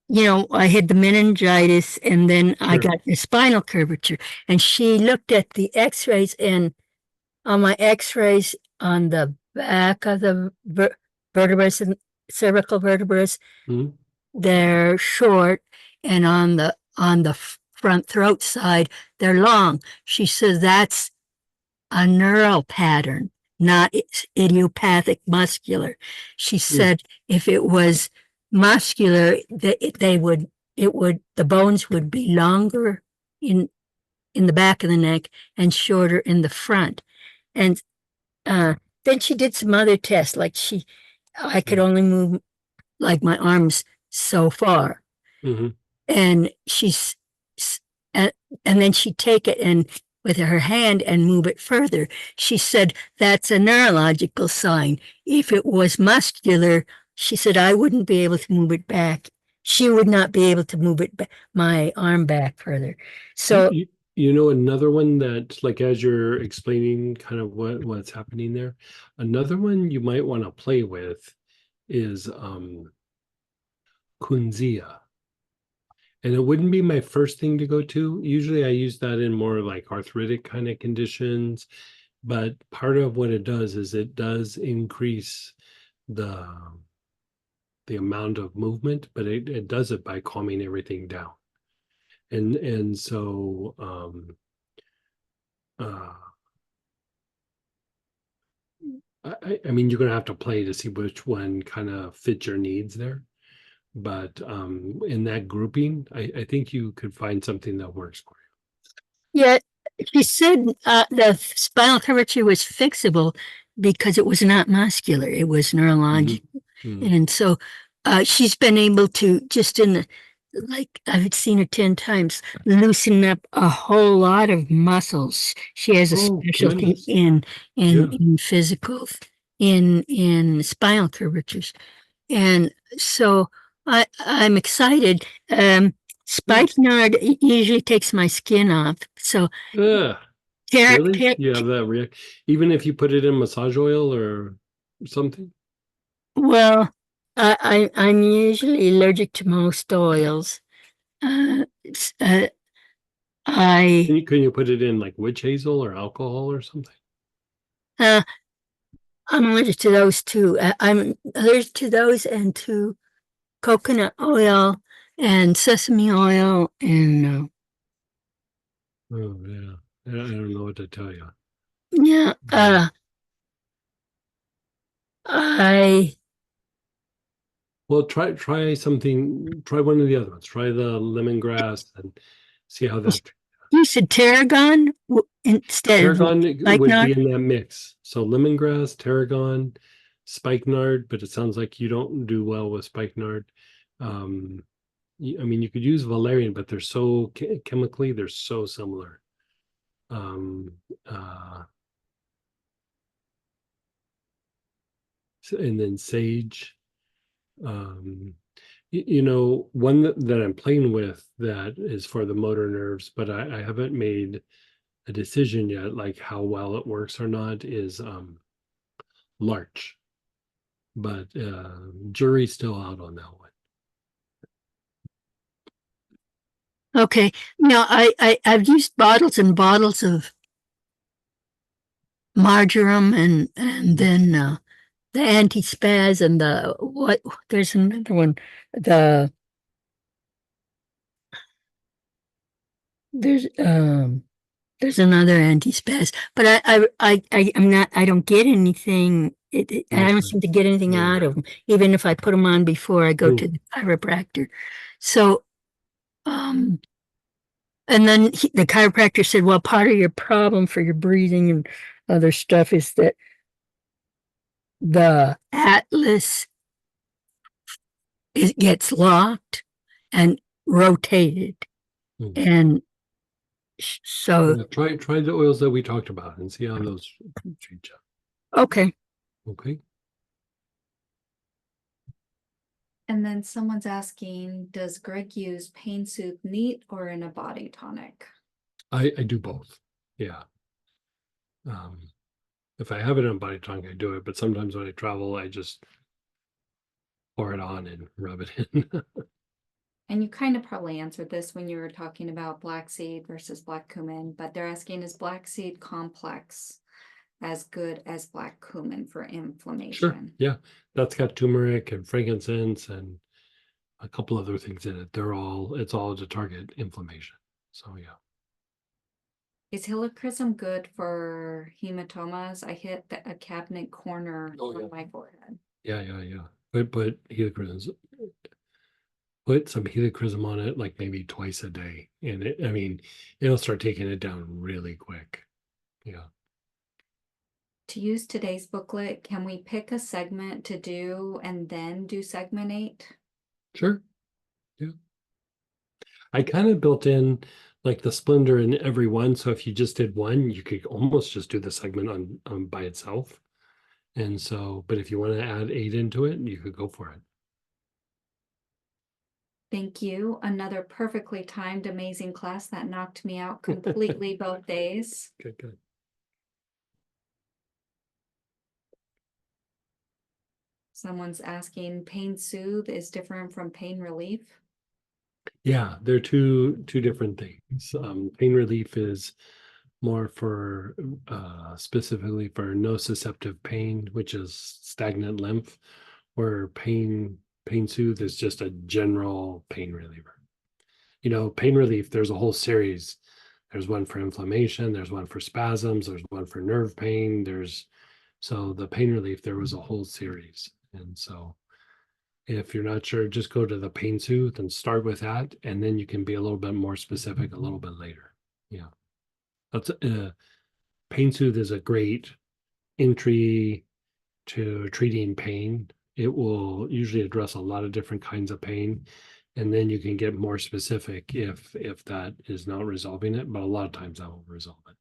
I had the meningitis and then I Sure. got the spinal curvature. And she looked at the x-rays, and on my x-rays on the back of the vertebrae and cervical vertebrae, Mhm. they're short, and on the front throat side, they're long. She says that's a neural pattern, not idiopathic muscular. She said if it was muscular, the bones would be longer in the back of the neck and shorter in the front. And then she did some other tests, like I could only move like my arms so far. Mhm. And and then she'd take it and with her hand and move it further. She said that's a neurological sign. If it was muscular, she said I wouldn't be able to move it back. She would not be able to move my arm back further. So Another one that, like, as you're explaining kind of what's happening there, another one you might want to play with is Kunzia. And it wouldn't be my first thing to go to. Usually I use that in more like arthritic kind of conditions. But part of what it does is it does increase the amount of movement, but it does it by calming everything down. And so I mean, you're gonna have to play to see which one kind of fits your needs there. But in that grouping, I think you could find something that works for yeah, she said the spinal curvature was fixable because it was not muscular; it was neurological. you. And so she's been able to just like I've seen her 10 times, loosen up a whole lot of muscles. She has a Oh, specialty goodness. in Yeah. physicals, in spinal curvatures. And so I'm excited. Spikenard usually takes my skin off. So Ugh, ter- really? ter- You have that react even if you put it in massage oil or something? well, I'm usually allergic to most oils. Uh, s- uh, I Can you put it in like witch hazel or alcohol or something? uh, I'm allergic to those too. I'm allergic to those and to coconut oil and sesame oil and Oh yeah. I don't know what to tell you. yeah. I Well, try something. Try one of the other ones. Try the lemongrass and see how that. You said tarragon instead of Tarragon would be spikenard. in that mix. So lemongrass, tarragon, spikenard, but it sounds like you don't do well with spikenard. Um, I mean, you could use valerian, but they're so chemically, they're so similar. Um, uh, and then sage. Um, one that I'm playing with that is for the motor nerves, but I haven't made a decision yet, like how well it works or not, is larch. But jury's still out on that one. Okay. Now I've used bottles and bottles of marjoram and then the anti-spaz and the what there's another one. The there's there's another anti-spaz, but I don't get anything. I don't seem to get anything out of them, even if I put them on before I go to the chiropractor. So, and then the chiropractor said, well, part of your problem for your breathing and other stuff is that the atlas it gets locked and rotated, Mm. and so Yeah, try the oils that we talked about and see how those treat you. okay. Okay. And then someone's asking, does Greg use pain soothe neat or in a body tonic? I do both. Yeah. If I have it in a body tonic, I do it. But sometimes when I travel, I just pour it on and rub it in. And you kind of probably answered this when you were talking about black seed versus black cumin, but they're asking, is black seed complex as good as black cumin for Sure. inflammation? Yeah. That's got turmeric and frankincense and a couple other things in it. It's all to target inflammation. So yeah. Is helichrysum good for hematomas? I hit a cabinet corner Oh, yeah. on my forehead. Yeah. But helichrysum, put some helichrysum on it like maybe twice a day. And I mean, it'll start taking it down really quick. Yeah. To use today's booklet, can we pick a segment to do and then do segment 8? Sure. Yeah. I kind of built in like the Splendor in every one. So if you just did one, you could almost just do the segment on by itself. And so, but if you want to add 8 into it, you could go for it. Thank you. Another perfectly timed, amazing class that knocked me out completely both days. Good. Someone's asking, pain soothe is different from pain relief. Yeah, they're two different things. Pain relief is more for specifically for nociceptive pain, which is stagnant lymph, where pain soothe is just a general pain reliever. You know, pain relief, there's a whole series. There's one for inflammation, there's one for spasms, there's one for nerve pain, so the pain relief, there was a whole series. And so if you're not sure, just go to the pain soothe and start with that, and then you can be a little bit more specific a little bit later. Yeah. That's pain soothe is a great entry to treating pain. It will usually address a lot of different kinds of pain, and then you can get more specific if that is not resolving it, but a lot of times that will resolve it.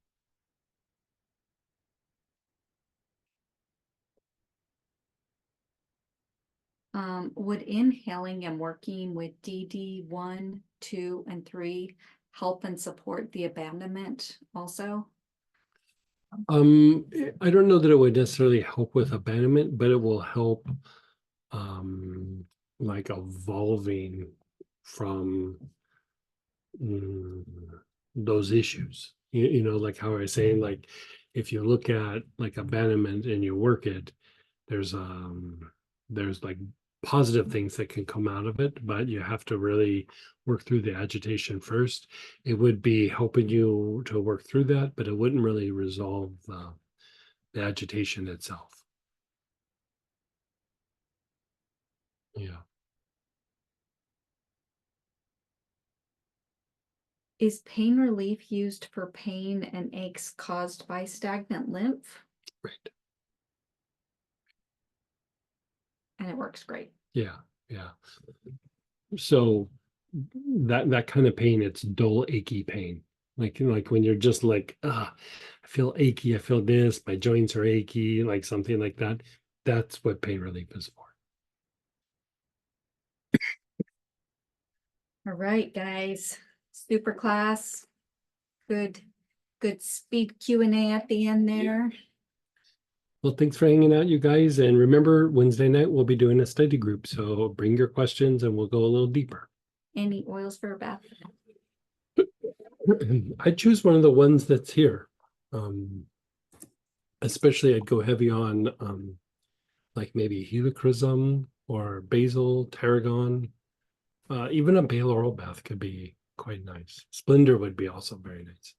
Would inhaling and working with DD 1, 2, and 3 help and support the abandonment also? I don't know that it would necessarily help with abandonment, but it will help like evolving from those issues. You know, like how I was saying, like if you look at like abandonment and you work it, there's like positive things that can come out of it, but you have to really work through the agitation first. It would be helping you to work through that, but it wouldn't really resolve the agitation itself. Yeah. Is pain relief used for pain and aches caused by stagnant lymph? Right. And it works great. Yeah. So that kind of pain, it's dull, achy pain. Like when you're just like, I feel achy, I feel this, my joints are achy, like something like that. That's what pain relief is for. All right, guys, super class. Good speed Q&A at the end there. Well, thanks for hanging out, you guys. And remember, Wednesday night, we'll be doing a study group. So bring your questions and we'll go a little deeper. Any oils for a bath? I choose one of the ones that's here. Especially I'd go heavy on like maybe helichrysum or basil, tarragon. Even a Bail oil bath could be quite nice. Splendor would be also very nice.